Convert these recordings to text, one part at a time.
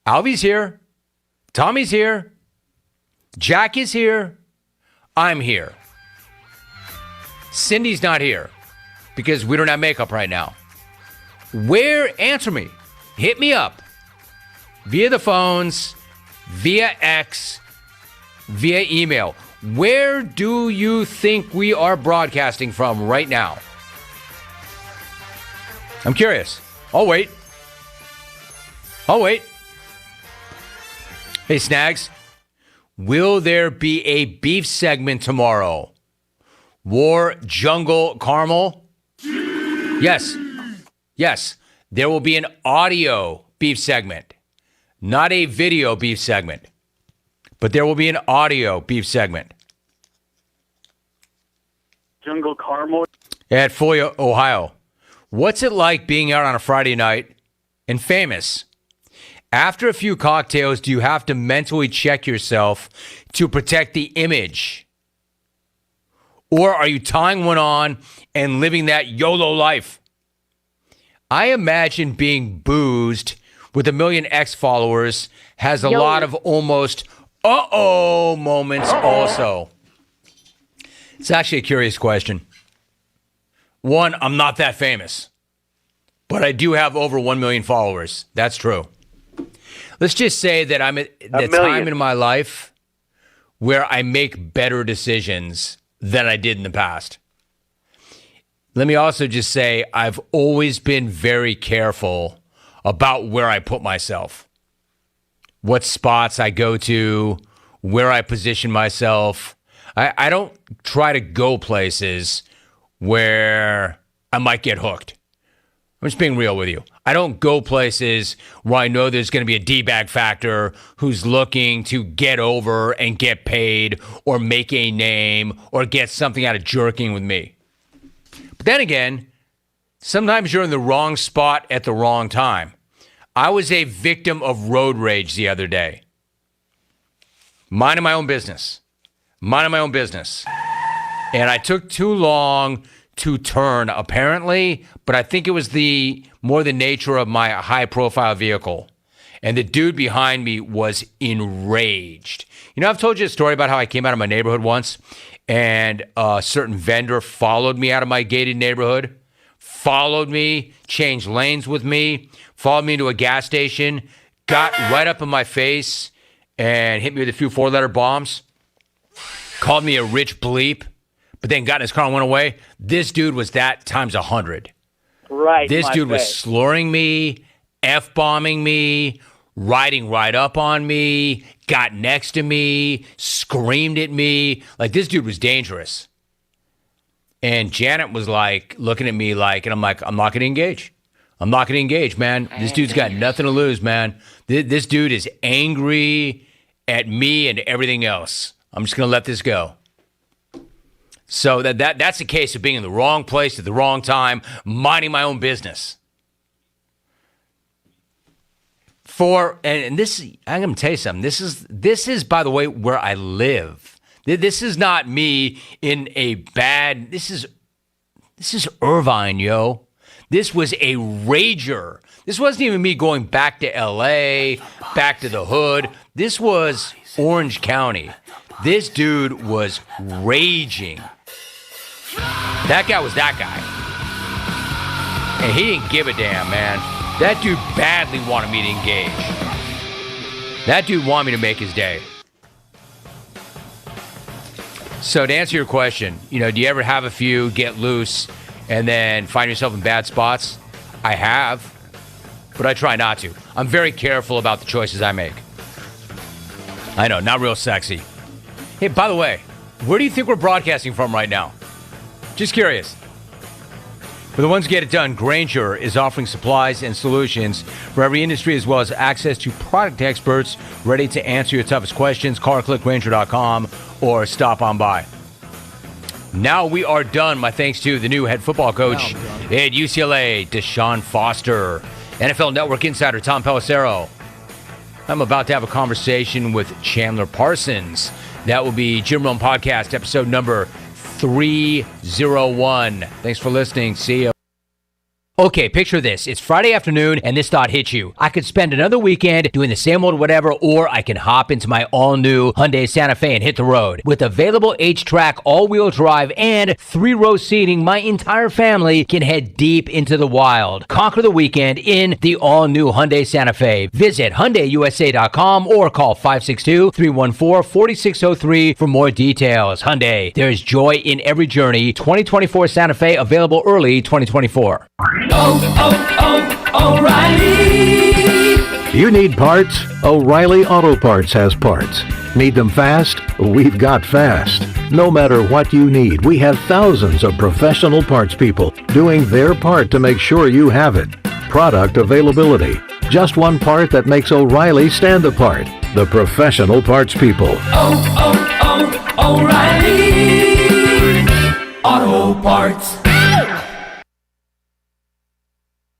Alvy's here. Tommy's here. Jack is here. I'm here. Cindy's not here because we don't have makeup right now. Answer me. Hit me up via the phones, via X, via email. Where do you think we are broadcasting from right now? I'm curious. I'll wait. Hey, Snags, will there be a beef segment tomorrow? War Jungle Caramel? Yes. There will be an audio beef segment, not a video beef segment, but there will be an audio beef segment. Jungle Caramel? At Foya, Ohio. What's it like being out on a Friday night and famous? After a few cocktails, do you have to mentally check yourself to protect the image? Or are you tying one on and living that YOLO life? I imagine being boozed with 1 million X followers has a lot of almost uh-oh moments also. It's actually a curious question. One, I'm not that famous, but I do have over 1 million followers. That's true. Let's just say that I'm at the time in my life where I make better decisions than I did in the past. Let me also just say I've always been very careful about where I put myself, what spots I go to, where I position myself. I don't try to go places where I might get hooked. I'm just being real with you. I don't go places where I know there's going to be a D-bag factor who's looking to get over and get paid or make a name or get something out of jerking with me. But then again, sometimes you're in the wrong spot at the wrong time. I was a victim of road rage the other day. Minding my own business. And I took too long to turn, apparently, but I think it was more the nature of my high-profile vehicle. And the dude behind me was enraged. You know, I've told you a story about how I came out of my neighborhood once, and a certain vendor followed me out of my gated neighborhood, followed me, changed lanes with me, followed me into a gas station, got right up in my face, and hit me with a few 4-letter bombs, called me a rich bleep, but then got in his car and went away. This dude was that times 100. Right. This dude was slurring me, F-bombing me, riding right up on me, got next to me, screamed at me. Like, this dude was dangerous. And Janet was like, looking at me like, and I'm like, I'm not going to engage, man. This dude's got nothing to lose, man. This dude is angry at me and everything else. I'm just going to let this go. So that's a case of being in the wrong place at the wrong time, minding my own business. And this, I'm going to tell you something. This is, by the way, where I live. This is not me in a bad. This is Irvine, yo. This was a rager. This wasn't even me going back to L.A., back to the hood. This was Orange County. This dude was raging. That guy was that guy. And he didn't give a damn, man. That dude badly wanted me to engage. That dude wanted me to make his day. So to answer your question, do you ever have a few, get loose, and then find yourself in bad spots? I have, but I try not to. I'm very careful about the choices I make. I know, not real sexy. Hey, by the way, where do you think we're broadcasting from right now? Just curious. For the ones who get it done, Grainger is offering supplies and solutions for every industry, as well as access to product experts ready to answer your toughest questions. Call or click Grainger.com or stop on by. Now we are done. My thanks to the new head football coach at UCLA, Deshaun Foster, NFL Network insider Tom Pelissero. I'm about to have a conversation with Chandler Parsons. That will be Jim Rome Podcast, episode number 301. Thanks for listening. See you. Okay, picture this. It's Friday afternoon and this thought hits you. I could spend another weekend doing the same old whatever, or I can hop into my all-new Hyundai Santa Fe and hit the road. With available H-Track all-wheel drive and 3-row seating, my entire family can head deep into the wild. Conquer the weekend in the all-new Hyundai Santa Fe. Visit HyundaiUSA.com or call 562-314-4603 for more details. Hyundai, there's joy in every journey. 2024 Santa Fe available early 2024. O'Reilly. You need parts? O'Reilly Auto Parts has parts. Need them fast? We've got fast. No matter what you need, we have thousands of professional parts people doing their part to make sure you have it. Product availability. Just one part that makes O'Reilly stand apart. The professional parts people. O'Reilly Auto Parts.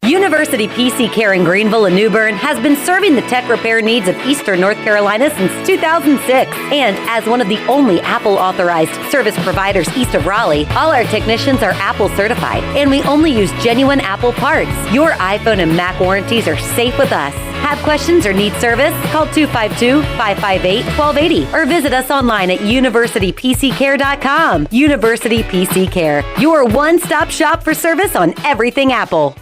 University PC Care in Greenville and New Bern has been serving the tech repair needs of Eastern North Carolina since 2006. And as one of the only Apple authorized service providers east of Raleigh, all our technicians are Apple certified, and we only use genuine Apple parts. Your iPhone and Mac warranties are safe with us. Have questions or need service? Call 252-558-1280 or visit us online at universitypccare.com. University PC Care, your one-stop shop for service on everything Apple.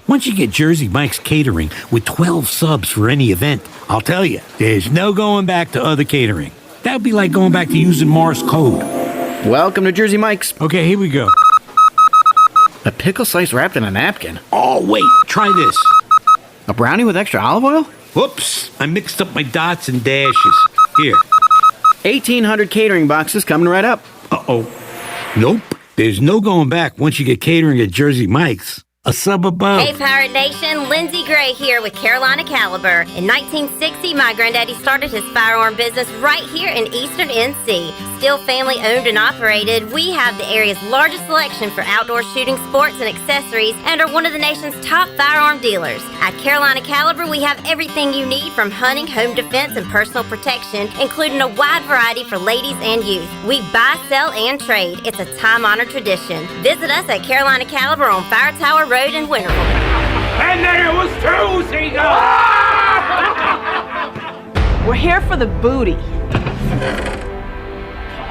Once you get Jersey Mike's catering with 12 subs for any event, I'll tell you, there's no going back to other catering. That'd be like going back to using Morse code. Welcome to Jersey Mike's. Okay, here we go. A pickle slice wrapped in a napkin. Oh, wait, try this. A brownie with extra olive oil? Whoops, I mixed up my dots and dashes. Here. 1,800 catering boxes coming right up. Uh-oh. Nope, there's no going back once you get catering at Jersey Mike's. A sub above. Hey, Pirate Nation, Lindsay Gray here with Carolina Caliber. In 1960, my granddaddy started his firearm business right here in Eastern NC. Still family owned and operated, we have the area's largest selection for outdoor shooting sports and accessories and are one of the nation's top firearm dealers. At Carolina Caliber, we have everything you need from hunting, home defense, and personal protection, including a wide variety for ladies and youth. We buy, sell, and trade. It's a time-honored tradition. Visit us at Carolina Caliber on Fire Tower Road in Winterville. And then it was Tuesday. We're here for the booty.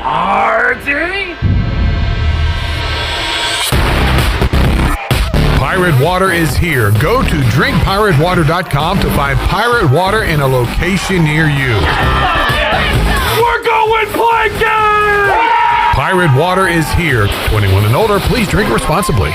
Party? Pirate Water is here. Go to drinkpiratewater.com to find Pirate Water in a location near you. We're going plankton! Pirate Water is here. 21 and older, please drink responsibly.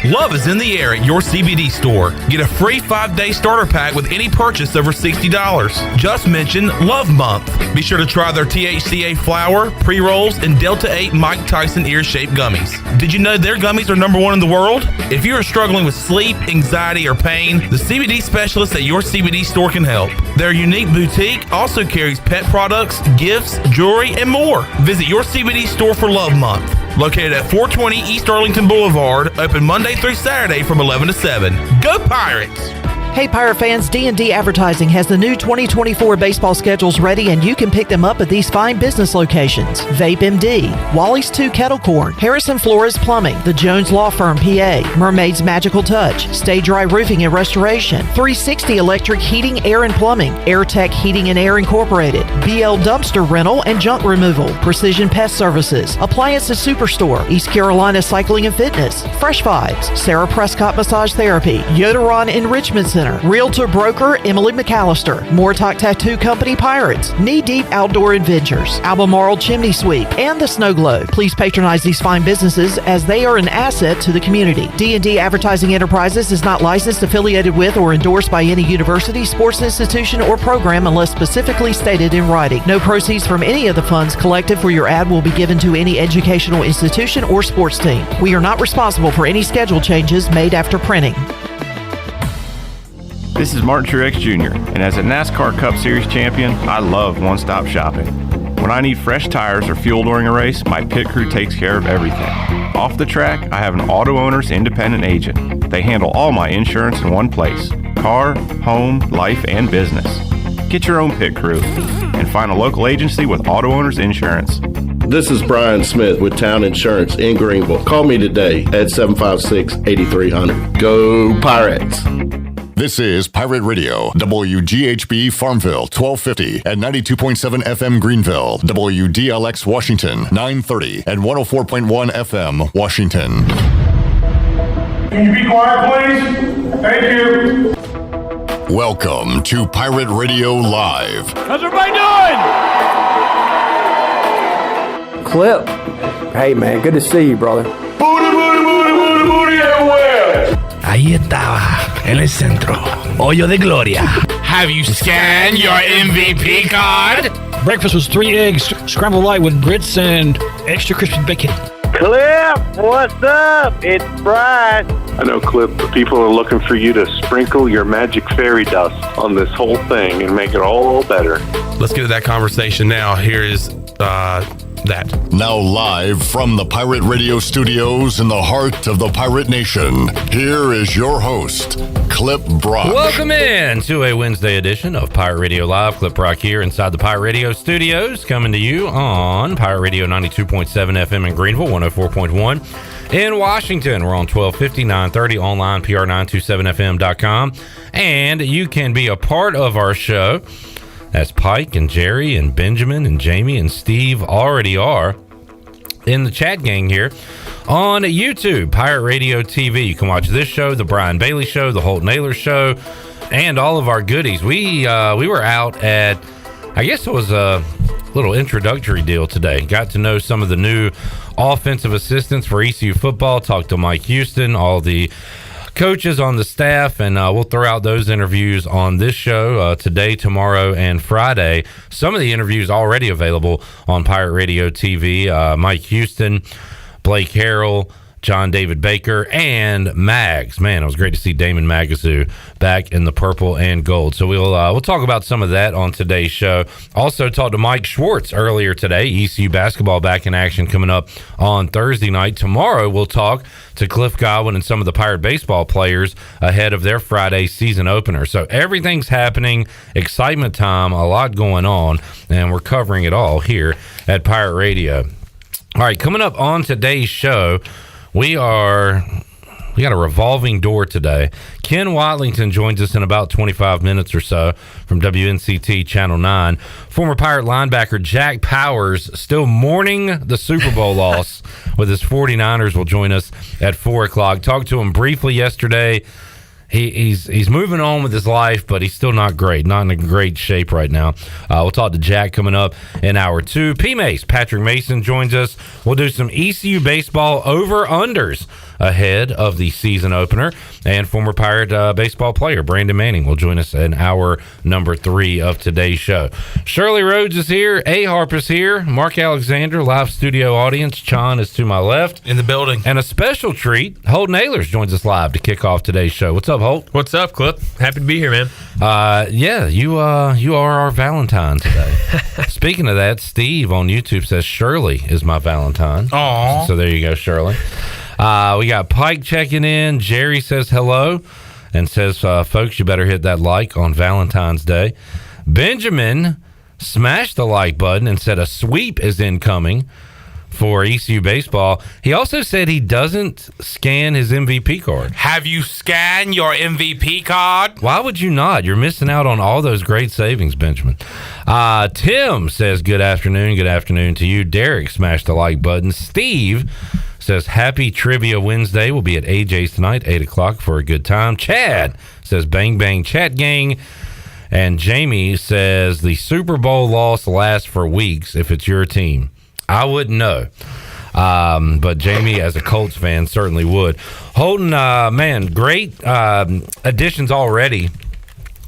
Love is in the air at your CBD store. Get a free 5-day starter pack with any purchase over $60. Just mention Love Month. Be sure to try their THCA flower, pre-rolls, and Delta 8 Mike Tyson ear-shaped gummies. Did you know their gummies are #1 in the world? If you are struggling with sleep, anxiety, or pain, the CBD specialist at your CBD store can help. Their unique boutique also carries pet products, gifts, jewelry, and more. Visit your CBD store for Love Month. Located at 420 East Arlington Boulevard, open Monday through Saturday from 11 to 7. Go Pirates! Hey Pirate fans, D&D Advertising has the new 2024 baseball schedules ready and you can pick them up at these fine business locations. Vape MD, Wally's 2 Kettle Corn, Harrison Flores Plumbing, The Jones Law Firm PA, Mermaid's Magical Touch, Stay Dry Roofing and Restoration, 360 Electric Heating, Air and Plumbing, AirTech Heating and Air Incorporated, BL Dumpster Rental and Junk Removal, Precision Pest Services, Appliances Superstore, East Carolina Cycling and Fitness, Fresh Vibes, Sarah Prescott Massage Therapy, Yoderon Enrichment Center, Realtor Broker Emily McAllister, Moortalk Tattoo Company Pirates, Knee Deep Outdoor Adventures, Albemarle Chimney Sweep, and the Snow Globe. Please patronize these fine businesses as they are an asset to the community. D&D Advertising Enterprises is not licensed, affiliated with, or endorsed by any university, sports institution, or program unless specifically stated in writing. No proceeds from any of the funds collected for your ad will be given to any educational institution or sports team. We are not responsible for any schedule changes made after printing. This is Martin Truex Jr., and as a NASCAR Cup Series champion, I love one-stop shopping. When I need fresh tires or fuel during a race, my pit crew takes care of everything. Off the track, I have an Auto Owners independent agent. They handle all my insurance in one place: car, home, life, and business. Get your own pit crew and find a local agency with Auto Owners Insurance. This is Brian Smith with Town Insurance in Greenville. Call me today at 756-8300. Go Pirates! This is Pirate Radio, WGHB Farmville, 1250 and 92.7 FM Greenville, WDLX Washington, 930 and 104.1 FM Washington. Can you be quiet, please? Thank you. Welcome to Pirate Radio Live. How's everybody doing? Clip. Hey, man, good to see you, brother. Booty, booty, booty, booty, booty everywhere. Ahí estaba, en el centro. Hoyo de Gloria. Have you scanned your MVP card? Breakfast was 3 eggs, scrambled light with grits and extra crispy bacon. Clip, what's up? It's Bryce. I know, Clip, people are looking for you to sprinkle your magic fairy dust on this whole thing and make it all better. Let's get to that conversation now. Here is that. Now live from the Pirate Radio studios in the heart of the Pirate Nation, here is your host, Clip Brock. Welcome in to a Wednesday edition of Pirate Radio Live. Clip Brock here inside the Pirate Radio studios, coming to you on Pirate Radio 92.7 FM in Greenville, 104.1 in Washington. We're on 1250, 930, online, pr927fm.com. And you can be a part of our show. As Pike and Jerry and Benjamin and Jamie and Steve already are in the chat gang here on YouTube, Pirate Radio TV. You can watch this show, the Brian Bailey Show, the Holton Ahlers Show, and all of our goodies. We were out at, I guess it was a little introductory deal today. Got to know some of the new offensive assistants for ECU football. Talked to Mike Houston, all the coaches on the staff, and we'll throw out those interviews on this show today, tomorrow, and Friday. Some of the interviews already available on Pirate Radio TV. Mike Houston, Blake Harrell, John David Baker, and Mags. Man, it was great to see Damon Magazoo back in the purple and gold. So we'll talk about some of that on today's show. Also talked to Mike Schwartz earlier today. ECU basketball back in action coming up on Thursday night. Tomorrow we'll talk to Cliff Godwin and some of the Pirate baseball players ahead of their Friday season opener. So everything's happening, excitement time, a lot going on, and we're covering it all here at Pirate Radio. All right, coming up on today's show, we got a revolving door today. Ken Watlington joins us in about 25 minutes or so from WNCT Channel 9. Former Pirate linebacker Jack Powers, still mourning the Super Bowl loss with his 49ers, will join us at 4 o'clock. Talked to him briefly yesterday. He's moving on with his life, but he's still not great, not in a great shape right now. We'll talk to Jack coming up in hour 2. P-Mace, Patrick Mason joins us. We'll do some ECU baseball over-unders ahead of the season opener. And former Pirate baseball player Brandon Manning will join us in hour number 3 of today's show. Shirley Rhodes is here. A. Harp is here. Mark Alexander, live studio audience. Chon is to my left. In the building. And a special treat, Holton Ahlers joins us live to kick off today's show. What's up, Holt? What's up, Clip? Happy to be here, man. Yeah, you are our Valentine today. Speaking of that, Steve on YouTube says Shirley is my Valentine. Aww. So there you go, Shirley. We got Pike checking in. Jerry says hello and says, folks, you better hit that like on Valentine's Day. Benjamin smashed the like button and said a sweep is incoming for ECU baseball. He also said he doesn't scan his MVP card. Have you scanned your MVP card? Why would you not? You're missing out on all those great savings, Benjamin. Tim says good afternoon. Good afternoon to you. Derek smashed the like button. Steve says happy Trivia Wednesday. We'll be at AJ's tonight, 8 o'clock for a good time. Chad says bang bang chat gang. And Jamie says the Super Bowl loss lasts for weeks if it's your team. I wouldn't know. But Jamie, as a Colts fan, certainly would. Holton, man, great additions already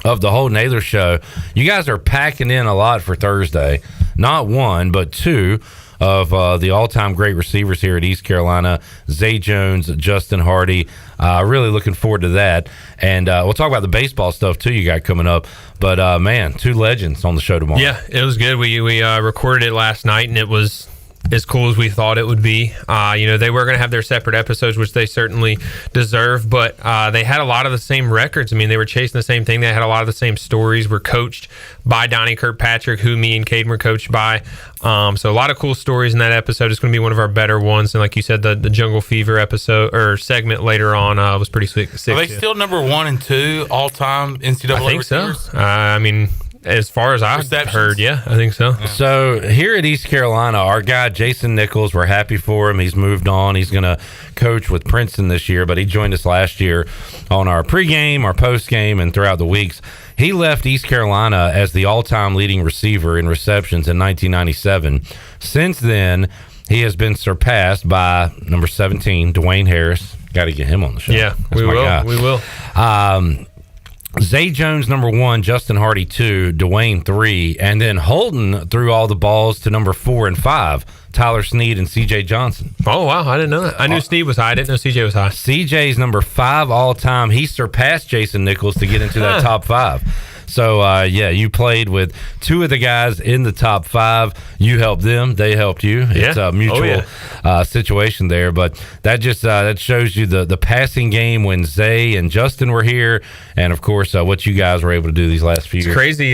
of the Holton Ahlers Show. You guys are packing in a lot for Thursday. Not one, but two of the all-time great receivers here at East Carolina, Zay Jones, Justin Hardy. Really looking forward to that. And we'll talk about the baseball stuff, too, you got coming up. But, man, two legends on the show tomorrow. Yeah, it was good. We recorded it last night, and it was as cool as we thought it would be. They were going to have their separate episodes, which they certainly deserve, but they had a lot of the same records. I mean, they were chasing the same thing. They had a lot of the same stories. Were coached by Donnie Kirkpatrick, who me and Caden were coached by. So a lot of cool stories in that episode. It's going to be one of our better ones. And like you said, the Jungle Fever episode or segment later on was pretty sick. Are they still number 1 and 2 all-time NCAA I think receivers? So. I mean, as far as I've heard, yeah, I think so. So here at East Carolina, our guy Jason Nichols, we're happy for him. He's moved on. He's going to coach with Princeton this year, but he joined us last year on our pregame, our postgame, and throughout the weeks. He left East Carolina as the all-time leading receiver in receptions in 1997. Since then, he has been surpassed by number 17, Dwayne Harris. Got to get him on the show. Yeah, we will. Zay Jones, number 1, Justin Hardy 2, Dwayne 3, and then Holton threw all the balls to number 4 and 5, Tyler Snead and CJ Johnson. Oh, wow. I didn't know that. I knew Snead was high. I didn't know CJ was high. CJ's number 5 all time. He surpassed Jason Nichols to get into that top 5. So, you played with 2 of the guys in the top 5. You helped them. They helped you. It's a mutual situation there. But that just that shows you the passing game when Zay and Justin were here. And, of course, what you guys were able to do these last few years. It's crazy.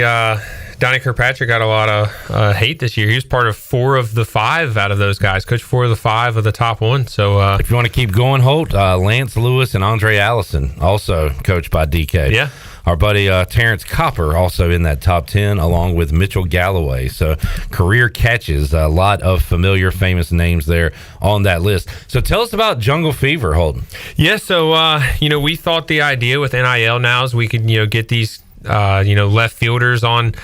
Donnie Kirkpatrick got a lot of hate this year. He was part of 4 of the 5 out of those guys. Coached 4 of the 5 of the top 1. So if you want to keep going, Holt, Lance Lewis and Andre Allison, also coached by DK. Yeah. Our buddy Terrence Copper also in that top 10, along with Mitchell Galloway. So career catches, a lot of familiar, famous names there on that list. So tell us about Jungle Fever, Holden. Yeah, so, we thought the idea with NIL now is we could, get these, left fielders on,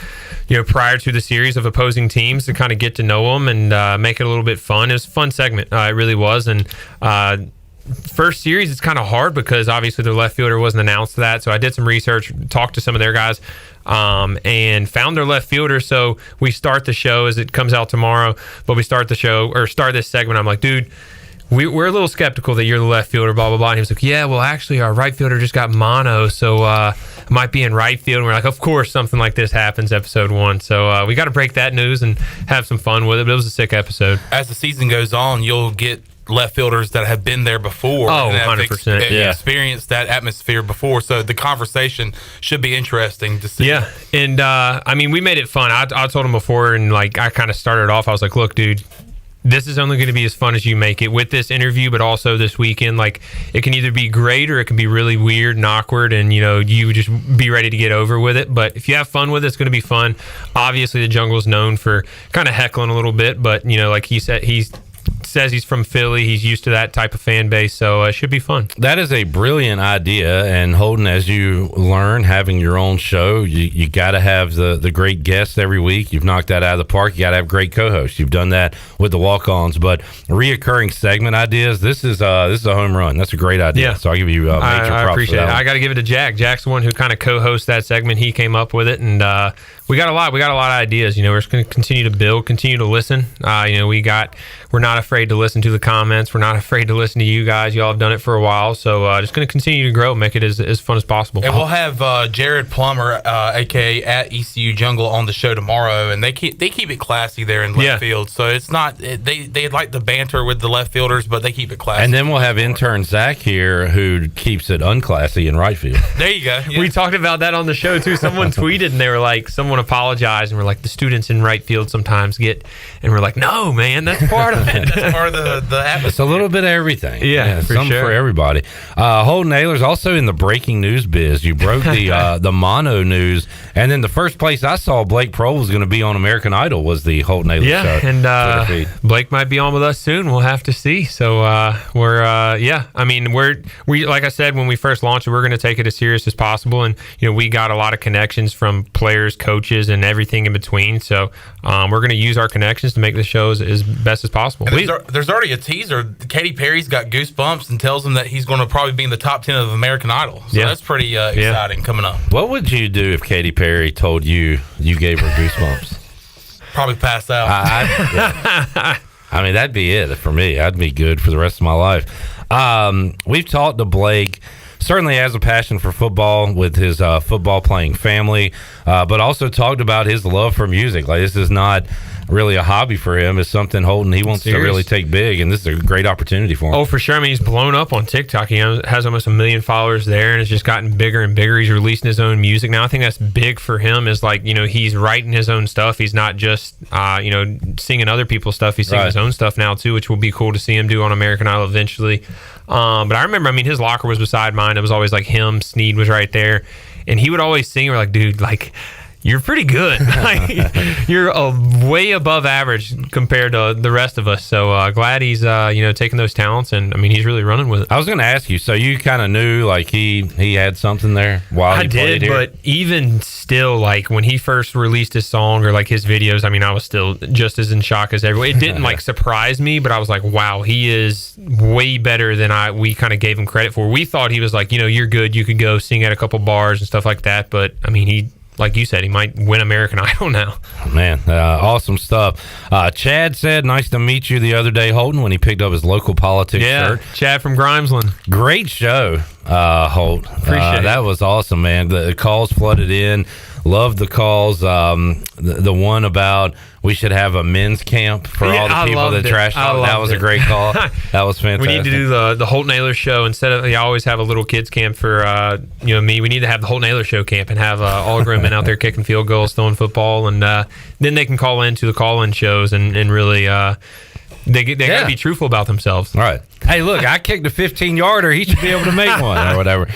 prior to the series of opposing teams to kind of get to know them and make it a little bit fun. It was a fun segment. It really was. And, first series, it's kind of hard because obviously the left fielder wasn't announced to that. So I did some research, talked to some of their guys, and found their left fielder. So we start the show as it comes out tomorrow, but we start the show or start this segment. I'm like, dude, we're a little skeptical that you're the left fielder, blah, blah, blah. And he was like, yeah, well, actually our right fielder just got mono, so might be in right field. And we're like, of course something like this happens, episode 1. So we got to break that news and have some fun with it. But it was a sick episode. As the season goes on, you'll get left fielders that have been there before. Oh, 100%. Experienced that atmosphere before. So the conversation should be interesting to see. Yeah. And, we made it fun. I told him before, and, I kind of started off. I was like, look, dude, this is only going to be as fun as you make it with this interview, but also this weekend. It can either be great or it can be really weird and awkward, and, you just be ready to get over with it. But if you have fun with it, it's going to be fun. Obviously, the Jungle's known for kind of heckling a little bit, but, like he said, says he's from Philly. He's used to that type of fan base, so it should be fun. That is a brilliant idea. And Holden, as you learn having your own show, you got to have the great guests every week. You've knocked that out of the park. You got to have great co-hosts. You've done that with the walk-ons, but reoccurring segment ideas. This is a home run. That's a great idea. Yeah. So I'll give you major props. I appreciate for that it. I got to give it to Jack. Jack's the one who kind of co-hosts that segment. He came up with it, and we got a lot. We got a lot of ideas. We're just going to continue to build, continue to listen. We're not afraid to listen to the comments. We're not afraid to listen to you guys. Y'all have done it for a while, so just going to continue to grow, make it as fun as possible. And we'll have Jared Plummer, aka at ECU Jungle, on the show tomorrow, and they keep it classy there in left field. So it's not they like the banter with the left fielders, but they keep it classy. And then we'll have intern Zach here, who keeps it unclassy in right field. There you go. Yeah. We talked about that on the show too. Someone tweeted and they were like, someone apologized and we're like, the students in right field sometimes get, and we're like, no, man, that's part of it. That's part of the atmosphere. It's a little bit of everything. Yeah, for some sure. for everybody. Holton Ahlers also in the breaking news biz. You broke the mono news, and then the first place I saw Blake Prohl was going to be on American Idol was the Holton Ahlers show. Yeah, and Blake might be on with us soon. We'll have to see. So we like I said when we first launched it, we're going to take it as serious as possible, and we got a lot of connections from players, coaches, and everything in between. So we're going to use our connections to make the show as best as possible. There's already a teaser. Katy Perry's got goosebumps and tells him that he's going to probably be in the top 10 of American Idol. So that's pretty exciting coming up. What would you do if Katy Perry told you gave her goosebumps? Probably pass out. I mean, that'd be it for me. I'd be good for the rest of my life. We've talked to Blake. Certainly has a passion for football with his football playing family, but also talked about his love for music. Like, this is not really a hobby for him. It's something Holton he wants to really take big, and this is a great opportunity for him. Oh, for sure. I mean, he's blown up on TikTok. He has almost 1 million followers there, and it's just gotten bigger and bigger. He's releasing his own music now. I think that's big for him. Is like, you know, he's writing his own stuff. He's not just singing other people's stuff. He's singing his own stuff now too, which will be cool to see him do on American Idol eventually. But I remember, I mean, his locker was beside mine. It was always like him. Sneed was right there, and he would always sing. We're like, dude, like, you're pretty good. Like, you're way above average compared to the rest of us. So glad he's taking those talents, and I mean, he's really running with it. I was going to ask you, so you kind of knew like he had something there while he played here? But even still, like when he first released his song or like his videos, I mean, I was still just as in shock as everyone. It didn't like surprise me, but I was like, wow, he is way better than we kind of gave him credit for. We thought he was like, you're good, you could go sing at a couple bars and stuff like that, but I mean, he, like you said, he might win American Idol now. Man, awesome stuff. Chad said, nice to meet you the other day, Holton, when he picked up his local politics shirt. Chad from Grimesland. Great show, Holt. Appreciate it. That was awesome, man. The calls flooded in. Loved the calls. The one about we should have a men's camp for all the people that trash talk. That was a great call. That was fantastic. We need to do the Holton Ahlers show instead of. I always have a little kids camp for me. We need to have the Holton Ahlers show camp and have all grown men out there kicking field goals, throwing football, and then they can call into the call-in shows and really. They got to be truthful about themselves. All right. Hey, look, I kicked a 15-yarder. He should be able to make one or whatever.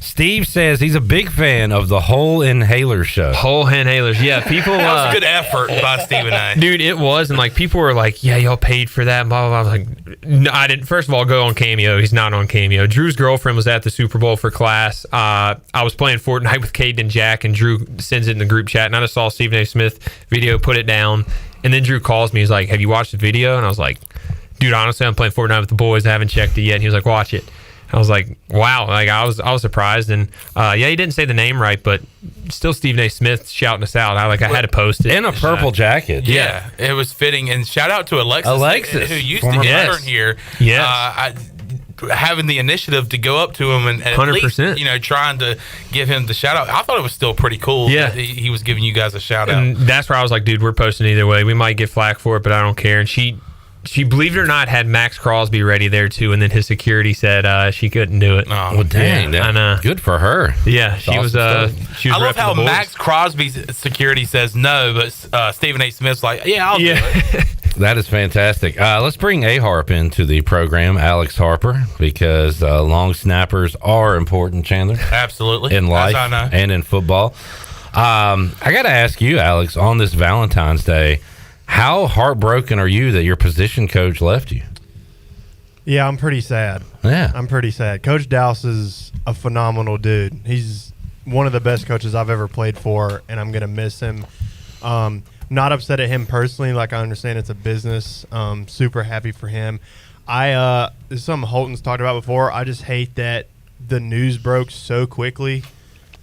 Steve says he's a big fan of the Holton Ahlers show. Holton Ahlers, yeah. People. That was a good effort by Steve and I. Dude, it was, and like people were like, "Yeah, y'all paid for that." Blah blah blah. I was like, no, I didn't. First of all, go on Cameo. He's not on Cameo. Drew's girlfriend was at the Super Bowl for class. I was playing Fortnite with Caden and Jack, and Drew sends it in the group chat, and I just saw Stephen A. Smith video, put it down, and then Drew calls me. He's like, "Have you watched the video?" And I was like, "Dude, honestly, I'm playing Fortnite with the boys. I haven't checked it yet." And he was like, "Watch it." I was like, wow, like I was surprised, and he didn't say the name right, but still Stephen A. Smith shouting us out. I had to post it in a purple jacket. Yeah, it was fitting. And shout out to Alexis who used to intern here. Yes. Having the initiative to go up to him and at 100%. least, trying to give him the shout out. I thought it was still pretty cool. Yeah, that he was giving you guys a shout out. And that's where I was like, dude, we're posting either way. We might get flack for it, but I don't care. And she, believe it or not, had Max Crosby ready there too, and then his security said she couldn't do it. Oh, well, dang! Good for her. Yeah, she was. I love how Max Crosby's security says no, but Stephen A. Smith's like, yeah, I'll do it. That is fantastic. Let's bring A Harp into the program, Alex Harper, because long snappers are important, Chandler. Absolutely, in life and in football. I got to ask you, Alex, on this Valentine's Day. How heartbroken are you that your position coach left you? Yeah, I'm pretty sad. Yeah. I'm pretty sad. Coach Dowse is a phenomenal dude. He's one of the best coaches I've ever played for, and I'm going to miss him. Not upset at him personally. Like, I understand it's a business. Super happy for him. This is something Holton's talked about before. I just hate that the news broke so quickly,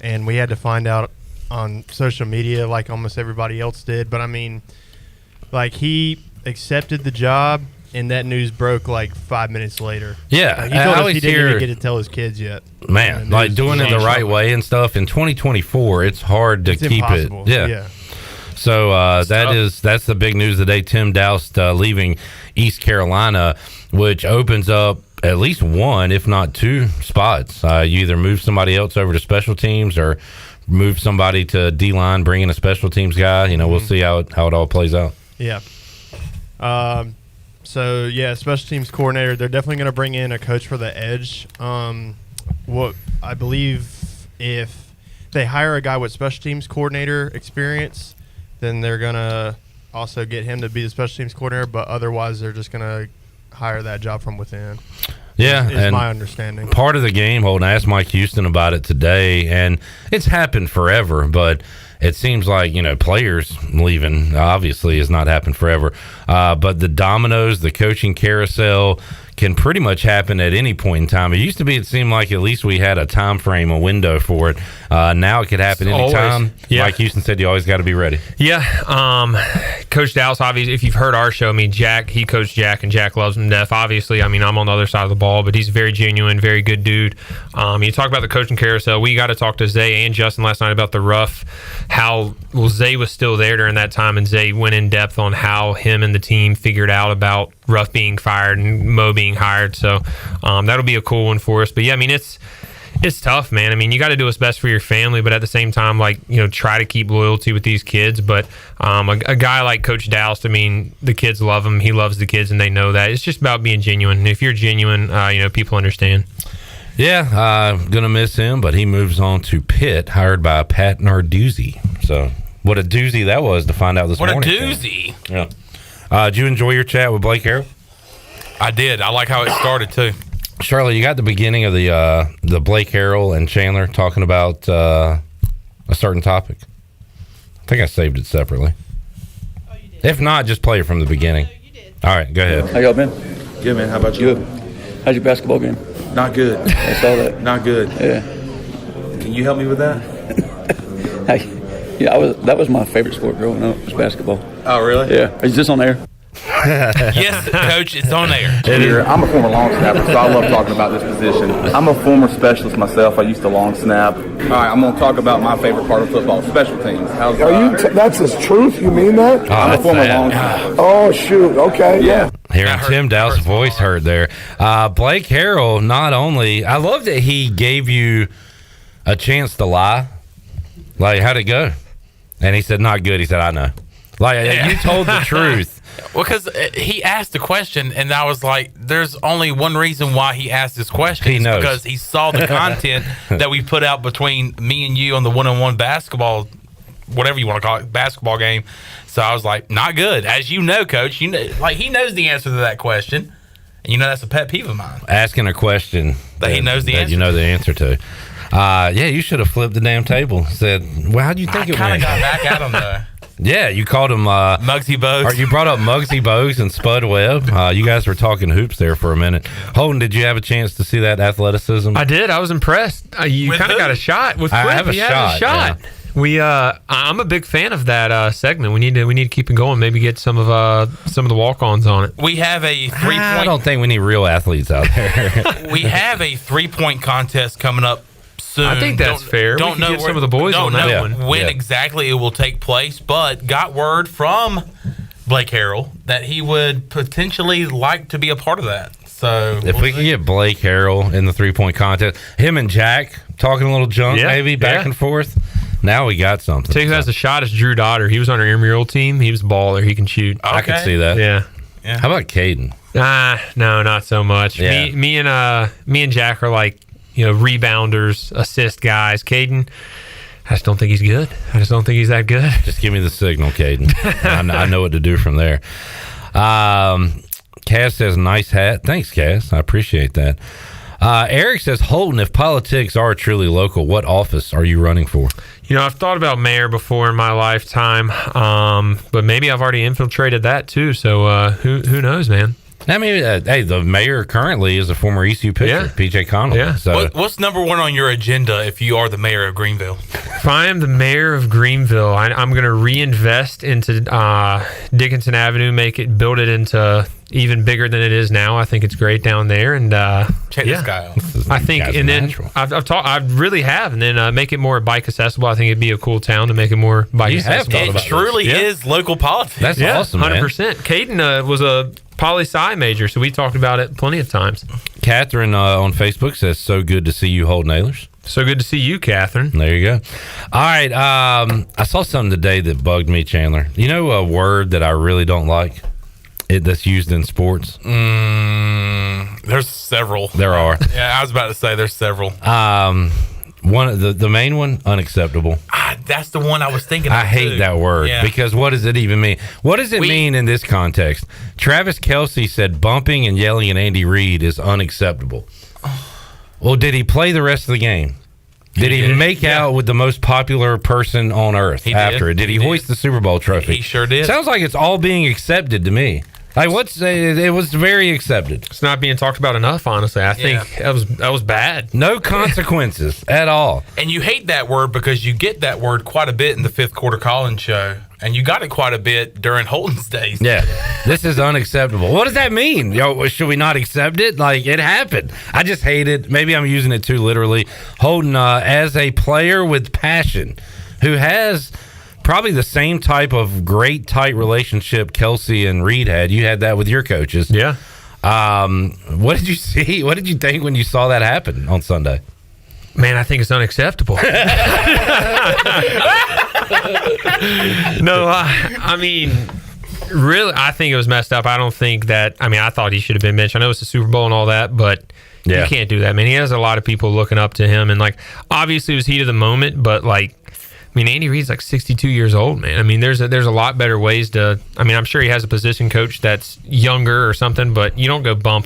and we had to find out on social media like almost everybody else did. But, I mean – like, he accepted the job, and that news broke like 5 minutes later. Yeah. He told us he didn't even get to tell his kids yet. Man, like doing it the right way and stuff. In 2024, it's hard to keep impossible. it. Yeah. So that's the big news today. Tim Dowse leaving East Carolina, which opens up at least one, if not two spots. You either move somebody else over to special teams or move somebody to D-line, bring in a special teams guy. We'll see how it all plays out. Yeah. Special teams coordinator. They're definitely going to bring in a coach for the edge. What I believe, if they hire a guy with special teams coordinator experience, then they're going to also get him to be the special teams coordinator. But otherwise, they're just going to hire that job from within. Yeah, is my understanding. Part of the game, Holden, I asked Mike Houston about it today, and it's happened forever, but it seems like, players leaving obviously has not happened forever. But the dominoes, the coaching carousel can pretty much happen at any point in time. It used to be, it seemed like at least we had a time frame, a window for it. Now it could happen anytime. Always. Yeah. Like Houston said, you always got to be ready. Yeah. Coach Dallas, obviously, if you've heard our show, I mean, he coached Jack, and Jack loves him to death. Obviously, I mean, I'm on the other side of the ball, but he's a very genuine, very good dude. You talk about the coaching carousel. We got to talk to Zay and Justin last night about the rough, Zay was still there during that time, and Zay went in depth on how him and the team figured out about Ruff being fired and Mo being hired. So that'll be a cool one for us. But yeah, I mean, it's tough, man. I mean, you got to do what's best for your family, but at the same time, like, try to keep loyalty with these kids. But a guy like Coach Dallas, I mean, the kids love him. He loves the kids, and they know that. It's just about being genuine. And if you're genuine, people understand. Yeah, gonna miss him, but he moves on to Pitt, hired by Pat Narduzzi. So what a doozy that was to find out this morning. What a doozy. Yeah. Did you enjoy your chat with Blake Harrell? I did. I like how it started, too. Charlotte, you got the beginning of the Blake Harrell and Chandler talking about a certain topic. I think I saved it separately. Oh, you did. If not, just play it from the beginning. No, you did. All right, go ahead. How y'all been? Good, man. How about you? Good. How's your basketball game? Not good. I saw that. Not good. Yeah. Can you help me with that? Hey, yeah, that was my favorite sport growing up, was basketball. Oh, really? Yeah. Is this on air? Yes, Coach, it's on air. I'm a former long snapper, so I love talking about this position. I'm a former specialist myself. I used to long snap. All right, I'm going to talk about my favorite part of football, special teams. That's the truth? You mean that? I'm a former long snapper. Oh, shoot. Okay, yeah. Hearing Tim Dow's voice hurt there. Blake Harrell, not only, I love that he gave you a chance to lie. Like, how'd it go? And he said, not good. He said, I know. Like, you told the truth. Well, because he asked the question, and I was like, there's only one reason why he asked this question. He knows. Because he saw the content that we put out between me and you on the one-on-one basketball, whatever you want to call it, basketball game. So I was like, not good. As you know, Coach, he knows the answer to that question. And that's a pet peeve of mine. Asking a question that he knows the answer. You know the answer to. Yeah, you should have flipped the damn table. Said, well, how do you think it went? I kind of got back at him, though. Yeah, you called him Muggsy Bogues. Or you brought up Muggsy Bogues and Spud Webb. You guys were talking hoops there for a minute. Holton, did you have a chance to see that athleticism? I did. I was impressed. You kind of got a shot with Flip. I have a shot. Yeah. I'm a big fan of that segment. We need to keep it going. Maybe get some of the walk-ons on it. We have a 3-point. I don't think we need real athletes out there. We have a 3-point contest coming up soon. I think that's fair. Don't know get some of the boys on that one. When exactly it will take place, but got word from Blake Harrell that he would potentially like to be a part of that. So if we can get Blake Harrell in the 3-point contest, him and Jack talking a little junk, maybe back and forth. Now we got something. Tell you who has a shot is Drew Dotter. He was on our intramural team. He was a baller. He can shoot. Okay. I can see that. Yeah. How about Caden? No, not so much. Yeah. Me and Jack are like, rebounders, assist guys. Caden, I just don't think he's good. I just don't think he's that good. Just give me the signal, Caden. I know what to do from there. Cass says, nice hat. Thanks, Cass. I appreciate that. Eric says, Holton, if politics are truly local, what office are you running for? I've thought about mayor before in my lifetime, but maybe I've already infiltrated that too. So who knows, man? I mean, hey, the mayor currently is a former ECU pitcher, PJ Connell. Yeah. So what's number one on your agenda if you are the mayor of Greenville? If I am the mayor of Greenville, I'm going to reinvest into Dickinson Avenue, build it into even bigger than it is now. I think it's great down there, and check this guy out. I think, and then I really have, and then make it more bike accessible. I think it'd be a cool town to make it more bike accessible. It truly is local politics. That's awesome, 100%. Caden was a poli-sci major, so we talked about it plenty of times. Catherine on Facebook says, so good to see you, Holton Ahlers. So good to see you, Catherine. There you go. All right. I saw something today that bugged me, Chandler. You know a word that I really don't like that's used in sports? There's several. There are. Yeah, I was about to say there's several. One of the main one, unacceptable. That's the one I was thinking of. I hate that word because what does it even mean? What does it mean in this context? Travis Kelce said bumping and yelling at Andy Reid is unacceptable. Well, did he play the rest of the game? Did he make out with the most popular person on earth after it? Did he hoist the Super Bowl trophy? He sure did. Sounds like it's all being accepted to me. Like, it was very accepted. It's not being talked about enough, honestly. I think that was bad. No consequences at all. And you hate that word because you get that word quite a bit in the fifth quarter call-in show. And you got it quite a bit during Holton's days. Yeah, this is unacceptable. What does that mean? Should we not accept it? Like, it happened. I just hate it. Maybe I'm using it too literally. Holton, as a player with passion, who has probably the same type of great, tight relationship Kelsey and Reed had. You had that with your coaches. Yeah. What did you see? What did you think when you saw that happen on Sunday? Man, I think it's unacceptable. No, I mean, really, I think it was messed up. I don't think that. I mean, I thought he should have been benched. I know it's the Super Bowl and all that, but you can't do that, man. He has a lot of people looking up to him, and like, obviously, it was heat of the moment, but like, I mean, Andy Reid's like 62 years old, man. I mean, there's a lot better ways to. I mean, I'm sure he has a position coach that's younger or something, but you don't go bump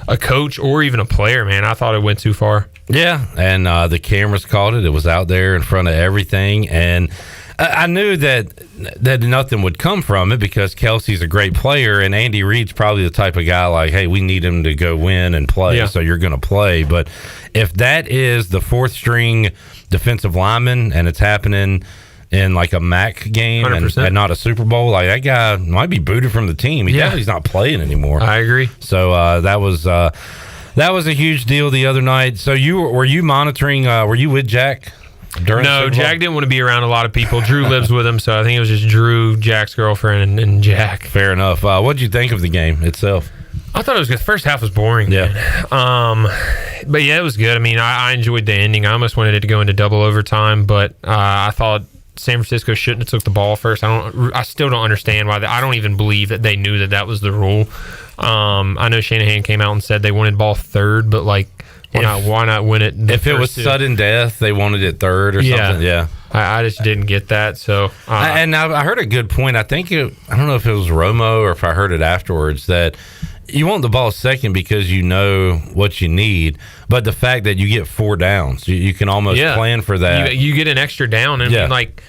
a coach or even a player, man. I thought it went too far. Yeah, and the cameras caught it. It was out there in front of everything, and I knew that nothing would come from it because Kelsey's a great player, and Andy Reid's probably the type of guy like, hey, we need him to go win and play, so you're going to play. But if that is the fourth string defensive lineman and it's happening in like a MAC game and not a Super Bowl, like, that guy might be booted from the team. He's not playing anymore. I agree. So that was a huge deal the other night. So were you monitoring? Were you with Jack? No, Jack didn't want to be around a lot of people. Drew lives with him, so I think it was just Drew, Jack's girlfriend, and Jack. Fair enough. What did you think of the game itself? I thought it was good. The first half was boring. Yeah. But yeah, it was good. I mean, I enjoyed the ending. I almost wanted it to go into double overtime, but I thought San Francisco shouldn't have took the ball first. I still don't understand why. I don't even believe that they knew that was the rule. I know Shanahan came out and said they wanted ball third, but like, why not win it? If it was sudden death, they wanted it third or something. Yeah. I just didn't get that. So, and I heard a good point. I think I don't know if it was Romo or if I heard it afterwards, that you want the ball second because you know what you need, but the fact that you get 4 downs, you can almost plan for that. You get an extra down, and like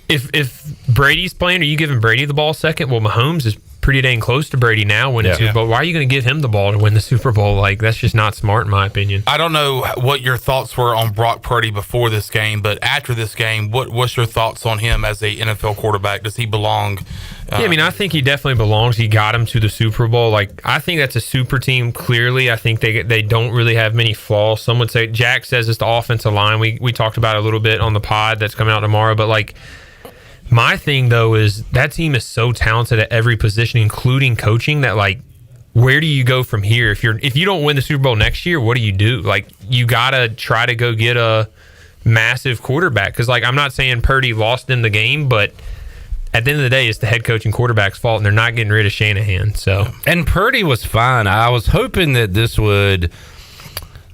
if Brady's playing, are you giving Brady the ball second? Well, Mahomes is pretty dang close to Brady now winning Super Bowl. Why are you going to give him the ball to win the Super Bowl? Like, that's just not smart, in my opinion. I don't know what your thoughts were on Brock Purdy before this game, but after this game, what's your thoughts on him as a NFL quarterback? Does he belong? I mean, I think he definitely belongs. He got him to the Super Bowl. Like, I think that's a super team, clearly. I think they don't really have many flaws. Some would say, Jack says it's the offensive line. We talked about it a little bit on the pod that's coming out tomorrow, but like, my thing, though, is that team is so talented at every position, including coaching, that, like, where do you go from here? If you don't win the Super Bowl next year, what do you do? Like, you got to try to go get a massive quarterback. Because, like, I'm not saying Purdy lost in the game, but at the end of the day, it's the head coach and quarterback's fault, and they're not getting rid of Shanahan. So, and Purdy was fine. I was hoping that this would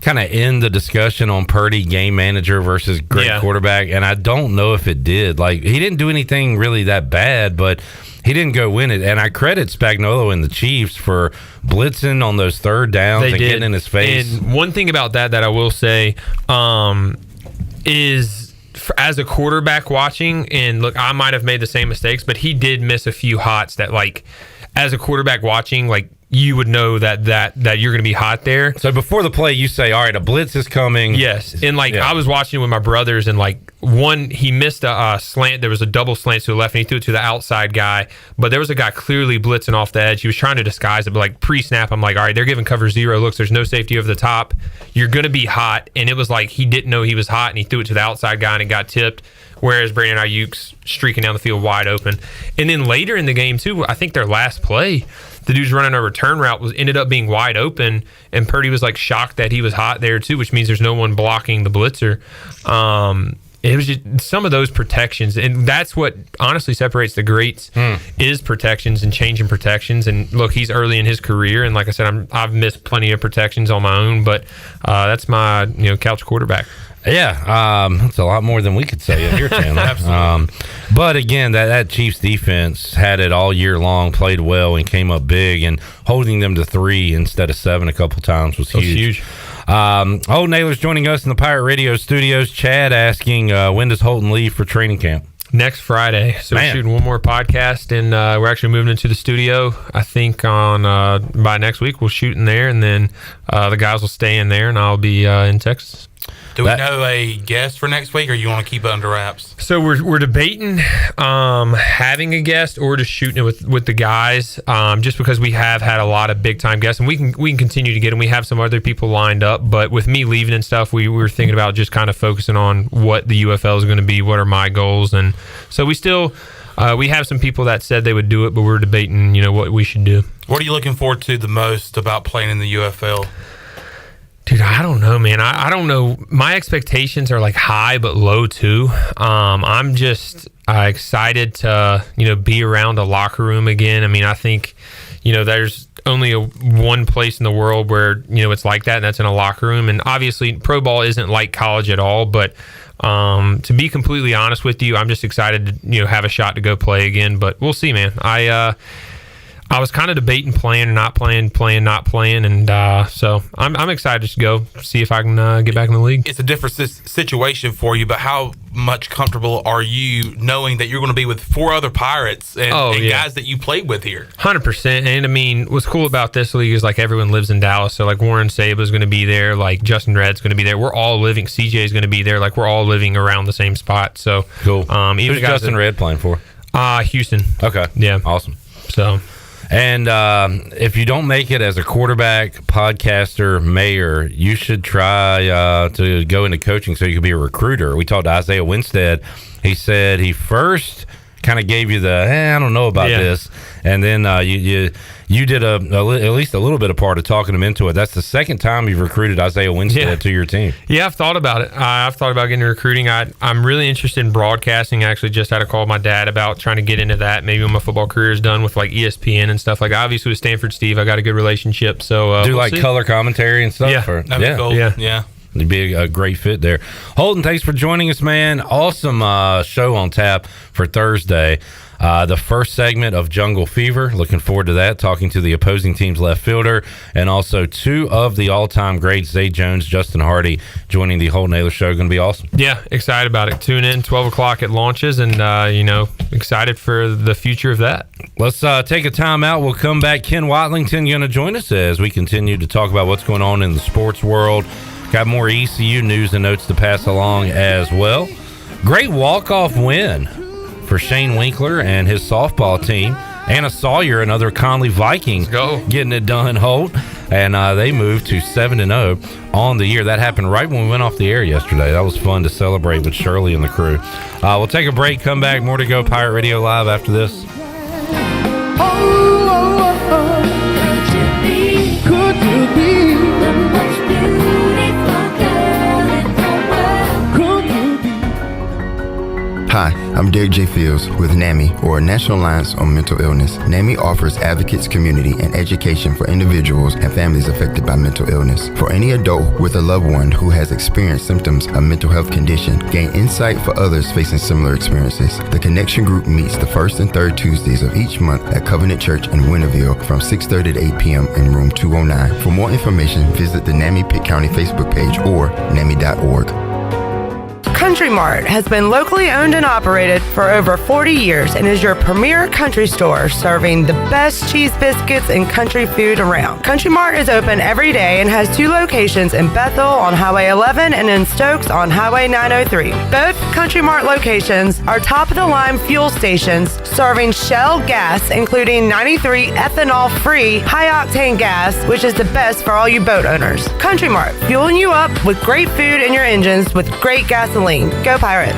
kind of end the discussion on Purdy game manager versus great quarterback, and I don't know if it did. Like, he didn't do anything really that bad, but he didn't go win it. And I credit Spagnuolo and the Chiefs for blitzing on those third downs and getting in his face. And one thing about that I will say is, as a quarterback watching, and look, I might have made the same mistakes, but he did miss a few hots that, like, as a quarterback watching, like, you would know that you're going to be hot there. So before the play, you say, all right, a blitz is coming. Yes. And, like, I was watching it with my brothers, and, like, he missed a slant. There was a double slant to the left, and he threw it to the outside guy. But there was a guy clearly blitzing off the edge. He was trying to disguise it, but, like, pre-snap, I'm like, all right, they're giving cover 0 looks. There's no safety over the top. You're going to be hot. And it was like he didn't know he was hot, and he threw it to the outside guy, and it got tipped. Whereas Brandon Ayuk's streaking down the field wide open. And then later in the game, too, I think their last play, the dude's running a return route ended up being wide open, and Purdy was like shocked that he was hot there too, which means there's no one blocking the blitzer. It was just some of those protections, and that's what honestly separates the greats is protections and changing protections. And look, he's early in his career, and like I said, I've missed plenty of protections on my own, but that's my couch quarterback. Yeah, that's a lot more than we could say here, Chandler. Absolutely. But again, that Chiefs defense had it all year long, played well, and came up big, and holding them to 3 instead of 7 a couple times was huge. Holton Ahlers joining us in the Pirate Radio studios. Chad asking, when does Holton leave for training camp? Next Friday. So we're shooting one more podcast, and we're actually moving into the studio. I think on by next week we'll shoot in there, and then the guys will stay in there, and I'll be in Texas. Do we know a guest for next week, or you want to keep it under wraps? So we're debating having a guest or just shooting it with the guys, just because we have had a lot of big time guests, and we can continue to get them. We have some other people lined up, but with me leaving and stuff, we were thinking about just kind of focusing on what the UFL is going to be, what are my goals, and so we still we have some people that said they would do it, but we're debating what we should do. What are you looking forward to the most about playing in the UFL? Dude, I don't know, man. I don't know. My expectations are like high but low too. I'm just excited to be around a locker room again. I mean, I think there's only one place in the world where it's like that, and that's in a locker room. And obviously, pro ball isn't like college at all. But to be completely honest with you, I'm just excited to have a shot to go play again. But we'll see, man. I was kind of debating playing and not playing, not playing, and so I'm excited to go see if I can get back in the league. It's a different situation for you, but how much comfortable are you knowing that you're going to be with 4 other Pirates and guys that you played with here? 100%. And I mean, what's cool about this league is like everyone lives in Dallas, so like Warren Saba's going to be there, like Justin Red's going to be there. We're all living. CJ's going to be there. Like we're all living around the same spot. So cool. Who's Justin Red playing for? Houston. Okay. Yeah. Awesome. So. And if you don't make it as a quarterback, podcaster, mayor, you should try to go into coaching so you can be a recruiter. We talked to Isaiah Winstead. He said he first kind of gave you the, I don't know about this. And then you did at least a little bit of part of talking him into it. That's the second time you've recruited Isaiah Winstead to your team. Yeah, I've thought about it. I've thought about getting into recruiting. I'm really interested in broadcasting. I actually just had a call with my dad about trying to get into that. Maybe when my football career is done with like ESPN and stuff. Like obviously with Stanford Steve, I got a good relationship. So do like color commentary and stuff? Yeah. That'd be cool. Yeah. It'd be a great fit there. Holton, thanks for joining us, man. Awesome show on tap for Thursday. The first segment of Jungle Fever. Looking forward to that, talking to the opposing team's left fielder, and also 2 of the all-time greats, Zay Jones, Justin Hardy, joining the Holton Ahlers show. Going to be awesome. Yeah, excited about it. Tune in, 12 o'clock it launches, and, excited for the future of that. Let's take a time out. We'll come back. Ken Watlington going to join us as we continue to talk about what's going on in the sports world. Got more ECU news and notes to pass along as well. Great walk-off win for Shane Winkler and his softball team. Anna Sawyer, another Conley Viking, getting it done, Holt. And they moved to 7-0 on the year. That happened right when we went off the air yesterday. That was fun to celebrate with Shirley and the crew. We'll take a break, come back. More to go. Pirate Radio Live after this. Could you be the most beautiful girl in the world? Could you be? Hi, I'm Derek J. Fields with NAMI, or National Alliance on Mental Illness. NAMI offers advocates, community, and education for individuals and families affected by mental illness. For any adult with a loved one who has experienced symptoms of mental health condition, gain insight for others facing similar experiences. The Connection Group meets the first and third Tuesdays of each month at Covenant Church in Winterville from 6:30 to 8 p.m. in room 209. For more information, visit the NAMI Pitt County Facebook page or NAMI.org. Country Mart has been locally owned and operated for over 40 years and is your premier country store serving the best cheese biscuits and country food around. Country Mart is open every day and has 2 locations in Bethel on Highway 11 and in Stokes on Highway 903. Both Country Mart locations are top-of-the-line fuel stations serving Shell gas, including 93 ethanol-free high-octane gas, which is the best for all you boat owners. Country Mart, fueling you up with great food in your engines with great gasoline. Go Pirates.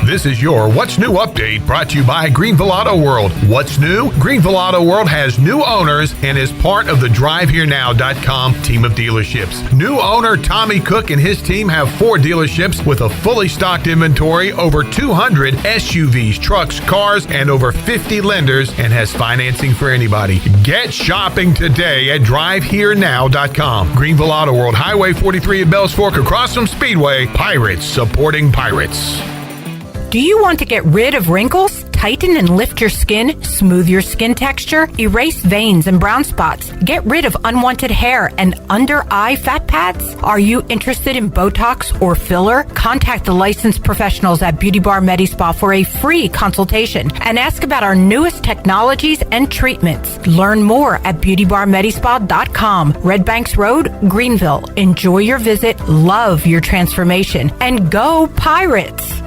This is your What's New update brought to you by Greenville Auto World. What's new? Greenville Auto World has new owners and is part of the DriveHereNow.com team of dealerships. New owner Tommy Cook and his team have 4 dealerships with a fully stocked inventory, over 200 SUVs, trucks, cars, and over 50 lenders, and has financing for anybody. Get shopping today at DriveHereNow.com. Greenville Auto World, Highway 43 at Bells Fork across from Speedway. Pirates supporting Pirates. Do you want to get rid of wrinkles, tighten and lift your skin, smooth your skin texture, erase veins and brown spots, get rid of unwanted hair and under-eye fat pads? Are you interested in Botox or filler? Contact the licensed professionals at Beauty Bar Medi Spa for a free consultation and ask about our newest technologies and treatments. Learn more at beautybarmedispa.com. Red Banks Road, Greenville. Enjoy your visit, love your transformation, and go Pirates!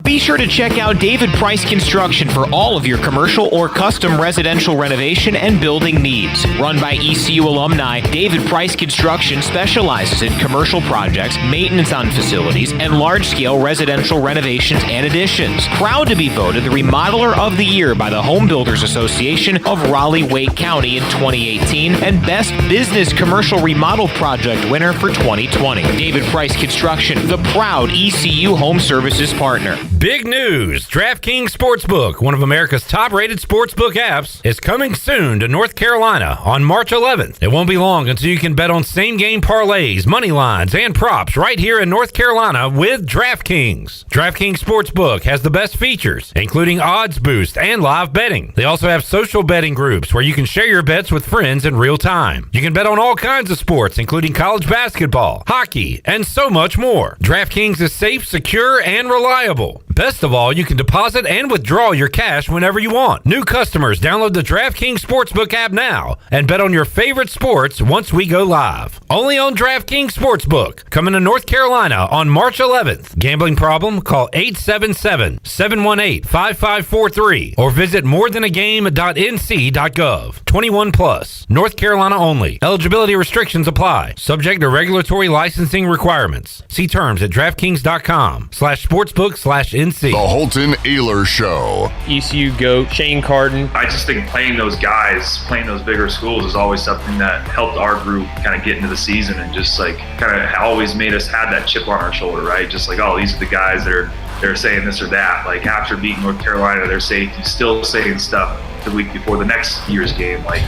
Be sure to check out David Price Construction for all of your commercial or custom residential renovation and building needs. Run by ECU alumni, David Price Construction specializes in commercial projects, maintenance on facilities, and large-scale residential renovations and additions. Proud to be voted the Remodeler of the Year by the Home Builders Association of Raleigh-Wake County in 2018 and Best Business Commercial Remodel Project winner for 2020. David Price Construction, the proud ECU Home Services partner. Big news! DraftKings Sportsbook, one of America's top-rated sportsbook apps, is coming soon to North Carolina on March 11th. It won't be long until you can bet on same-game parlays, money lines, and props right here in North Carolina with DraftKings. DraftKings Sportsbook has the best features, including odds boost and live betting. They also have social betting groups where you can share your bets with friends in real time. You can bet on all kinds of sports, including college basketball, hockey, and so much more. DraftKings is safe, secure, and reliable. Best of all, you can deposit and withdraw your cash whenever you want. New customers, download the DraftKings Sportsbook app now and bet on your favorite sports once we go live. Only on DraftKings Sportsbook, coming to North Carolina on March 11th. Gambling problem? Call 877-718-5543 or visit morethanagame.nc.gov. 21 plus. North Carolina only. Eligibility restrictions apply. Subject to regulatory licensing requirements. See terms at DraftKings.com/sportsbook/NC. The Holton Ahlers Show. ECU GOAT, Shane Carden. I just think playing those guys, playing those bigger schools is always something that helped our group kind of get into the season and just like kind of always made us have that chip on our shoulder, right? Just like, oh, these are the guys that are saying this or that. Like after beating North Carolina, they're still saying stuff the week before the next year's game. Like,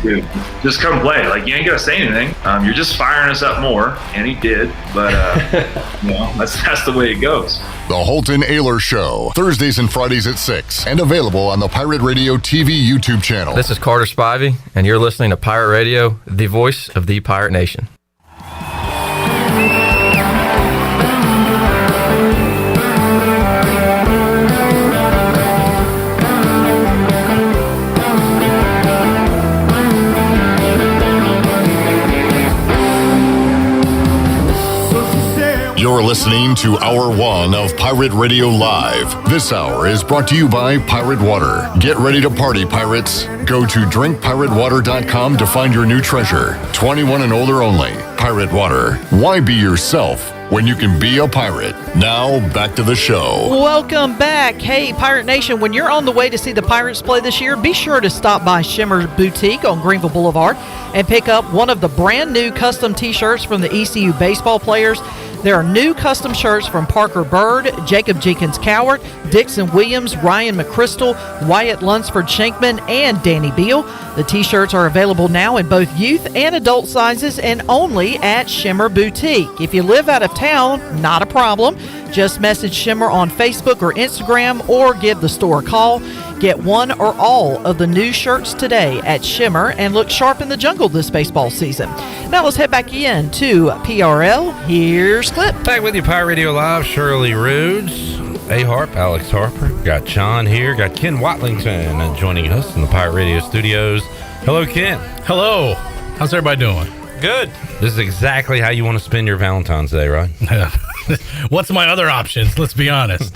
dude, just come play. Like, you ain't gonna say anything. You're just firing us up more, and he did. But that's the way it goes. The Holton Ahlers Show, Thursdays and Fridays at 6, and available on the Pirate Radio TV YouTube channel. This is Carter Spivey, and you're listening to Pirate Radio, the voice of the Pirate Nation. You're listening to Hour 1 of Pirate Radio Live. This hour is brought to you by Pirate Water. Get ready to party, pirates. Go to drinkpiratewater.com to find your new treasure. 21 and older only. Pirate Water. Why be yourself when you can be a pirate? Now, back to the show. Welcome back. Hey, Pirate Nation, when you're on the way to see the Pirates play this year, be sure to stop by Shimmer Boutique on Greenville Boulevard and pick up one of the brand new custom t-shirts from the ECU baseball players. There are new custom shirts from Parker Bird, Jacob Jenkins Cowart, Dixon Williams, Ryan McChrystal, Wyatt Lunsford Shankman, and Danny Beal. The t-shirts are available now in both youth and adult sizes and only at Shimmer Boutique. If you live out of town, not a problem. Just message Shimmer on Facebook or Instagram or give the store a call. Get one or all of the new shirts today at Shimmer and look sharp in the jungle this baseball season. Now let's head back in to PRL. Here's Clip. Back with you, Pirate Radio Live. Shirley Rhodes, A. Harp, Alex Harper. Got John here. Got Ken Watlington joining us in the Pirate Radio studios. Hello, Ken. Hello. How's everybody doing? Good. This is exactly how you want to spend your Valentine's Day, right? What's my other options? Let's be honest.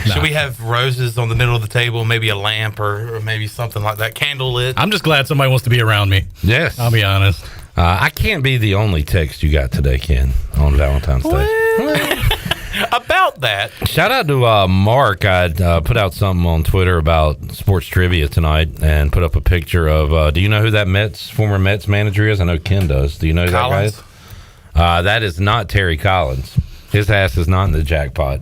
Should we have roses on the middle of the table, maybe a lamp or maybe something like that, candle lit? I'm just glad somebody wants to be around me. Yes. I'll be honest. I can't be the only text you got today, Ken, on Valentine's Day. About that. Shout out to Mark. I put out something on Twitter about sports trivia tonight and put up a picture of, do you know who that former Mets manager is? I know Ken does. Do you know who that guy is? That is not Terry Collins. His ass is not in the jackpot.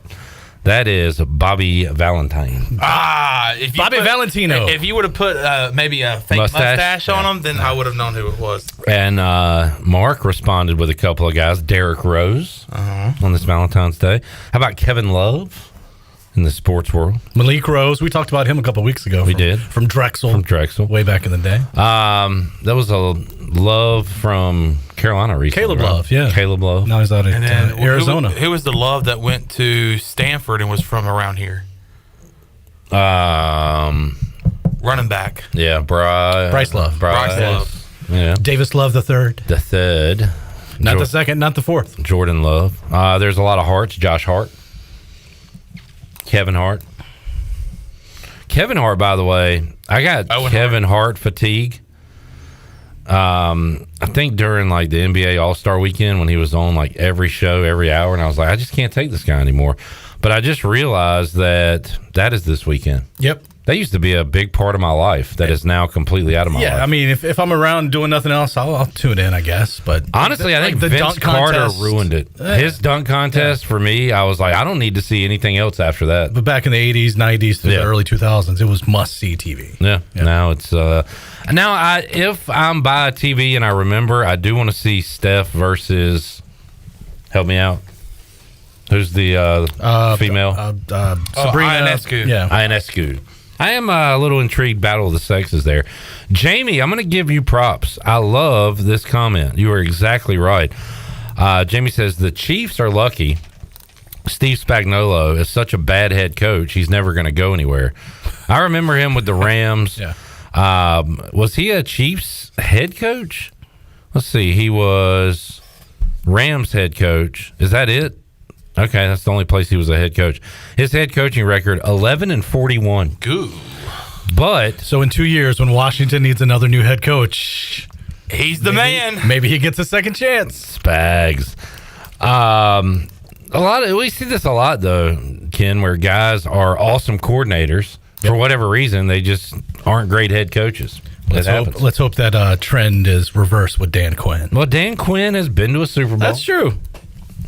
That is Bobby Valentine. Bobby Valentino. If you would have put maybe a fake mustache on him, then I would have known who it was. And Mark responded with a couple of guys. Derek Rose on this Valentine's Day. How about Kevin Love? in the sports world. Malik Rose, we talked about him a couple weeks ago. We did. From Drexel. From Drexel. Way back in the day. That was a Love from Carolina recently. Caleb right? Love, yeah. Caleb Love. Now he's out at Arizona. Who was the Love that went to Stanford and was from around here? Running back. Yeah, Bryce Love. Bryce Love. Yeah. Davis Love the third. The third. Not the second, not the fourth. Jordan Love. There's a lot of Harts. Josh Hart. Kevin Hart. Kevin Hart, by the way, I got Kevin Hart fatigue. I think during like the NBA All-Star weekend when he was on like every show, every hour, and I was like, I just can't take this guy anymore. But I just realized that is this weekend. Yep. That used to be a big part of my life that is now completely out of my life. Yeah, I mean, if I'm around doing nothing else, I'll tune in, I guess. But honestly, I think the Vince dunk Carter contest ruined it. His dunk contest, for me, I was like, I don't need to see anything else after that. But back in the 80s, 90s, through the early 2000s, it was must-see TV. Yeah. Now it's now if I'm by a TV and I remember, I do want to see Steph versus. Help me out. Who's the female? Sabrina Ionescu. Yeah, Ionescu. I am a little intrigued. Battle of the sexes there. Jamie, I'm going to give you props. I love this comment. You are exactly right. Jamie says the Chiefs are lucky. Steve Spagnuolo is such a bad head coach. He's never going to go anywhere. I remember him with the Rams. Yeah. Was he a Chiefs head coach? Let's see. He was Rams head coach. Is that it? Okay, that's the only place he was a head coach. His head coaching record, 11-41. Good. But so in 2 years, when Washington needs another new head coach, he's the man. Maybe he gets a second chance. Spags. We see this a lot though, Ken, where guys are awesome coordinators. For whatever reason, they just aren't great head coaches. Let's hope that trend is reversed with Dan Quinn. Well, Dan Quinn has been to a Super Bowl. That's true.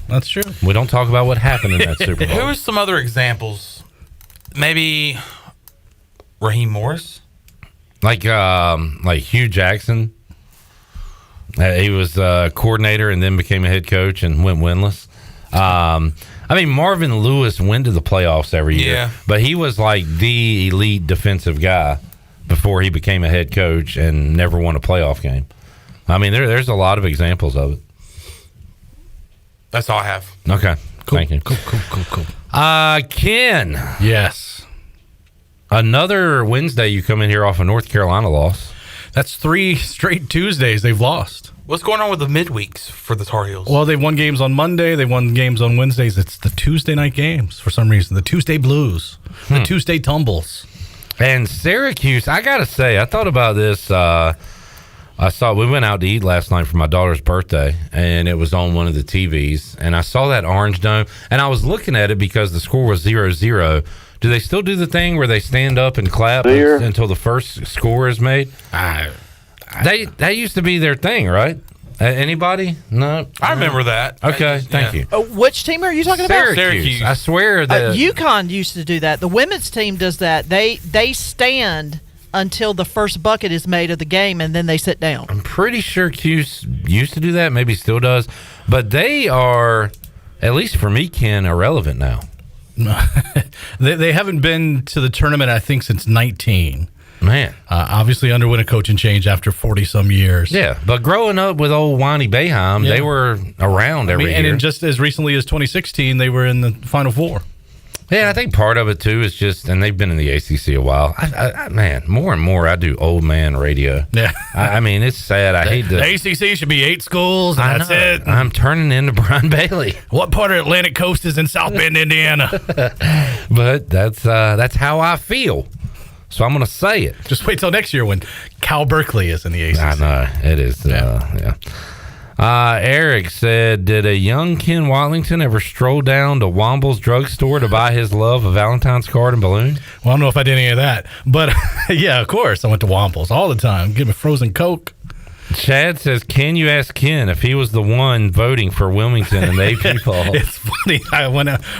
That's true. We don't talk about what happened in that Super Bowl. Who are some other examples? Maybe Raheem Morris? Like Hugh Jackson. He was a coordinator and then became a head coach and went winless. I mean, Marvin Lewis went to the playoffs every year, but he was like the elite defensive guy before he became a head coach and never won a playoff game. I mean, there's a lot of examples of it. That's all I have. Okay. Cool. Thank you. Cool. Ken. Yes. Another Wednesday you come in here off a North Carolina loss. That's 3 straight Tuesdays they've lost. What's going on with the midweeks for the Tar Heels? Well, they won games on Monday. They won games on Wednesdays. It's the Tuesday night games for some reason. The Tuesday Blues. The Tuesday Tumbles. And Syracuse, I got to say, I thought about this. We went out to eat last night for my daughter's birthday, and it was on one of the TVs, and I saw that Orange Dome, and I was looking at it because the score was 0-0. Do they still do the thing where they stand up and clap until the first score is made? That used to be their thing, right? Anybody? No? I remember that. Okay, thank you. Which team are you talking about? Syracuse. I swear that UConn used to do that. The women's team does that. They stand until the first bucket is made of the game, and then they sit down. I'm pretty sure Cuse used to do that, maybe still does, but they are, at least for me, Ken, irrelevant now. They haven't been to the tournament, I think, since 19. Man. Obviously underwent a coaching change after 40-some years. Yeah, but growing up with old Wani Boeheim, they were around every year. And just as recently as 2016, they were in the Final Four. Yeah, I think part of it, too, is just, and they've been in the ACC a while. Man, more and more I do old man radio. Yeah. I mean, it's sad. I hate to. The ACC should be 8 schools, and that's it. I'm turning into Brian Bailey. What part of Atlantic Coast is in South Bend, Indiana? But that's how I feel. So I'm going to say it. Just wait till next year when Cal Berkeley is in the ACC. I know. It is. Yeah. Eric said, did a young Ken Watlington ever stroll down to Womble's drugstore to buy his love a Valentine's card and balloon? Well, I don't know if I did any of that. But, yeah, of course. I went to Womble's all the time. Give me frozen Coke. Chad says, can you ask Ken if he was the one voting for Wilmington and the AP poll? It's funny.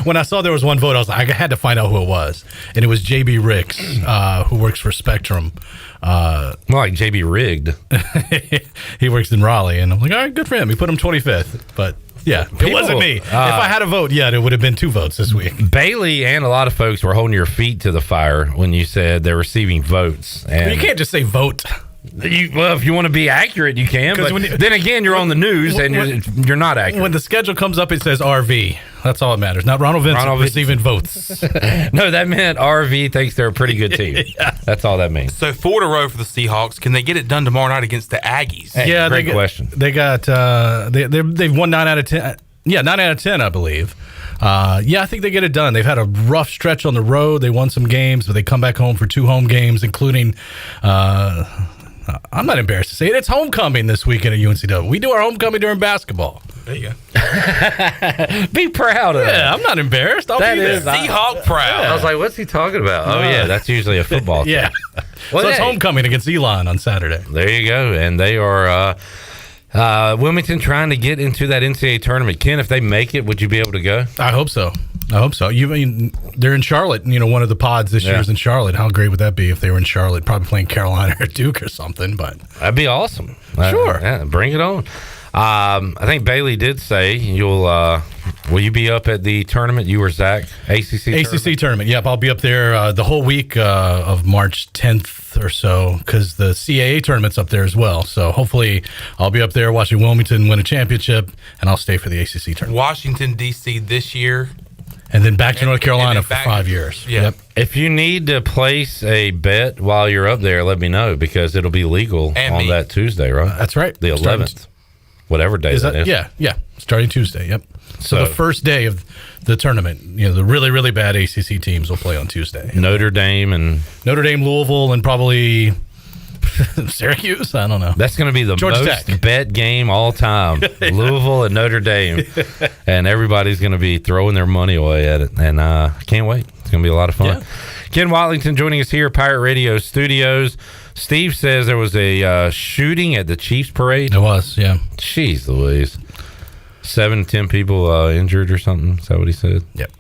When I saw there was one vote, I had to find out who it was. And it was J.B. Ricks, who works for Spectrum. More like J.B. Rigged. He works in Raleigh. And I'm like, all right, good for him. He put him 25th. But Yeah, it wasn't me. If I had a vote, it would have been 2 votes this week. Bailey and a lot of folks were holding your feet to the fire when you said they're receiving votes. And you can't just say vote. Well, if you want to be accurate, you can. But then again, you're on the news and you're not accurate. When the schedule comes up, it says RV. That's all that matters. Not Ronald Vincent receiving votes. No, that meant RV thinks they're a pretty good team. That's all that means. So 4 in a row for the Seahawks. Can they get it done tomorrow night against the Aggies? Yeah, great question. They got they've won 9 out of 10. Yeah, 9 out of 10, I believe. I think they get it done. They've had a rough stretch on the road. They won some games, but they come back home for 2 home games, including. I'm not embarrassed to say it. It's homecoming this weekend at UNCW. We do our homecoming during basketball. There you go. Be proud of that. Yeah, I'm not embarrassed. That is Seahawk proud. I was like, what's he talking about? Oh, yeah, that's usually a football thing. Yeah. Well, so it's homecoming against Elon on Saturday. There you go. And they are Wilmington trying to get into that NCAA tournament. Ken, if they make it, would you be able to go? I hope so. They're in Charlotte. One of the pods this year is in Charlotte. How great would that be if they were in Charlotte? Probably playing Carolina or Duke or something. But that'd be awesome. Sure. Bring it on. I think Bailey did say will you be up at the tournament? You or Zach? ACC tournament. Yep, I'll be up there the whole week of March 10th or so because the CAA tournament's up there as well. So hopefully I'll be up there watching Wilmington win a championship, and I'll stay for the ACC tournament. Washington, D.C. this year. And then back to North Carolina for 5 years. Yeah. Yep. If you need to place a bet while you're up there, let me know because it'll be legal on that Tuesday, right? That's right. The 11th. Whatever day that is. Yeah. Starting Tuesday, yep. So the first day of the tournament, the really, really bad ACC teams will play on Tuesday. Notre Dame, Louisville, and probably Syracuse? I don't know. That's going to be the Georgia most Tech. bet game all time. Louisville and Notre Dame. And everybody's going to be throwing their money away at it. And I can't wait. It's going to be a lot of fun. Yeah. Ken Watlington joining us here at Pirate Radio Studios. Steve says there was a shooting at the Chiefs parade. There was, yeah. Jeez Louise. 7 to 10 people injured or something. Is that what he said? Yep.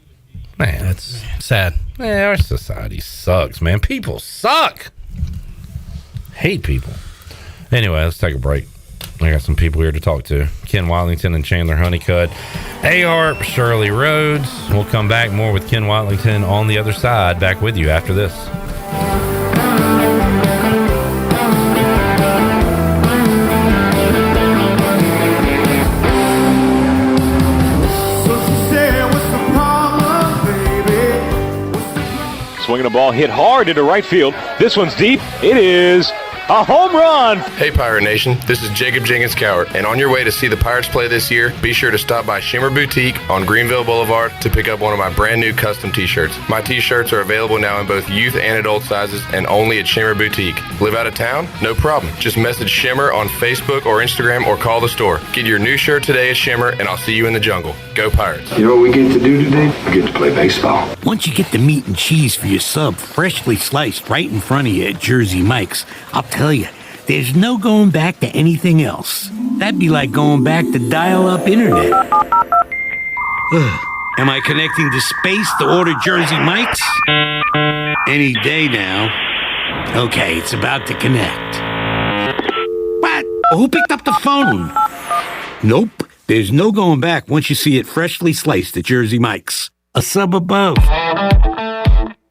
Man, that's sad. Man, our society sucks, man. People suck. Hate people. Anyway, let's take a break. I got some people here to talk to. Ken Watlington and Chandler Honeycutt. A.R. Shirley Rhodes. We'll come back more with Ken Watlington on the other side. Back with you after this. Swinging a ball hit hard into right field. This one's deep. It is a home run. Hey, Pirate Nation. This is Jacob Jenkins Cowart. And on your way to see the Pirates play this year, be sure to stop by Shimmer Boutique on Greenville Boulevard to pick up one of my brand new custom t-shirts. My t-shirts are available now in both youth and adult sizes and only at Shimmer Boutique. Live out of town? No problem. Just message Shimmer on Facebook or Instagram or call the store. Get your new shirt today at Shimmer and I'll see you in the jungle. Go Pirates. You know what we get to do today? We get to play baseball. Once you get the meat and cheese for your sub freshly sliced right in front of you at Jersey Mike's, I'll tell you, there's no going back to anything else. That'd be like going back to dial-up internet. Am I connecting to space to order Jersey Mike's? Any day now. Okay, it's about to connect. What? Who picked up the phone? Nope. There's no going back once you see it freshly sliced at Jersey Mike's. A sub above.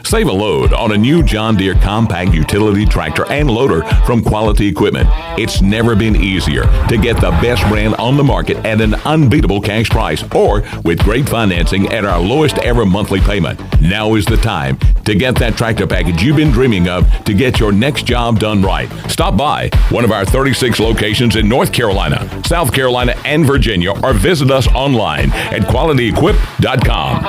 Save a load on a new John Deere compact utility tractor and loader from Quality Equipment. It's never been easier to get the best brand on the market at an unbeatable cash price or with great financing at our lowest ever monthly payment. Now is the time to get that tractor package you've been dreaming of to get your next job done right. Stop by one of our 36 locations in North Carolina, South Carolina, and Virginia, or visit us online at qualityequip.com.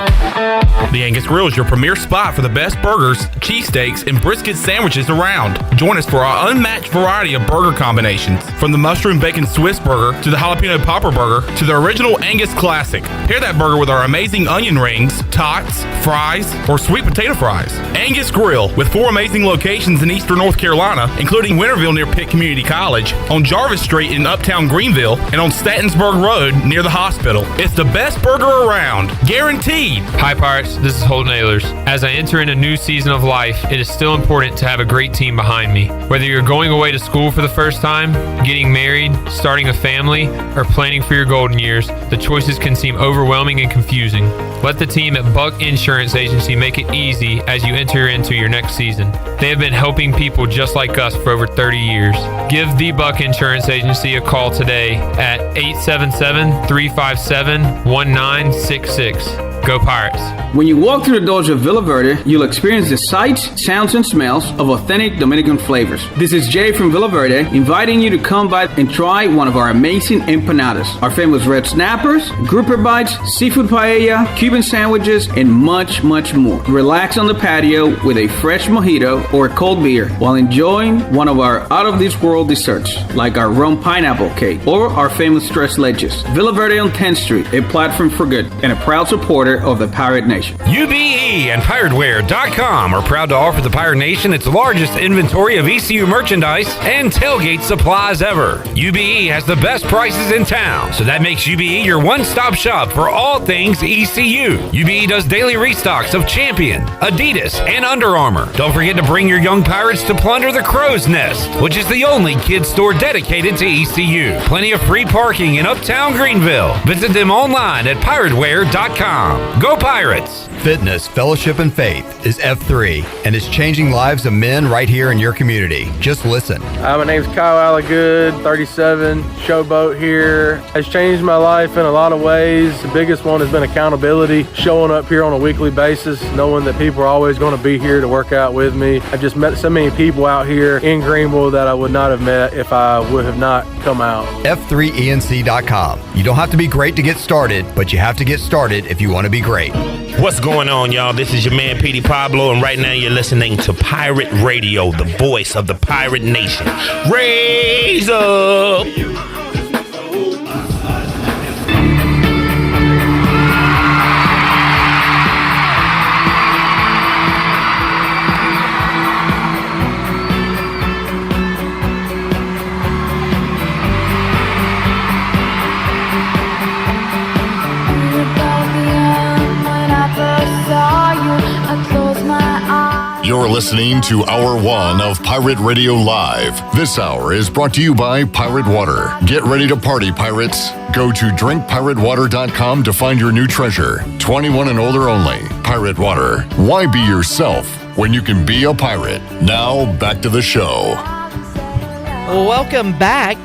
The Angus Grill is your premier spot for the best burgers, cheesesteaks, and brisket sandwiches around. Join us for our unmatched variety of burger combinations, from the mushroom bacon Swiss burger to the jalapeno popper burger to the original Angus classic. Pair that burger with our amazing onion rings, tots, fries, or sweet potato fries. Angus Grill, with 4 amazing locations in eastern North Carolina, including Winterville near Pitt Community College, on Jarvis Street in uptown Greenville, and on Statensburg Road near the hospital. It's the best burger around, guaranteed. Hi, Pirates. This is Holton Ahlers. As I enter in a new season of life, it is still important to have a great team behind me. Whether you're going away to school for the first time, getting married, starting a family, or planning for your golden years, the choices can seem overwhelming and confusing. Let the team at Buck Insurance Agency make it easy as you enter into your next season. They have been helping people just like us for over 30 years. Give the Buck Insurance Agency a call today at 877-357-1966. Go Pirates. When you walk through the doors of Villa Verde, you'll experience the sights, sounds, and smells of authentic Dominican flavors. This is Jay from Villa Verde, inviting you to come by and try one of our amazing empanadas. Our famous red snappers, grouper bites, seafood paella, Cuban sandwiches, and much, much more. Relax on the patio with a fresh mojito or a cold beer while enjoying one of our out-of-this-world desserts, like our rum pineapple cake or our famous tres leches. Villa Verde on 10th Street, a platform for good, and a proud supporter of the Pirate Nation. UBE and PirateWear.com are proud to offer the Pirate Nation its largest inventory of ECU merchandise and tailgate supplies ever. UBE has the best prices in town, so that makes UBE your one-stop shop for all things ECU. UBE does daily restocks of Champion, Adidas, and Under Armour. Don't forget to bring your young Pirates to plunder the Crow's Nest, which is the only kids store dedicated to ECU. Plenty of free parking in Uptown Greenville. Visit them online at PirateWear.com. Go Pirates! Fitness, fellowship, and faith is F3 and is changing lives of men right here in your community. Just listen. Hi, my name's Kyle Allagood, 37, showboat here. It's changed my life in a lot of ways. The biggest one has been accountability, showing up here on a weekly basis, knowing that people are always going to be here to work out with me. I've just met so many people out here in Greenville that I would not have met if I would have not come out. F3ENC.com. You don't have to be great to get started, but you have to get started if you want to be great. What's going on, y'all? This is your man, Petey Pablo, and right now you're listening to Pirate Radio, the voice of the Pirate Nation. Raise up! You're listening to Hour 1 of Pirate Radio Live. This hour is brought to you by Pirate Water. Get ready to party, pirates. Go to drinkpiratewater.com to find your new treasure. 21 and older only. Pirate Water. Why be yourself when you can be a pirate? Now, back to the show. Welcome back.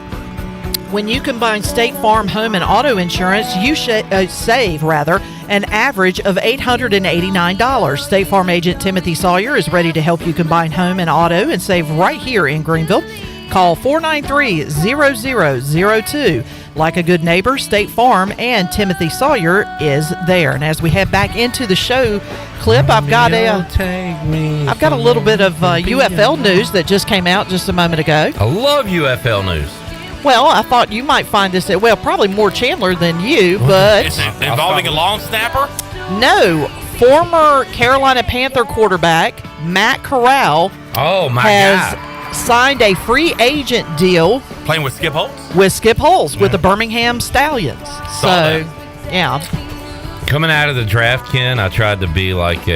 When you combine State Farm home and auto insurance, you save an average of $889. State Farm agent Timothy Sawyer is ready to help you combine home and auto and save right here in Greenville. Call 493-0002. Like a good neighbor, State Farm and Timothy Sawyer is there. And as we head back into the show clip, I've got a little bit of UFL news that just came out just a moment ago. I love UFL news. Well, I thought you might find this, probably more Chandler than you, but... It's involving a long snapper? No. Former Carolina Panther quarterback Matt Corral has signed a free agent deal. Playing with Skip Holtz? With Skip Holtz, with the Birmingham Stallions. Yeah. Coming out of the draft, Ken, I tried to be like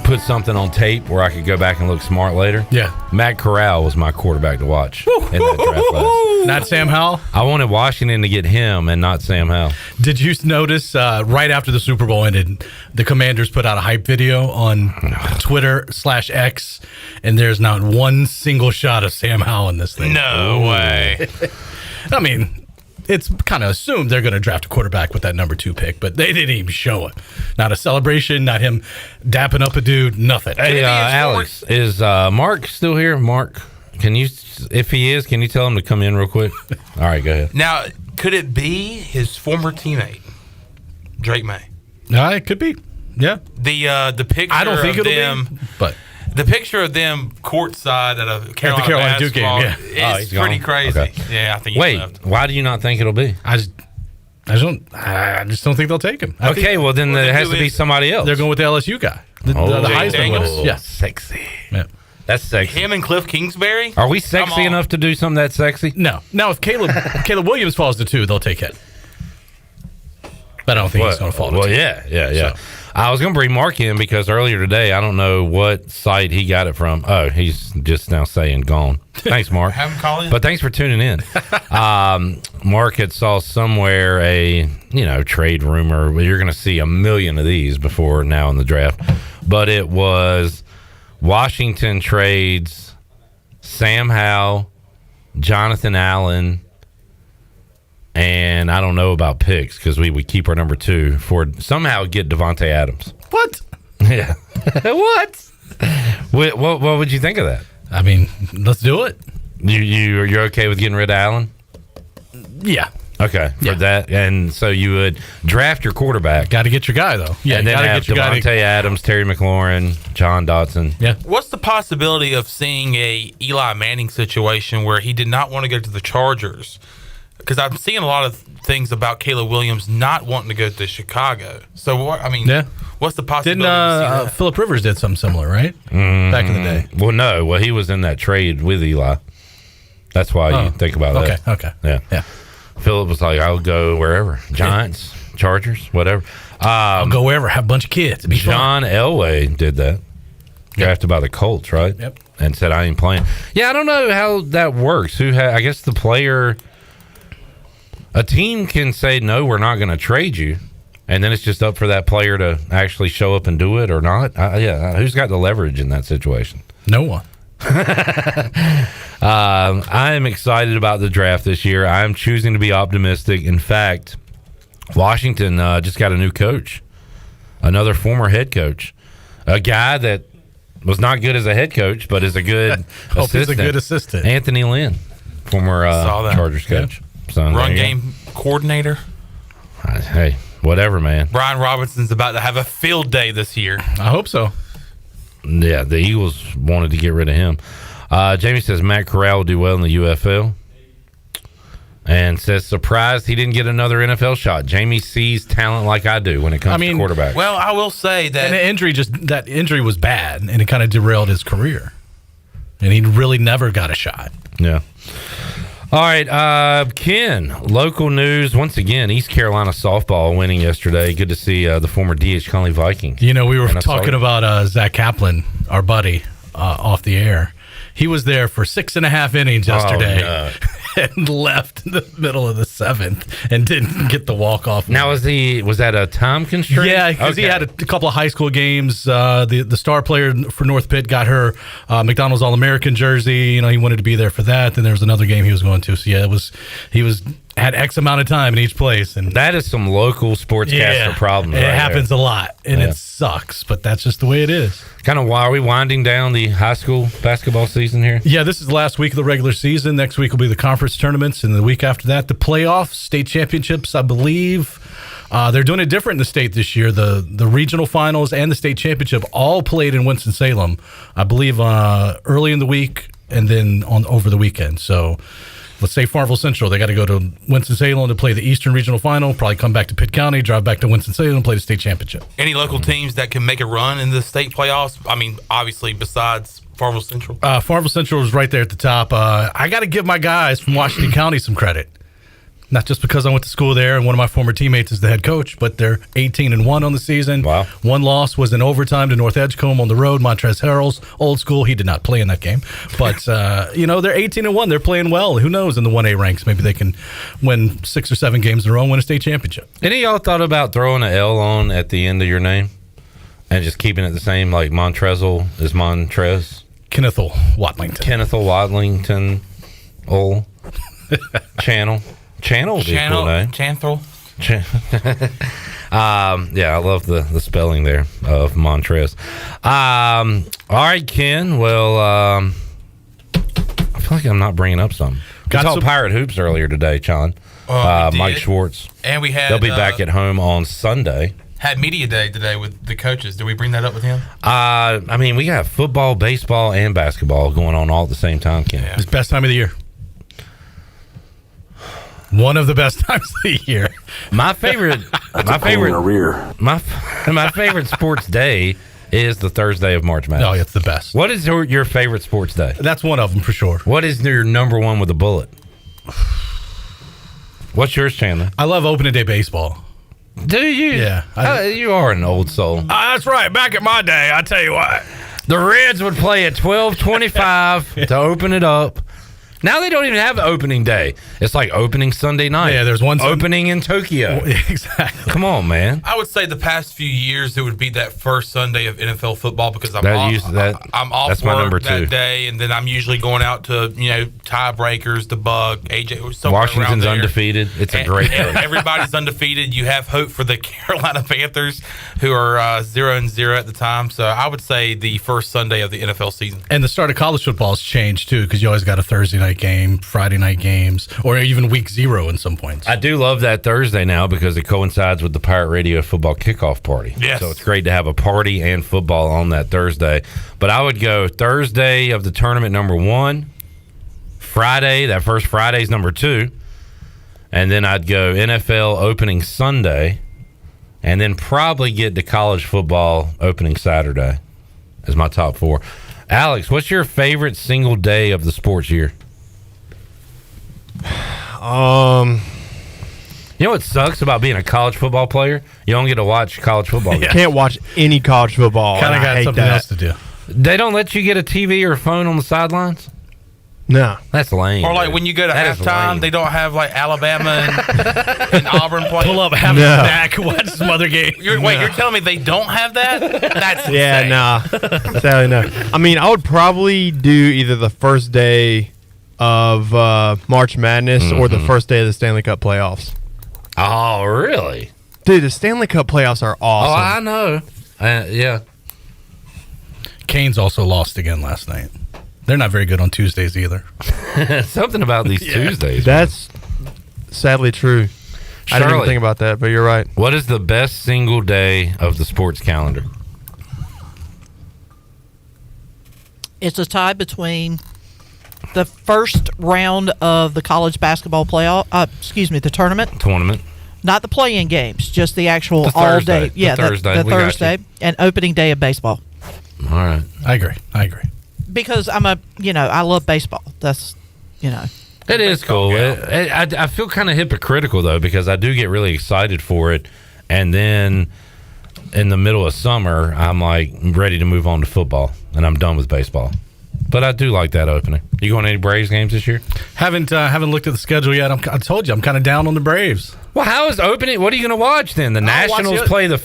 put something on tape where I could go back and look smart later. Yeah. Matt Corral was my quarterback to watch in that draft class. Not Sam Howell? I wanted Washington to get him and not Sam Howell. Did you notice right after the Super Bowl ended, the Commanders put out a hype video on Twitter/X, and there's not one single shot of Sam Howell in this thing. No way. I mean, it's kind of assumed they're going to draft a quarterback with that number 2 pick, but they didn't even show it. Not a celebration, not him dapping up a dude, nothing. Hey, Alex, is Mark still here? Mark, can you, if he is, can you tell him to come in real quick? All right, go ahead. Now, could it be his former teammate, Drake May? It could be. Yeah. The picture I don't think of it'll them, be, but the picture of them courtside at a Carolina Duke game, it's pretty crazy. Okay. Yeah, I think. Wait, why do you not think it'll be? I just don't think they'll take him. Well, then there has to be somebody else. They're going with the LSU guy, the Heisman winner. Yeah, sexy. Yeah. That's sexy. Him and Cliff Kingsbury. Are we sexy enough to do something that sexy? No. Now, if Caleb Williams falls to 2, they'll take it. But I don't think he's going to fall to 2. Well, yeah. I was going to bring Mark in because earlier today, I don't know what site he got it from. Oh, he's just now saying gone. Thanks, Mark. Have him call in. But thanks for tuning in. Mark had saw somewhere a trade rumor. You're going to see a million of these before now in the draft. But it was Washington trades Sam Howell, Jonathan Allen, and I don't know about picks because we would keep our number 2 for somehow get Devontae Adams. What? Yeah. What? What would you think of that? I mean, let's do it. You're okay with getting rid of Allen? Yeah. Okay. For that, and so you would draft your quarterback. Got to get your guy though. Yeah. And then have Devontae Adams, Terry McLaurin, John Dotson. Yeah. What's the possibility of seeing a Eli Manning situation where he did not want to go to the Chargers? Because I'm seeing a lot of things about Caleb Williams not wanting to go to Chicago. So what? I mean, what's the possibility? Didn't Phillip Rivers did something similar, right? Back in the day. Well, no. Well, he was in that trade with Eli. That's why you think about that. Okay. Yeah. Phillip was like, "I'll go wherever. Giants, Chargers, whatever. I'll go wherever. Have a bunch of kids. It'd be John fun." Elway did that. Drafted by the Colts, right? Yep. And said, "I ain't playing." Yeah, I don't know how that works. I guess the player. A team can say, no, we're not going to trade you, and then it's just up for that player to actually show up and do it or not. Who's got the leverage in that situation? No one. I am excited about the draft this year. I'm choosing to be optimistic. In fact, Washington just got a new coach, another former head coach, a guy that was not good as a head coach, but is a good assistant. He's a good assistant. Anthony Lynn, former Chargers coach. So, run game coordinator. Hey, whatever, man. Brian Robinson's about to have a field day this year. I hope so. Yeah, the Eagles wanted to get rid of him. Jamie says Matt Corral will do well in the UFL. And says, surprised he didn't get another NFL shot. Jamie sees talent like I do when it comes to quarterback. Well, I will say that... And that injury was bad, and it kind of derailed his career. And he really never got a shot. Yeah. All right, Ken, local news. Once again, East Carolina softball winning yesterday. Good to see the former D.H. Conley Viking. We were talking about Zach Kaplan, our buddy, off the air. He was there for 6.5 innings yesterday and left in the middle of the 7th and didn't get the walk-off. Now, was that a time constraint? Yeah, because he had a couple of high school games. The star player for North Pitt got her McDonald's All-American jersey. He wanted to be there for that. Then there was another game he was going to. So, yeah, he had X amount of time in each place. And that is some local sportscaster problem. It happens a lot, and it sucks, but that's just the way it is. Kind of why are we winding down the high school basketball season here? Yeah, this is the last week of the regular season. Next week will be the conference tournaments, and the week after that, the playoffs, state championships, I believe. They're doing it different in the state this year. The regional finals and the state championship all played in Winston-Salem, I believe, early in the week and then over the weekend. So let's say Farmville Central, they got to go to Winston-Salem to play the Eastern Regional Final, probably come back to Pitt County, drive back to Winston-Salem, play the state championship. Any local teams that can make a run in the state playoffs? I mean, obviously, besides Farmville Central. Farmville Central is right there at the top. I got to give my guys from Washington County some credit. Not just because I went to school there and one of my former teammates is the head coach, but they're 18-1 on the season. Wow. One loss was in overtime to North Edgecombe on the road. Montrez Harrell's old school. He did not play in that game. But, they're 18-1. They're playing well. Who knows in the 1A ranks? Maybe they can win 6 or 7 games in a row and win a state championship. Any of y'all thought about throwing an L on at the end of your name and just keeping it the same, like Montrezl is Montrez? Kennethel Watlington. Kennethel Watlington. Channel would be a cool name. Chanthel. I love the spelling there of Montrez. All right, Ken. Well, I feel like I'm not bringing up something. We talked Pirate Hoops earlier today, John. Mike Schwartz. And we had... They'll be back at home on Sunday. Had media day today with the coaches. Did we bring that up with him? We got football, baseball, and basketball going on all at the same time, Ken. It's the best time of the year. One of the best times of the year. My favorite sports day is the Thursday of March Madness. Oh, it's the best. What is your favorite sports day? That's one of them for sure. What is your number one with a bullet? What's yours, Chandler? I love opening day baseball. Do you? Yeah. You are an old soul. That's right. Back in my day, I tell you what. The Reds would play at 12:25 to open it up. Now they don't even have opening day. It's like opening Sunday night. Yeah, there's one opening in Tokyo. Exactly. Come on, man. I would say the past few years it would be that first Sunday of NFL football because I'm off that's my work number that 2. day, and then I'm usually going out to tiebreakers, the Bug, AJ. somewhere around Washington's there. undefeated. It's a great day. Everybody's undefeated. You have hope for the Carolina Panthers, who are 0-0 at the time. So I would say the first Sunday of the NFL season. And the start of college football has changed too, because you always got a Thursday night game, Friday night games, or even week 0 in some points. I do love that Thursday now because it coincides with the Pirate Radio football kickoff party. Yes. So it's great to have a party and football on that Thursday. But I would go Thursday of the tournament number 1, Friday, that first Friday's number 2, and then I'd go NFL opening Sunday, and then probably get to college football opening Saturday as my top 4. Alex, what's your favorite single day of the sports year? You know what sucks about being a college football player? You don't get to watch college football games. Can't watch any college football. Kind of got something else to do. They don't let you get a TV or a phone on the sidelines? No. That's lame. Or like when you go to That is halftime, lame. they don't have like Alabama and Auburn playing. Pull up, have it back, watch some other game. You're telling me they don't have that? That's Yeah, insane. nah. Sadly, no. I mean, I would probably do either the first day of March Madness or the first day of the Stanley Cup playoffs. Oh, really? Dude, the Stanley Cup playoffs are awesome. Oh, I know. Yeah. Canes also lost again last night. They're not very good on Tuesdays either. Something about these Tuesdays. That's sadly true. I didn't even Shirley, think about that, but you're right. What is the best single day of the sports calendar? It's a tie between the first round of the college basketball playoff. The tournament. Not the play-in games, just the actual The all Thursday. day. Yeah, The Thursday. the We got Thursday and opening day of baseball. All right. I agree. Because I love baseball. That's, It is cool. I feel kind of hypocritical, though, because I do get really excited for it. And then in the middle of summer, I'm like ready to move on to football, and I'm done with baseball. But I do like that opening. You going to any Braves games this year? Haven't looked at the schedule yet. I told you, I'm kind of down on the Braves. Well, how is opening? What are you going to watch then? The Nationals play the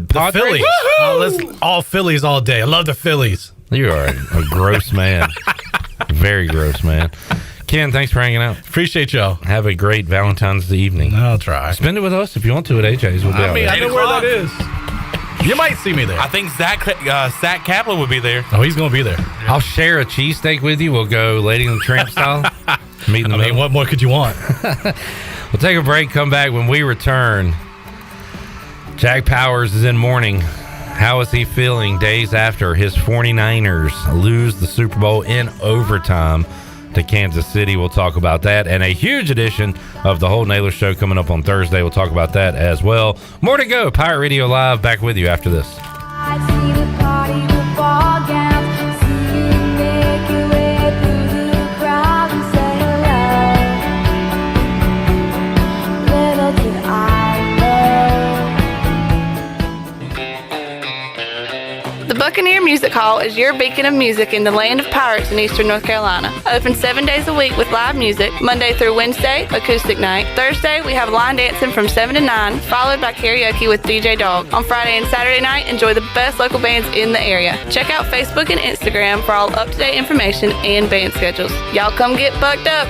Padres? Phillies. Let's all Phillies all day. I love the Phillies. You are a gross man. Very gross man. Ken, thanks for hanging out. Appreciate y'all. Have a great Valentine's evening. I'll try. Spend it with us if you want to at AJ's. We'll be out there. I know where that is. You might see me there. I think Zach Kaplan will be there. Oh, he's going to be there. I'll share a cheesesteak with you. We'll go Lady and the Tramp style. Meet in the middle. What more could you want? We'll take a break, come back. When we return, Jack Powers is in mourning. How is he feeling days after his 49ers lose the Super Bowl in overtime to Kansas City? We'll talk about that. And a huge edition of the Holton Ahlers Show coming up on Thursday. We'll talk about that as well. More to go. Pirate Radio Live back with you after this. The Buccaneer Music Hall is your beacon of music in the land of pirates in eastern North Carolina. Open 7 days a week with live music, Monday through Wednesday, acoustic night. Thursday, we have line dancing from 7 to 9, followed by karaoke with DJ Dog. On Friday and Saturday night, enjoy the best local bands in the area. Check out Facebook and Instagram for all up-to-date information and band schedules. Y'all come get bucked up.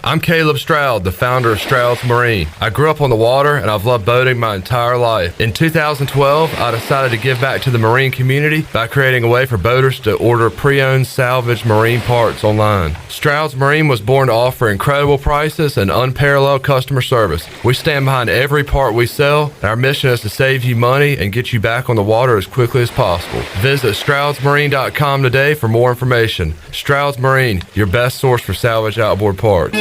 I'm Caleb Stroud, the founder of Stroud's Marine. I grew up on the water and I've loved boating my entire life. In 2012, I decided to give back to the marine community by creating a way for boaters to order pre-owned salvaged marine parts online. Stroud's Marine was born to offer incredible prices and unparalleled customer service. We stand behind every part we sell, and our mission is to save you money and get you back on the water as quickly as possible. Visit StroudsMarine.com today for more information. Stroud's Marine, your best source for salvaged outboard parts.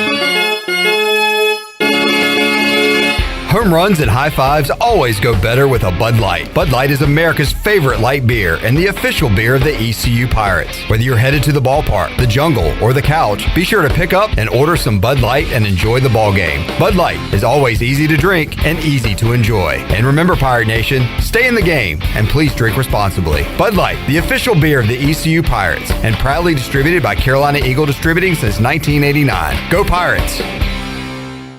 Home runs and high fives always go better with a Bud Light. Bud Light is America's favorite light beer and the official beer of the ECU Pirates. Whether you're headed to the ballpark, the jungle, or the couch, be sure to pick up and order some Bud Light and enjoy the ball game. Bud Light is always easy to drink and easy to enjoy. And remember, Pirate Nation, stay in the game and please drink responsibly. Bud Light, the official beer of the ECU Pirates, and proudly distributed by Carolina Eagle Distributing since 1989. Go Pirates!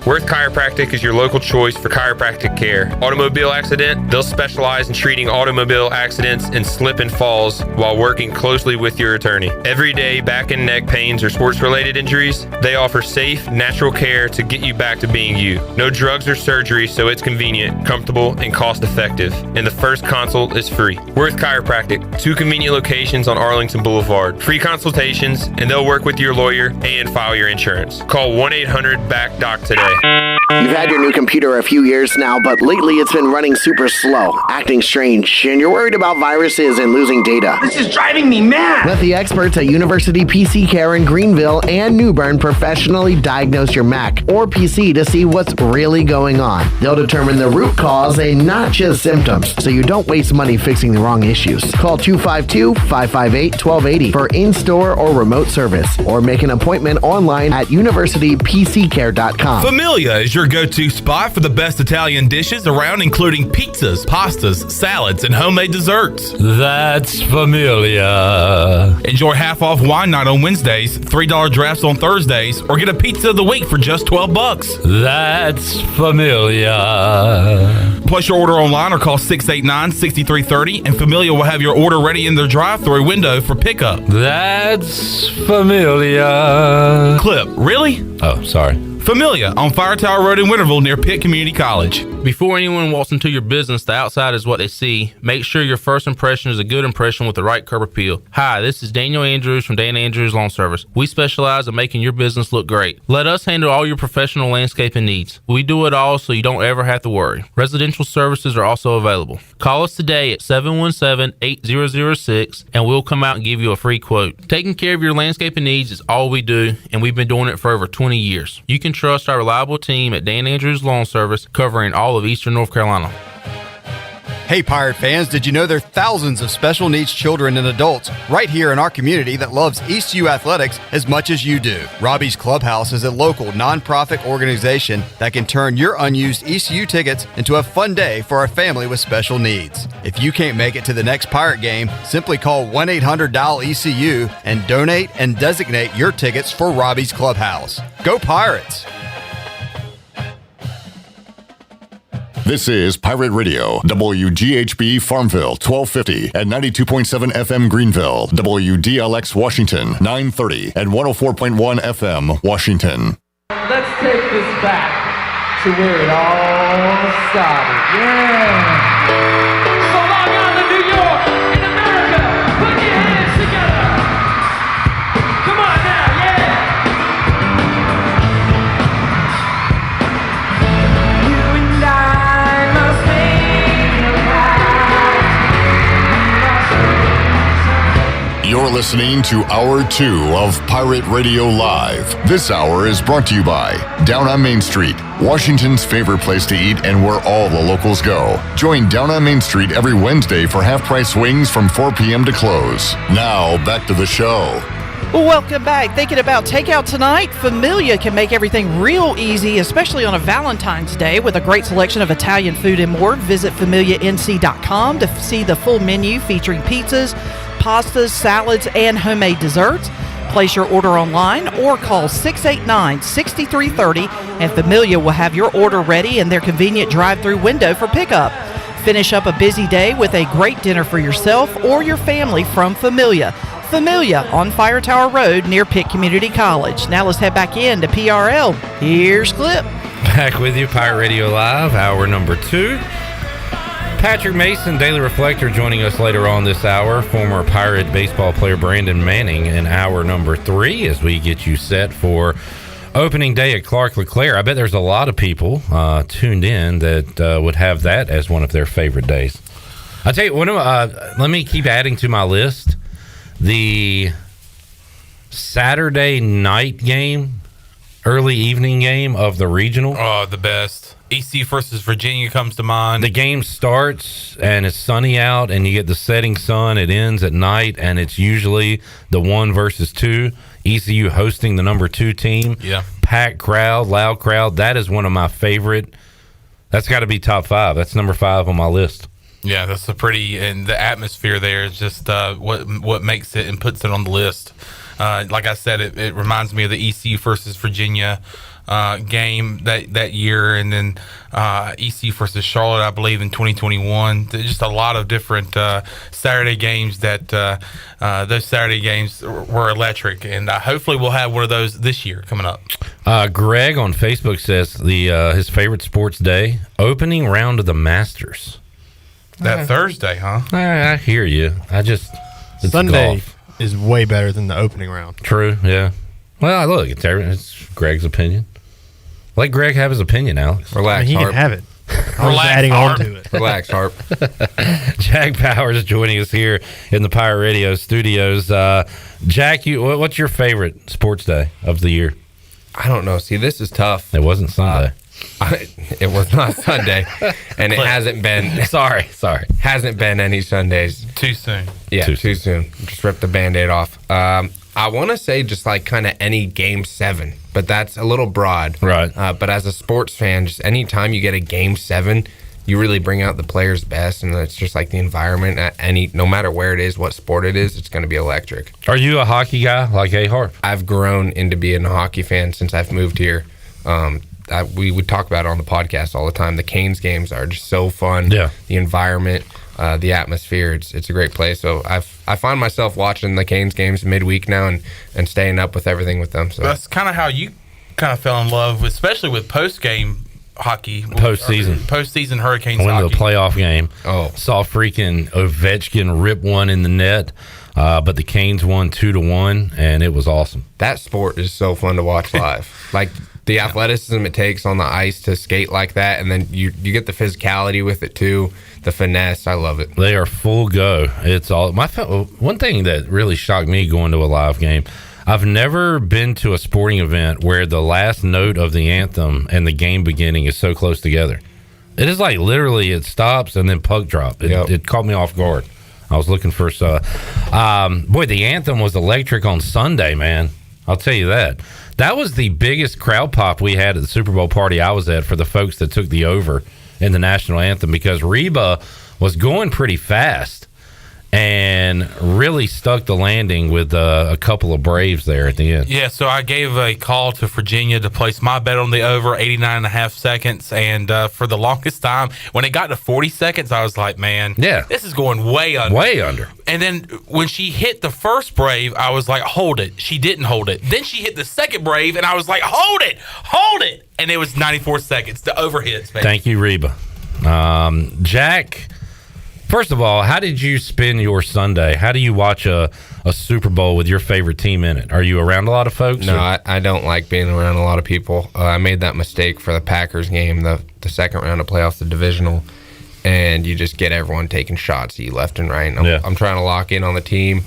Worth Chiropractic is your local choice for chiropractic care. Automobile accident, they'll specialize in treating automobile accidents and slip and falls while working closely with your attorney. Everyday back and neck pains or sports-related injuries, they offer safe, natural care to get you back to being you. No drugs or surgery, so it's convenient, comfortable, and cost-effective. And the first consult is free. Worth Chiropractic, 2 convenient locations on Arlington Boulevard. Free consultations, and they'll work with your lawyer and file your insurance. Call 1-800-BACK-DOC today. You've had your new computer a few years now, but lately it's been running super slow, acting strange, and you're worried about viruses and losing data. This is driving me mad! Let the experts at University PC Care in Greenville and New Bern professionally diagnose your Mac or PC to see what's really going on. They'll determine the root cause and not just symptoms, so you don't waste money fixing the wrong issues. Call 252-558-1280 for in-store or remote service, or make an appointment online at universitypccare.com. Familia is your go-to spot for the best Italian dishes around, including pizzas, pastas, salads, and homemade desserts. That's Familia. Enjoy half-off wine night on Wednesdays, $3 drafts on Thursdays, or get a pizza of the week for just $12. That's Familia. Place your order online or call 689-6330, and Familia will have your order ready in their drive-thru window for pickup. That's Familia. Clip, really? Oh, sorry. Familia on Fire Tower Road in Winterville near Pitt Community College. Before anyone walks into your business, the outside is what they see. Make sure your first impression is a good impression with the right curb appeal. Hi, this is Daniel Andrews from Dan Andrews Lawn Service. We specialize in making your business look great. Let us handle all your professional landscaping needs. We do it all so you don't ever have to worry. Residential services are also available. Call us today at 717-8006 and we'll come out and give you a free quote. Taking care of your landscaping needs is all we do, and we've been doing it for over 20 years. You can trust our reliable team at Dan Andrews Lawn Service, covering all of Eastern North Carolina. Hey Pirate fans, did you know there are thousands of special needs children and adults right here in our community that loves ECU athletics as much as you do? Robbie's Clubhouse is a local nonprofit organization that can turn your unused ECU tickets into a fun day for a family with special needs. If you can't make it to the next Pirate game, simply call 1-800-DIAL-ECU and donate and designate your tickets for Robbie's Clubhouse. Go Pirates! This is Pirate Radio, WGHB Farmville, 1250 and 92.7 FM Greenville, WDLX Washington, 930 and 104.1 FM Washington. Let's take this back to where it all started. Yeah. So long on to New York and America. Put your hands together. Come on now, yeah. You and I must make a You're listening to Hour 2 of Pirate Radio Live. This hour is brought to you by Down on Main Street, Washington's favorite place to eat and where all the locals go. Join Down on Main Street every Wednesday for half-price wings from 4 p.m. to close. Now, back to the show. Well, welcome back. Thinking about takeout tonight? Familia can make everything real easy, especially on a Valentine's Day, with a great selection of Italian food and more. Visit FamiliaNC.com to see the full menu featuring pizzas, pastas, salads, and homemade desserts. Place your order online or call 689-6330, and Familia will have your order ready in their convenient drive-thru window for pickup. Finish up a busy day with a great dinner for yourself or your family from Familia. Familia on Fire Tower Road near Pitt Community College. Now let's head back in to PRL. Here's Clip. Back with you, Pirate Radio Live, hour number 2. Patrick Mason, Daily Reflector, joining us later on this hour. Former Pirate baseball player Brandon Manning in hour number 3 as we get you set for opening day at Clark LeClaire. I bet there's a lot of people tuned in that would have that as one of their favorite days. I'll tell you, let me keep adding to my list. The Saturday night game, early evening game of the regional. Oh, the best. ECU versus Virginia comes to mind. The game starts and it's sunny out, and you get the setting sun. It ends at night, and it's usually the 1 versus 2. ECU hosting the number 2 team. Yeah. Packed crowd, loud crowd. That is one of my favorite. That's got to be top 5. That's number 5 on my list. Yeah, that's a pretty, and the atmosphere there is just what makes it and puts it on the list. Like I said, it reminds me of the ECU versus Virginia game that year, and then ECU versus Charlotte, I believe, in 2021. There's just a lot of different Saturday games that those Saturday games were electric, and hopefully we'll have one of those this year coming up. Greg on Facebook says his favorite sports day, opening round of the Masters. That Thursday, huh? I hear you. It's Sunday golf. is way better than the opening round. True, yeah. Well, look, it's Greg's opinion. Let Greg have his opinion, Alex. Relax, He can Harp. have it. Relax, adding Harp. on to it. Relax, Harp. Jack Powers joining us here in the Pirate Radio studios. Jack, what's your favorite sports day of the year? I don't know. See, this is tough. It wasn't Sunday. It was not Sunday, and it hasn't been. Sorry. Hasn't been any Sundays. Too soon. Yeah, too soon. Just ripped the Band-Aid off. I want to say just like kind of any Game 7, but that's a little broad. Right. But as a sports fan, just anytime you get a Game 7, you really bring out the players' best, and it's just like the environment. No matter where it is, what sport it is, it's going to be electric. Are you a hockey guy like A-Harp? I've grown into being a hockey fan since I've moved here. We would talk about it on the podcast all the time. The Canes games are just so fun. Yeah. The environment, the atmosphere, it's a great place. So I find myself watching the Canes games midweek now and staying up with everything with them. So that's kind of how you kind of fell in love, especially with post-game hockey. Postseason Hurricanes I went hockey. to the playoff game. Oh. Saw freaking Ovechkin rip one in the net, but the Canes won 2-1, and it was awesome. That sport is so fun to watch live. Like the athleticism it takes on the ice to skate like that, and then you get the physicality with it too, the finesse. I love it. They are full go. It's all one thing that really shocked me going to a live game. I've never been to a sporting event where the last note of the anthem and the game beginning is so close together. It is like literally it stops and then puck drop. It caught me off guard. I was looking for boy, the anthem was electric on Sunday, man. I'll tell you that. That was the biggest crowd pop we had at the Super Bowl party I was at for the folks that took the over in the national anthem, because Reba was going pretty fast and really stuck the landing with a couple of Braves there at the end. Yeah, so I gave a call to Virginia to place my bet on the over 89.5 seconds, and for the longest time, when it got to 40 seconds, I was like, man, this is going way under. Way under. And then when she hit the first Brave, I was like, hold it. She didn't hold it. Then she hit the second Brave, and I was like, hold it. And it was 94 seconds. The overhits, man. Thank you, Reba. Jack, first of all, how did you spend your Sunday? How do you watch a Super Bowl with your favorite team in it? Are you around a lot of folks? No, I don't like being around a lot of people. I made that mistake for the Packers game, the second round of playoffs, the divisional, and you just get everyone taking shots at you left and right. I'm trying to lock in on the team,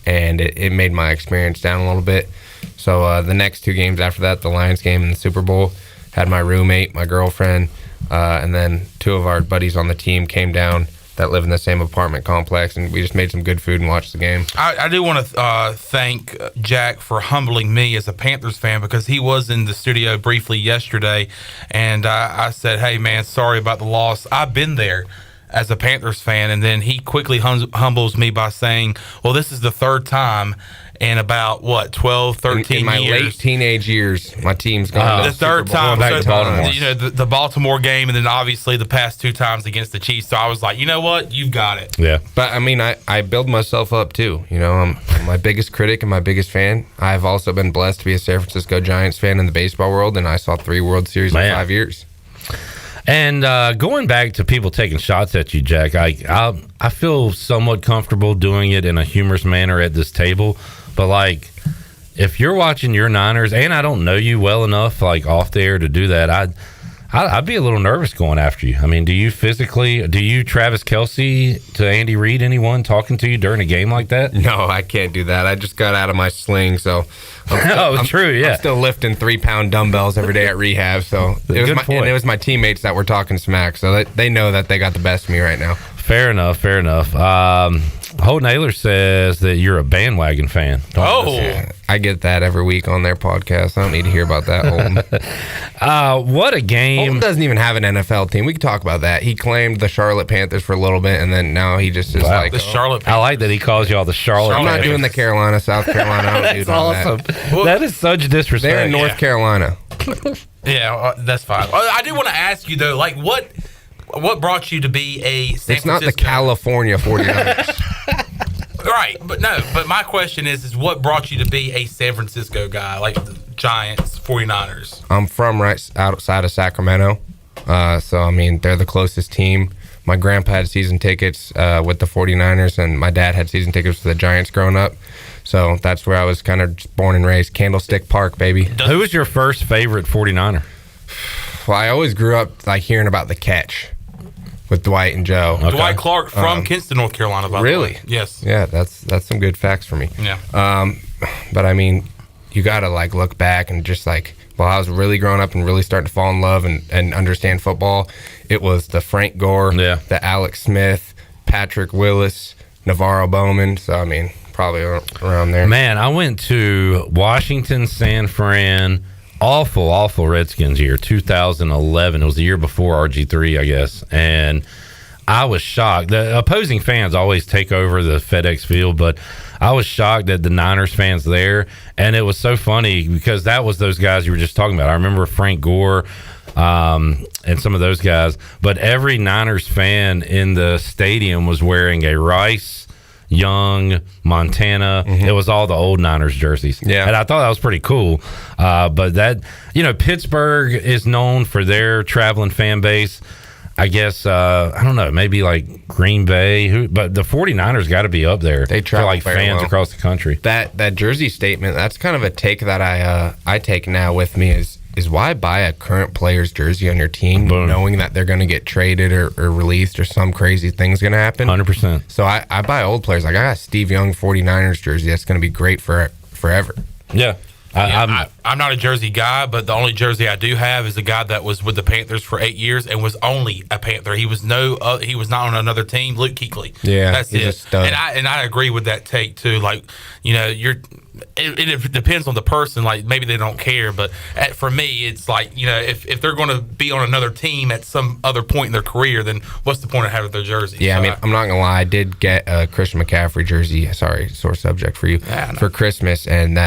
and it made my experience down a little bit. So the next 2 games after that, the Lions game and the Super Bowl, had my roommate, my girlfriend, and then 2 of our buddies on the team came down that live in the same apartment complex, and we just made some good food and watched the game. I do want to thank Jack for humbling me as a Panthers fan, because he was in the studio briefly yesterday, and I said, hey, man, sorry about the loss. I've been there as a Panthers fan, and then he quickly humbles me by saying, well, this is the 3rd time in about 12, 13 years. In my late teenage years, my team's gone to the 3rd time. Back to Baltimore. You know, the Baltimore game, and then obviously the past 2 times against the Chiefs. So I was like, you know what? You've got it. Yeah. But I mean, I build myself up too. You know, I'm my biggest critic and my biggest fan. I've also been blessed to be a San Francisco Giants fan in the baseball world, and I saw 3 World Series in 5 years. And going back to people taking shots at you, Jack, I feel somewhat comfortable doing it in a humorous manner at this table. But, like, if you're watching your Niners, and I don't know you well enough, like, off there to do that, I'd be a little nervous going after you. I mean, do you Travis Kelce to Andy Reid, anyone talking to you during a game like that? No, I can't do that. I just got out of my sling, so I'm still lifting 3-pound dumbbells every day at rehab. So it was my teammates that were talking smack, so they know that they got the best of me right now. Fair enough. Holton Ahlers says that you're a bandwagon fan. I get that every week on their podcast. I don't need to hear about that, Holton. What a game. Holton doesn't even have an NFL team. We can talk about that. He claimed the Charlotte Panthers for a little bit, and then now he just is like... The Charlotte Panthers. I like that he calls y'all the Charlotte I'm Panthers. not doing the Carolina, South Carolina. I don't do That's awesome. That is such disrespect. They're in North Carolina. Yeah, that's fine. I do want to ask you, though, like, what brought you to be a San It's not Francisco? the California 49ers. Right, but my question is what brought you to be a San Francisco guy, like the Giants, 49ers? I'm from right outside of Sacramento, so, I mean, they're the closest team. My grandpa had season tickets with the 49ers, and my dad had season tickets for the Giants growing up. So that's where I was kind of born and raised. Candlestick Park, baby. Who was your first favorite 49er? Well, I always grew up like hearing about the catch with Dwight and Joe. Okay. Dwight Clark from Kinston, North Carolina, by the way. Really? Yes. Yeah, that's some good facts for me. Yeah. But I mean, you got to like look back and just like, while I was really growing up and really starting to fall in love and understand football, it was the Frank Gore, the Alex Smith, Patrick Willis, Navarro Bowman. So, I mean, probably around there. Man, I went to Washington, San Fran. Awful Redskins year, 2011. It was the year before RG3, I guess. And I was shocked. The opposing fans always take over the FedEx Field, but I was shocked at the Niners fans there. And it was so funny because that was those guys you were just talking about. I remember Frank Gore and some of those guys. But every Niners fan in the stadium was wearing a Rice, Young, Montana. It was all the old Niners jerseys. Yeah. And I thought that was pretty cool. But that, Pittsburgh is known for their traveling fan base. I guess, I don't know, maybe like Green Bay. But the 49ers got to be up there. They travel for like fans across the country. That jersey statement, that's kind of a take that I take now with me is why buy a current player's jersey on your team knowing that they're going to get traded or released or some crazy thing's going to happen? 100%. So I buy old players. Like I got a Steve Young 49ers jersey. That's going to be great for forever. Yeah. I'm not a jersey guy, but the only jersey I do have is a guy that was with the Panthers for 8 years and was only a Panther. He was not on another team. Luke Kuechly. Yeah, that's it. And I agree with that take too. Like, it depends on the person. Like maybe they don't care, but for me, it's like if they're going to be on another team at some other point in their career, then what's the point of having their jersey? Yeah, so I mean, I'm not gonna lie. I did get a Christian McCaffrey jersey. Sorry, sore subject for you for Christmas, and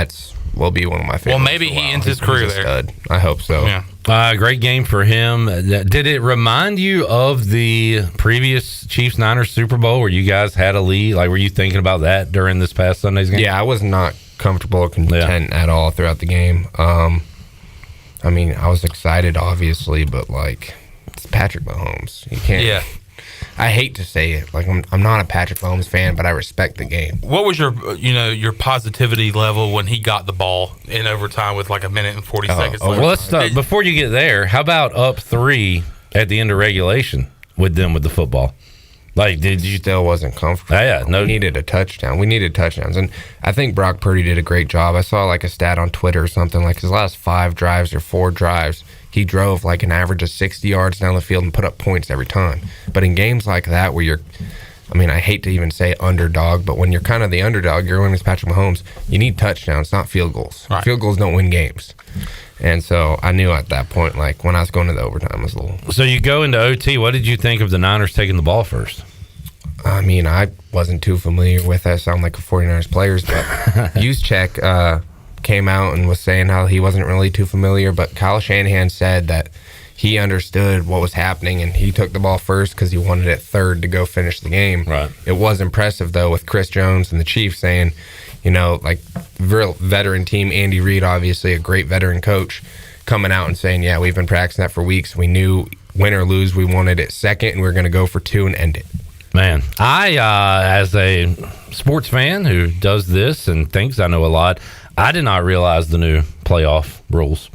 will be one of my favorites. Well, maybe he ends his career there. Stud. I hope so. Yeah. Great game for him. Did it remind you of the previous Chiefs-Niners Super Bowl where you guys had a lead? Like, were you thinking about that during this past Sunday's game? Yeah, I was not comfortable or content at all throughout the game. I mean, I was excited, obviously, but, like, it's Patrick Mahomes. You can't... Yeah. I hate to say it. Like, I'm not a Patrick Mahomes fan, but I respect the game. What was your positivity level when he got the ball in overtime with like a minute and 40 seconds left? Well, let's start. Before you get there, how about up 3 at the end of regulation with the football? Like, did you still wasn't comfortable? Yeah, no. We needed a touchdown. We needed touchdowns, and I think Brock Purdy did a great job. I saw like a stat on Twitter or something like his last 5 drives or 4 drives, he drove like an average of 60 yards down the field and put up points every time. But in games like that where I hate to even say underdog, but when you're kind of the underdog, your name is Patrick Mahomes, you need touchdowns, not field goals. Right. Field goals don't win games. And so I knew at that point, like when I was going to the overtime, it was a little... So you go into OT, what did you think of the Niners taking the ball first? I mean, I wasn't too familiar with that. I sound like a 49ers players, but Juszczyk came out and was saying how he wasn't really too familiar, but Kyle Shanahan said that he understood what was happening and he took the ball first because he wanted it third to go finish the game. Right. It was impressive, though, with Chris Jones and the Chiefs saying, like real veteran team, Andy Reid, obviously a great veteran coach, coming out and saying, yeah, we've been practicing that for weeks. We knew win or lose, we wanted it second, and we we're going to go for 2 and end it. Man, I, as a sports fan who does this and thinks I know a lot, I did not realize the new playoff rules.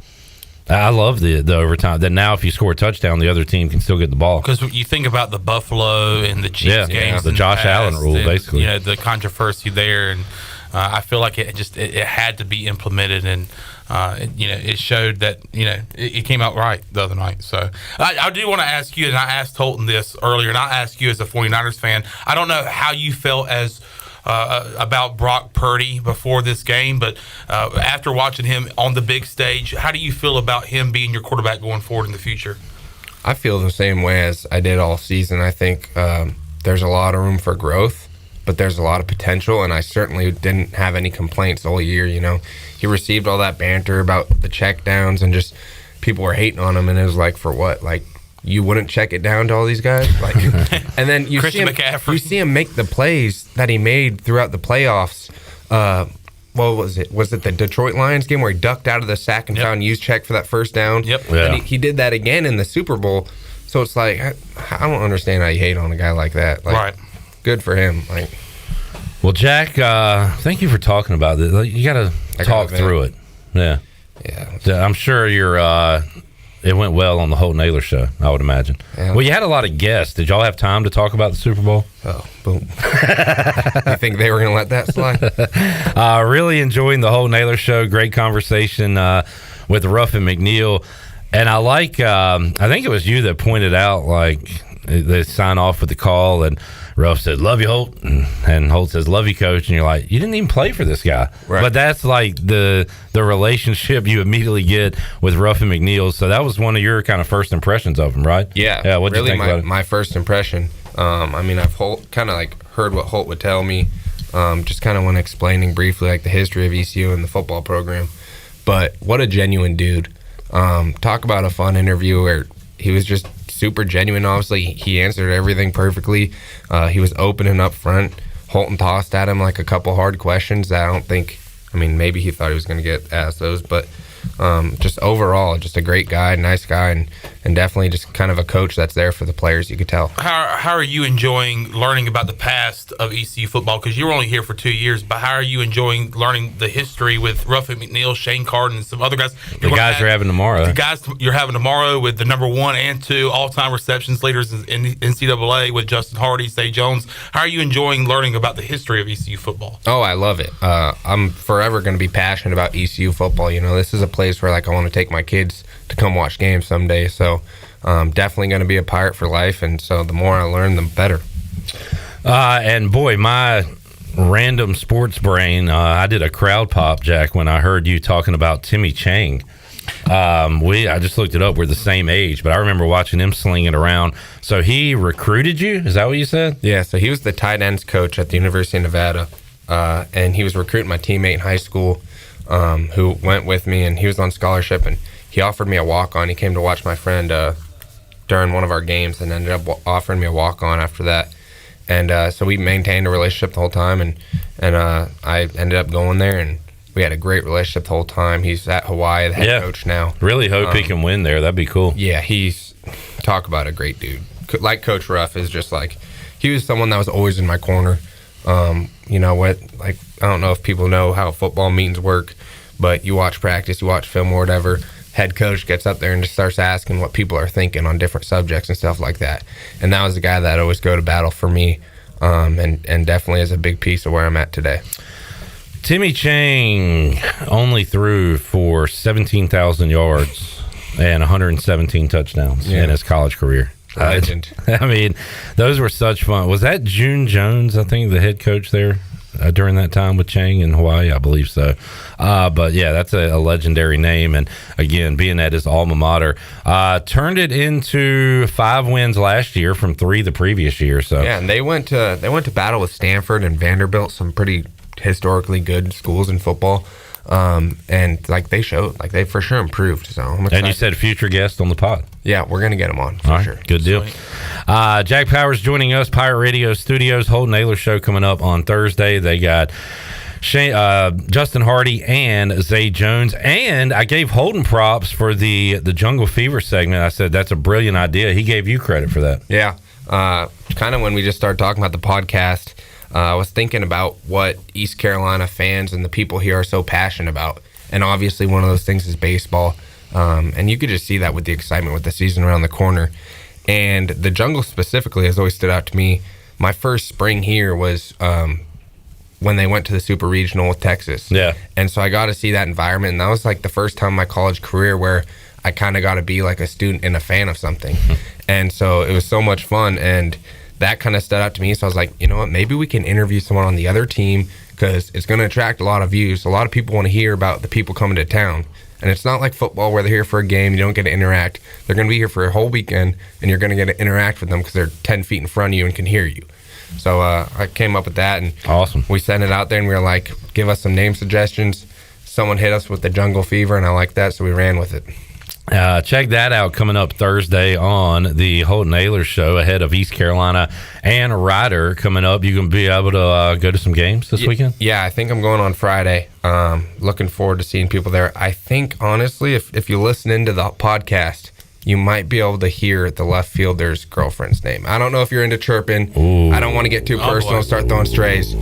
I love the overtime. That now if you score a touchdown, the other team can still get the ball. Because you think about the Buffalo and the Chiefs games, the Josh Allen rule, basically. You know, the controversy there, and I feel like it had to be implemented, and it showed that it came out right the other night. So I do want to ask you, and I asked Holton this earlier, and I asked you as a 49ers fan. I don't know how you felt as about Brock Purdy before this game, but after watching him on the big stage, how do you feel about him being your quarterback going forward in the future? I feel the same way as I did all season. I think there's a lot of room for growth, but there's a lot of potential, and I certainly didn't have any complaints all year. He received all that banter about the check downs, and just people were hating on him, and it was like, for what? Like, you wouldn't check it down to all these guys? Like, and then you see him make the plays that he made throughout the playoffs. What was it? Was it the Detroit Lions game where he ducked out of the sack and found Juszczyk for that first down? Yep. Yeah. And he did that again in the Super Bowl. So it's like, I don't understand how you hate on a guy like that. Like, right. Good for him. Like, well, Jack, thank you for talking about this. You got to talk through it. Yeah. I'm sure it went well on the Holton Ahlers show, I would imagine. Yeah. Well, you had a lot of guests. Did y'all have time to talk about the Super Bowl? Oh, boom. You think they were going to let that slide? Really enjoying the Holton Ahlers show. Great conversation with Ruffin McNeil. And I think it was you that pointed out, like, they sign off with the call, and Ruff said, "Love you, Holt," and Holt says, "Love you, Coach." And you're like, you didn't even play for this guy. Right. But that's like the relationship you immedially get with Ruffin McNeil. So that was one of your kind of first impressions of him, right? Yeah. What did you think about it? My first impression. I've kind of like heard what Holt would tell me, just kind of when explaining briefly like the history of ECU and the football program. But what a genuine dude. Talk about a fun interview where he was just super genuine. Obviously, he answered everything perfectly. He was open and up front. Holton tossed at him like a couple hard questions that I don't think, maybe he thought he was going to get asked those, but just overall, just a great guy, nice guy, and definitely just kind of a coach that's there for the players, you could tell. How are you enjoying learning about the past of ECU football? Because you were only here for 2 years, but how are you enjoying learning the history with Ruffin McNeil, Shane Carden, and some other guys? The guys you're having tomorrow. The guys you're having tomorrow with the number 1 and 2 all-time receptions leaders in NCAA with Justin Hardy, Zay Jones. How are you enjoying learning about the history of ECU football? Oh, I love it. I'm forever going to be passionate about ECU football. This is a place where I want to take my kids to come watch games someday. So definitely going to be a Pirate for life. And so the more I learn, the better. And boy, my random sports brain, I did a crowd pop, Jack, when I heard you talking about Timmy Chang. I just looked it up. We're the same age, but I remember watching him sling it around. So he recruited you? Is that what you said? Yeah. So he was the tight ends coach at the University of Nevada. And he was recruiting my teammate in high school, who went with me, and he was on scholarship, and he offered me a walk-on. He came to watch my friend during one of our games and ended up offering me a walk-on after that. And so we maintained a relationship the whole time, and I ended up going there, and we had a great relationship the whole time. He's at Hawaii, the head coach now. Really hope he can win there. That'd be cool. Yeah, talk about a great dude. Like Coach Ruff is just like, he was someone that was always in my corner. I don't know if people know how football meetings work, but you watch practice, you watch film or whatever, head coach gets up there and just starts asking what people are thinking on different subjects and stuff like that. And that was the guy that always go to battle for me, and definitely is a big piece of where I'm at today. Timmy Chang only threw for 17,000 yards and 117 touchdowns in his college career. Legend. Those were such fun. Was that June Jones, I think, the head coach there during that time with Chang in Hawaii? I believe so. But yeah, that's a legendary name. And again, being at his alma mater, turned it into 5 wins last year from 3 the previous year. So yeah, and they went to battle with Stanford and Vanderbilt, some pretty historically good schools in football. And they showed, they for sure improved. So and you said future guest on the pod. Yeah, we're gonna get him on for sure. Good deal. Jack Powers joining us, Pirate Radio Studios. Holton Ahlers show coming up on Thursday. They got Justin Hardy and Zay Jones, and I gave Holton props for the Jungle Fever segment. I said that's a brilliant idea. He gave you credit for that. Yeah, kind of when we just started talking about the podcast. I was thinking about what East Carolina fans and the people here are so passionate about. And obviously one of those things is baseball. And you could just see that with the excitement with the season around the corner. And the jungle specifically has always stood out to me. My first spring here was when they went to the Super Regional with Texas. Yeah. And so I got to see that environment. And that was like the first time in my college career where I kind of got to be like a student and a fan of something. And so it was so much fun. And that kind of stood out to me. So I was like, you know what, maybe we can interview someone on the other team because it's going to attract a lot of views. A lot of people want to hear about the people coming to town. And it's not like football where they're here for a game, you don't get to interact. They're going to be here for a whole weekend, and you're going to get to interact with them because they're 10 feet in front of you and can hear you. So I came up with that, and awesome. We sent it out there, and we were like, give us some name suggestions. Someone hit us with the jungle fever, and I liked that, so we ran with it. Check that out coming up Thursday on the Holton Ahlers show ahead of East Carolina and Ryder coming up. You can be able to go to some games this weekend? Yeah, I think I'm going on Friday. Looking forward to seeing people there. I think, honestly, if you listen into the podcast, you might be able to hear the left fielder's girlfriend's name. I don't know if you're into chirping. Ooh. I don't want to get too personal and start throwing strays.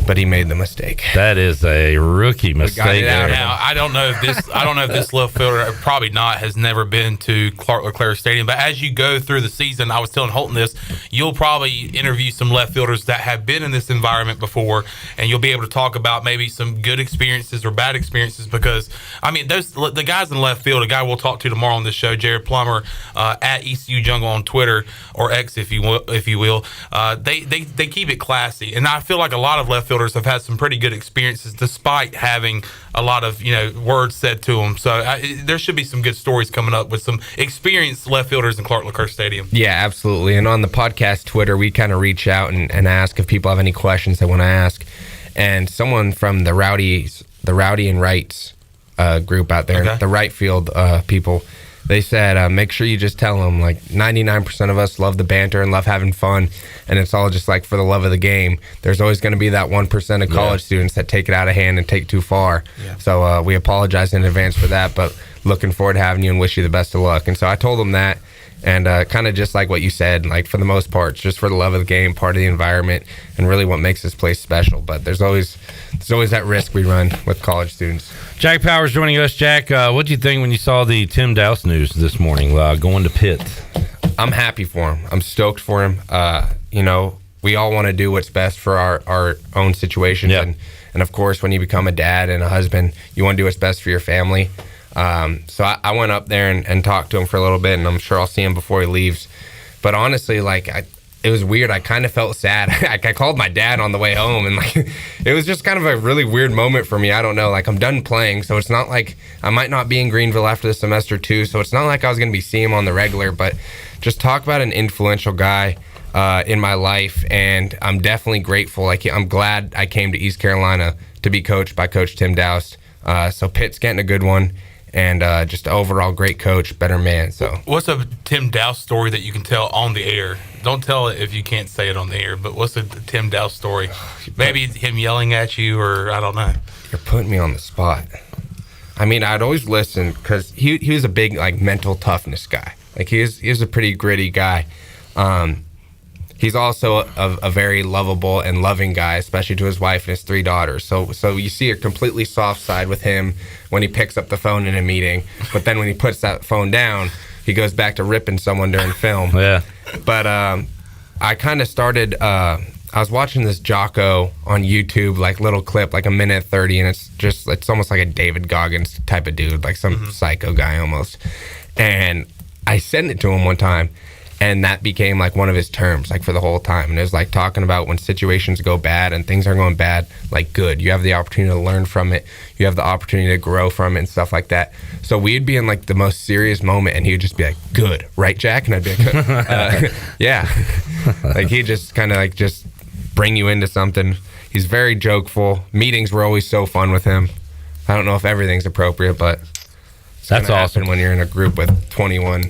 But he made the mistake. That is a rookie mistake. Now, I don't know if this left fielder, probably not, has never been to Clark LeClaire Stadium. But as you go through the season, I was telling Holton this, you'll probably interview some left fielders that have been in this environment before, and you'll be able to talk about maybe some good experiences or bad experiences. Because I mean, the guys in left field, a guy we'll talk to tomorrow on this show, Jared Plummer, at ECU Jungle on Twitter or X, if you will, they keep it classy, and I feel like a lot of left fielders have had some pretty good experiences despite having a lot of words said to them. So there should be some good stories coming up with some experienced left fielders in Clark LeClaire Stadium. Yeah, absolutely. And on the podcast Twitter, we kind of reach out and ask if people have any questions they want to ask. And someone from the Rowdy and Rights group out there, the right field people, they said, make sure you just tell them, like, 99% of us love the banter and love having fun, and it's all just, like, for the love of the game. There's always going to be that 1% of college students that take it out of hand and take too far. Yeah. So we apologize in advance for that, but looking forward to having you and wish you the best of luck. And so I told them that, and kind of just like what you said, like, for the most part, it's just for the love of the game, part of the environment, and really what makes this place special. But there's always that risk we run with college students. Jack Powers joining us. Jack, what did you think when you saw the Tim Dowse news this morning, going to Pitt? I'm happy for him. I'm stoked for him. We all want to do what's best for our own situations. Yep. And of course, when you become a dad and a husband, you want to do what's best for your family. So I went up there and talked to him for a little bit, and I'm sure I'll see him before he leaves. But honestly, it was weird. I kind of felt sad. I called my dad on the way home, and it was just kind of a really weird moment for me. I don't know. I'm done playing, so it's not like I might not be in Greenville after the semester too. So it's not like I was going to be seeing him on the regular. But just talk about an influential guy in my life, and I'm definitely grateful. I'm glad I came to East Carolina to be coached by Coach Tim Dowse. So Pitt's getting a good one. And just overall great coach, better man. So, what's a Tim Dowse story that you can tell on the air? Don't tell it if you can't say it on the air. But what's a Tim Dowse story? Maybe him yelling at you, or I don't know. You're putting me on the spot. I mean, I'd always listen because he was a big mental toughness guy. He was a pretty gritty guy. He's also a very lovable and loving guy, especially to his wife and his 3 daughters. So you see a completely soft side with him when he picks up the phone in a meeting. But then when he puts that phone down, he goes back to ripping someone during film. Yeah. But I kind of started, I was watching this Jocko on YouTube, little clip, a minute 30, and it's almost like a David Goggins type of dude, some psycho guy almost. And I sent it to him one time. And that became one of his terms, for the whole time. And it was talking about when situations go bad and things are going bad, good. You have the opportunity to learn from it. You have the opportunity to grow from it and stuff like that. So we'd be in the most serious moment, and he would just be like, "Good, right, Jack?" And I'd be like, "Yeah." He'd just kind of just bring you into something. He's very jokeful. Meetings were always so fun with him. I don't know if everything's appropriate, but that's awesome when you're in a group with 20-year-olds.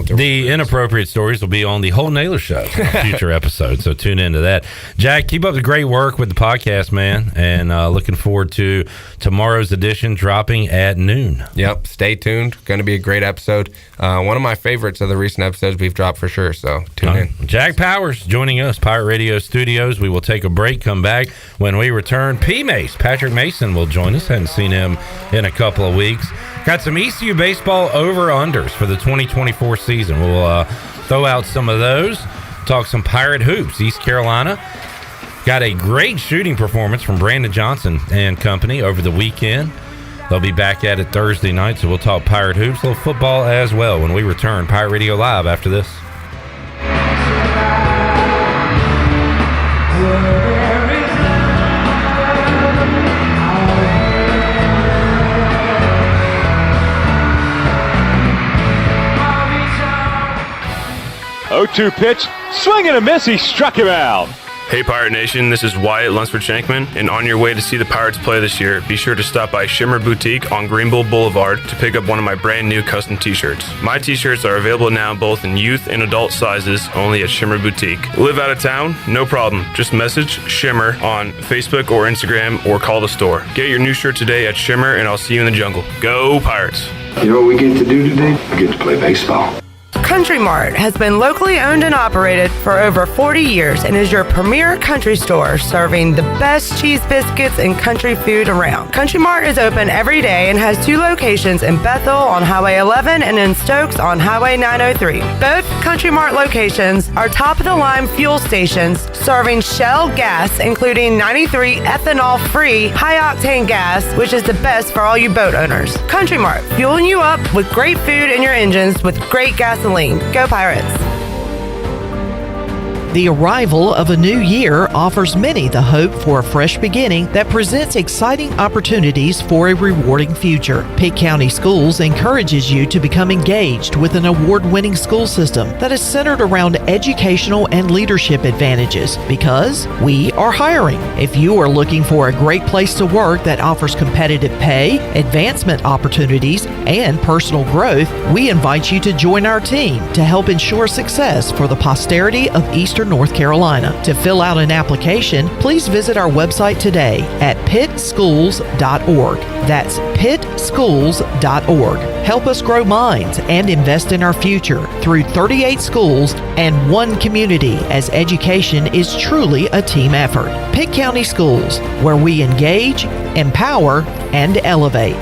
The inappropriate stories will be on the Holton Ahlers show on future episodes, so tune into that. Jack, keep up the great work with the podcast, man, and looking forward to tomorrow's edition dropping at noon. Yep, stay tuned. Going to be a great episode. One of my favorites of the recent episodes we've dropped for sure, so tune in. Jack Powers joining us, Pirate Radio Studios. We will take a break, come back. When we return, Patrick Mason will join us. Hadn't seen him in a couple of weeks. Got some ECU baseball over-unders for the 2024 season. We'll throw out some of those. Talk some Pirate hoops. East Carolina got a great shooting performance from Brandon Johnson and company over the weekend. They'll be back at it Thursday night, so we'll talk Pirate hoops, a little football as well when we return. Pirate Radio Live after this. Oh, 2 pitch, swing and a miss, he struck him out. Hey Pirate Nation, this is Wyatt Lunsford-Shankman, and on your way to see the Pirates play this year, be sure to stop by Shimmer Boutique on Greenville Boulevard to pick up one of my brand new custom t-shirts. My t-shirts are available now both in youth and adult sizes, only at Shimmer Boutique. Live out of town? No problem. Just message Shimmer on Facebook or Instagram or call the store. Get your new shirt today at Shimmer, and I'll see you in the jungle. Go Pirates! You know what we get to do today? We get to play baseball. Country Mart has been locally owned and operated for over 40 years and is your premier country store serving the best cheese biscuits and country food around. Country Mart is open every day and has 2 locations in Bethel on Highway 11 and in Stokes on Highway 903. Both Country Mart locations are top-of-the-line fuel stations serving Shell gas, including 93 ethanol-free high-octane gas, which is the best for all you boat owners. Country Mart, fueling you up with great food in your engines with great gasoline. Go Pirates! The arrival of a new year offers many the hope for a fresh beginning that presents exciting opportunities for a rewarding future. Pitt County Schools encourages you to become engaged with an award-winning school system that is centered around educational and leadership advantages because we are hiring. If you are looking for a great place to work that offers competitive pay, advancement opportunities, and personal growth, we invite you to join our team to help ensure success for the posterity of Eastern North Carolina. To fill out an application, please visit our website today at pittschools.org. That's pittschools.org. Help us grow minds and invest in our future through 38 schools and 1 community, as education is truly a team effort. Pitt County Schools, where we engage, empower, and elevate.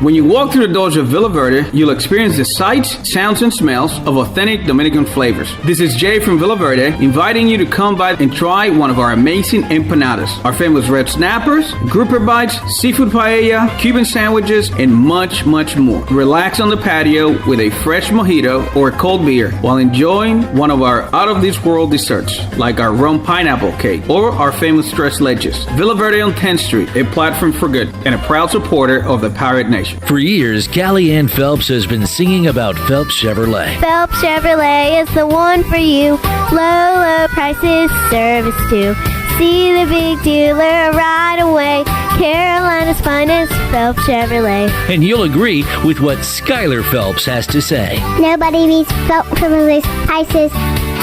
When you walk through the doors of Villa Verde, you'll experience the sights, sounds, and smells of authentic Dominican flavors. This is Jay from Villa Verde, inviting you to come by and try one of our amazing empanadas. Our famous red snappers, grouper bites, seafood paella, Cuban sandwiches, and much, much more. Relax on the patio with a fresh mojito or cold beer while enjoying one of our out-of-this-world desserts, like our rum pineapple cake or our famous tres leches. Villa Verde on 10th Street, a platform for good, and a proud supporter of the Pirate Nation. For years, Callie Ann Phelps has been singing about Phelps Chevrolet. Phelps Chevrolet is the one for you. Low, low prices, service too. See the big dealer right away. Carolina's finest, Phelps Chevrolet. And you'll agree with what Skylar Phelps has to say. Nobody beats Phelps Chevrolet's prices.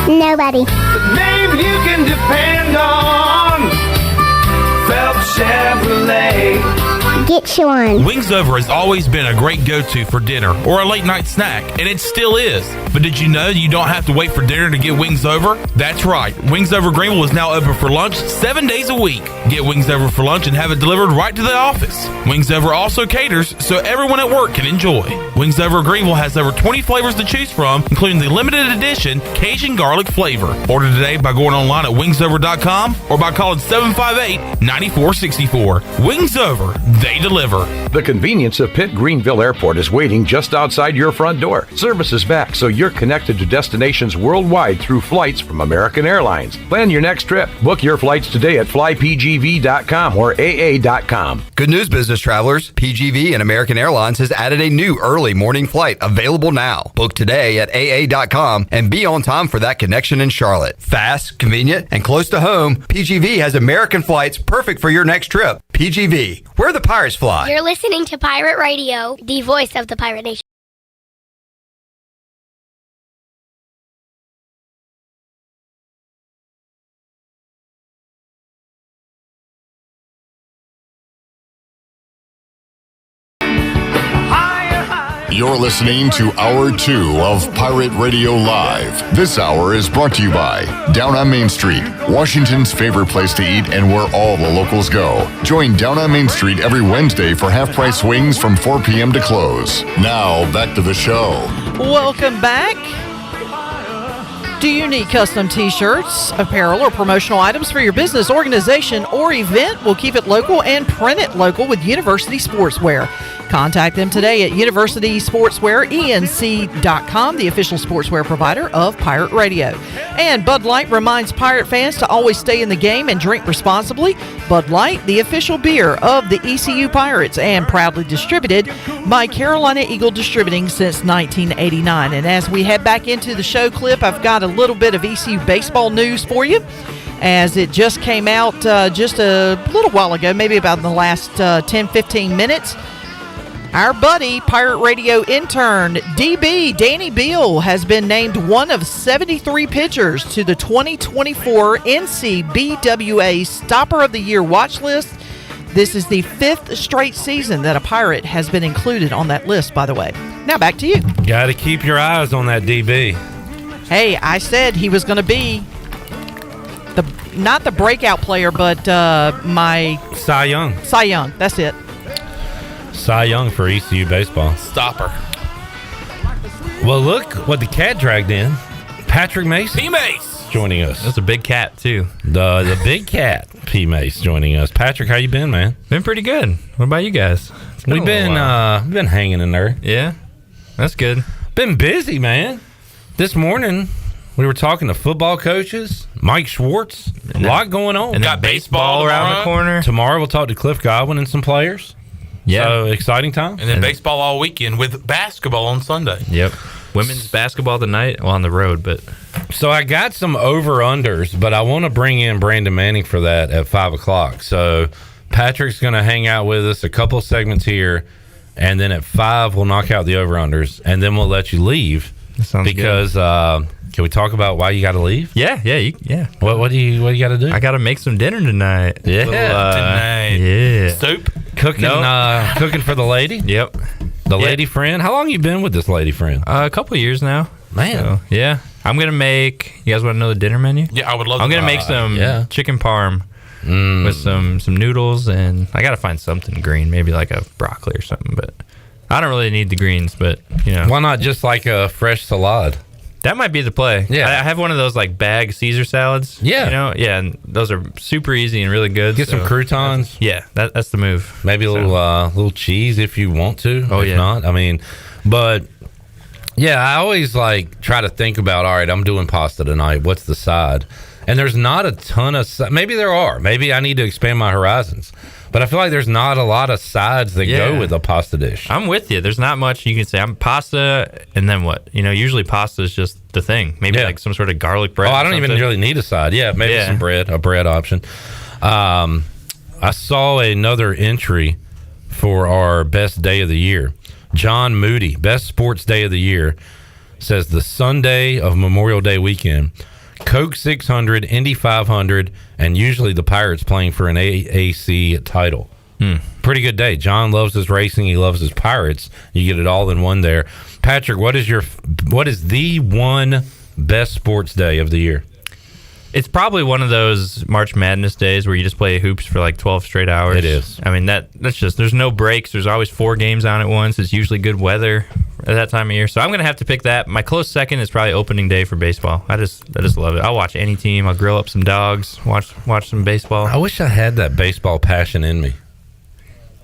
Nobody. The name you can depend on. Phelps Chevrolet. Get you one. Wings Over has always been a great go-to for dinner or a late night snack, and it still is. But did you know you don't have to wait for dinner to get Wings Over? That's right. Wings Over Greenville is now open for lunch 7 days a week. Get Wings Over for lunch and have it delivered right to the office. Wings Over also caters so everyone at work can enjoy. Wings Over Greenville has over 20 flavors to choose from, including the limited edition Cajun garlic flavor. Order today by going online at wingsover.com or by calling 758-9464. Wings Over, they deliver. The convenience of Pitt Greenville Airport is waiting just outside your front door. Service is back, so you're connected to destinations worldwide through flights from American Airlines. Plan your next trip. Book your flights today at flypgv.com or aa.com. Good news, business travelers. PGV and American Airlines has added a new early morning flight available now. Book today at aa.com and be on time for that connection in Charlotte. Fast, convenient, and close to home, PGV has American flights perfect for your next trip. PGV, where the Pirates fly. You're listening to Pirate Radio, the voice of the Pirate Nation. You're listening to Hour 2 of Pirate Radio Live. This hour is brought to you by Down on Main Street, Washington's favorite place to eat and where all the locals go. Join Down on Main Street every Wednesday for half-price wings from 4 p.m. to close. Now, back to the show. Welcome back. Do you need custom t-shirts, apparel, or promotional items for your business, organization, or event? We'll keep it local and print it local with University Sportswear. Contact them today at University Sportswear, ENC.com, the official sportswear provider of Pirate Radio. And Bud Light reminds Pirate fans to always stay in the game and drink responsibly. Bud Light, the official beer of the ECU Pirates, and proudly distributed by Carolina Eagle Distributing since 1989. And as we head back into the show clip, I've got a little bit of ECU baseball news for you, as it just came out just a little while ago, maybe about in the last 10-15 minutes. Our buddy, Pirate Radio intern, DB Danny Beal, has been named one of 73 pitchers to the 2024 NCBWA Stopper of the Year watch list. This is the 5th straight season that a Pirate has been included on that list, by the way. Now back to you. Got to keep your eyes on that DB. Hey, I said he was going to be not the breakout player, but my Cy Young. Cy Young, that's it. Cy Young for ECU baseball. Stopper. Well, look what the cat dragged in. Patrick Mason. P-Mace. Joining us. That's a big cat, too. The big cat, P-Mace, joining us. Patrick, how you been, man? Been pretty good. What about you guys? We've been hanging in there. Yeah? That's good. Been busy, man. This morning, we were talking to football coaches, Mike Schwartz. A lot going on. And got baseball around the corner. Tomorrow, we'll talk to Cliff Godwin and some players. Yeah. So, exciting time. And then baseball all weekend with basketball on Sunday. Yep. Women's basketball tonight. Well, on the road, but... So, I got some over-unders, but I want to bring in Brandon Manning for that at 5 o'clock. So, Patrick's going to hang out with us a couple segments here, and then at 5, we'll knock out the over-unders, and then we'll let you leave. That sounds because, can we talk about why you got to leave? Yeah. What do you got to do? I got to make some dinner tonight. Yeah. Tonight. Yeah. Soup. Cooking cooking for the lady? Yep. The lady friend? How long you been with this lady friend? A couple years now. Man. So, yeah. I'm going to make... You guys want to know the dinner menu? Yeah, I would love to. I'm going to make some chicken parm with some noodles, and I got to find something green, maybe like a broccoli or something, but I don't really need the greens, but, you know. Why not just like a fresh salad? That might be the play. Yeah. I have one of those like bag Caesar salads. Yeah. You know? Yeah, and those are super easy and really good. Get some croutons. Yeah, that's the move. Maybe a little cheese if you want to. Oh, if not, I mean, but yeah, I always like try to think about, all right, I'm doing pasta tonight. What's the side? And there's not a ton of maybe there are. Maybe I need to expand my horizons. But I feel like there's not a lot of sides that go with a pasta dish. I'm with you. There's not much you can say. I'm pasta, and then what? You know, usually pasta is just the thing. Maybe like some sort of garlic bread. Oh, I don't even really need a side. Yeah, maybe some bread, a bread option. I saw another entry for our best day of the year. John Moody, best sports day of the year, says the Sunday of Memorial Day weekend. Coke 600, Indy 500, and usually the Pirates playing for an AAC title. Pretty good day. John loves his racing. He loves his Pirates. You get it all in one there. Patrick, what is the one best sports day of the year? It's probably one of those March Madness days where you just play hoops for like 12 straight hours. It is. I mean, that's just, there's no breaks. There's always 4 games on at once. It's usually good weather at that time of year. So I'm going to have to pick that. My close second is probably opening day for baseball. I just love it. I'll watch any team. I'll grill up some dogs, watch some baseball. I wish I had that baseball passion in me.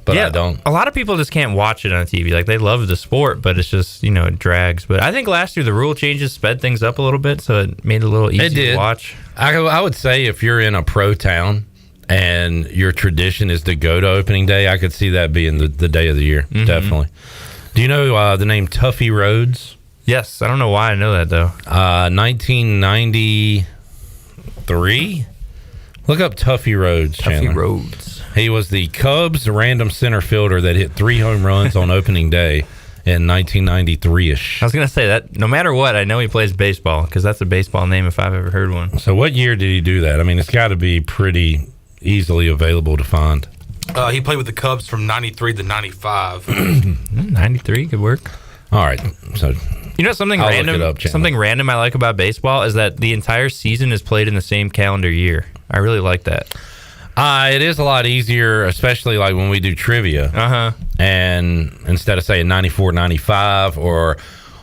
But I don't. A lot of people just can't watch it on TV. Like, they love the sport, but it's just, you know, it drags. But I think last year the rule changes sped things up a little bit, so it made it a little easier to watch. I would say if you're in a pro town and your tradition is to go to opening day, I could see that being the day of the year, definitely. Do you know the name Tuffy Rhodes? Yes. I don't know why I know that, though. 1993? Look up Tuffy Rhodes, Chandler. Tuffy Rhodes. He was the Cubs random center fielder that hit 3 home runs on opening day in 1993-ish. I was going to say that no matter what, I know he plays baseball because that's a baseball name if I've ever heard one. So what year did he do that? I mean, it's got to be pretty easily available to find. He played with the Cubs from 93 to 95. 93, good work. All right. So you know something I'll random? look it up, Chandler. Something random I like about baseball is that the entire season is played in the same calendar year. I really like that. It is a lot easier, especially like when we do trivia. And instead of saying 94, 95, or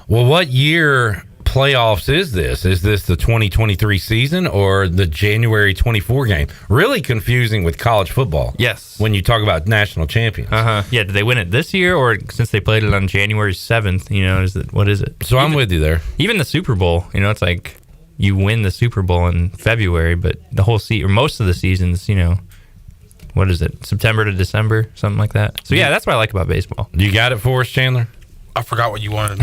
well, what year playoffs is this? Is this the 2023 season or the January 24 game? Really confusing with college football. Yes. When you talk about national champions. Yeah, did they win it this year or since they played it on January 7th, what is it? So I'm with you there. Even the Super Bowl, it's like you win the Super Bowl in February, but the whole season, or most of the seasons, what is it? September to December, something like that. So yeah, that's what I like about baseball. You got it for us, Chandler? I forgot what you wanted.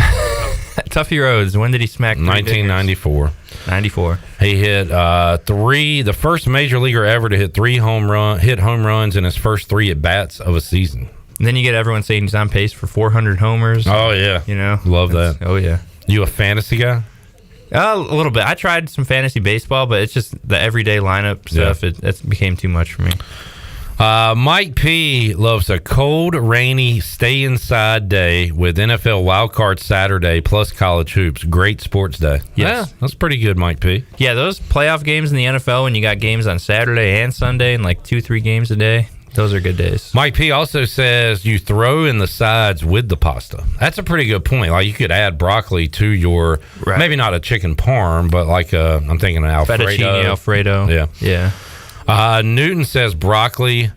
Tuffy Rhodes, when did he smack 1994. 94. He hit the first major leaguer ever to hit home runs in his first 3 at bats of a season. And then you get everyone saying he's on pace for 400 homers. Oh yeah, love that. Oh yeah. You a fantasy guy? A little bit. I tried some fantasy baseball, but it's just the everyday lineup stuff. It became too much for me. Mike P loves a cold, rainy, stay inside day with NFL wildcard Saturday plus college hoops. Great sports day. Yes. Yeah, that's pretty good, Mike P. Yeah, those playoff games in the NFL when you got games on Saturday and Sunday and like 2-3 games a day, those are good days. Mike P also says you throw in the sides with the pasta. That's a pretty good point. Like you could add broccoli to your, maybe not a chicken parm, but like I'm thinking an Alfredo. Fettuccine Alfredo. Yeah. Newton says broccoli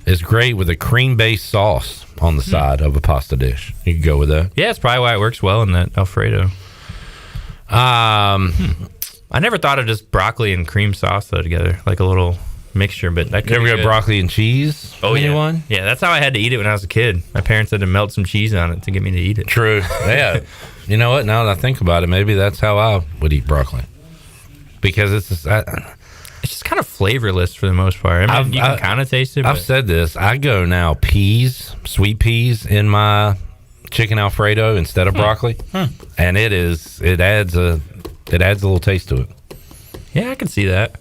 is great with a cream-based sauce on the side of a pasta dish. You can go with that. Yeah, it's probably why it works well in that Alfredo. I never thought of just broccoli and cream sauce though together, like a little mixture. But that could you ever be go good. broccoli and cheese? Oh yeah, anyone? Yeah, that's how I had to eat it when I was a kid. My parents had to melt some cheese on it to get me to eat it. True. Yeah. You know what? Now that I think about it, maybe that's how I would eat broccoli because it's just kind of flavorless for the most part. I mean, you can kind of taste it. I've said this. I go now sweet peas in my chicken Alfredo instead of broccoli, and it adds a little taste to it. Yeah, I can see that.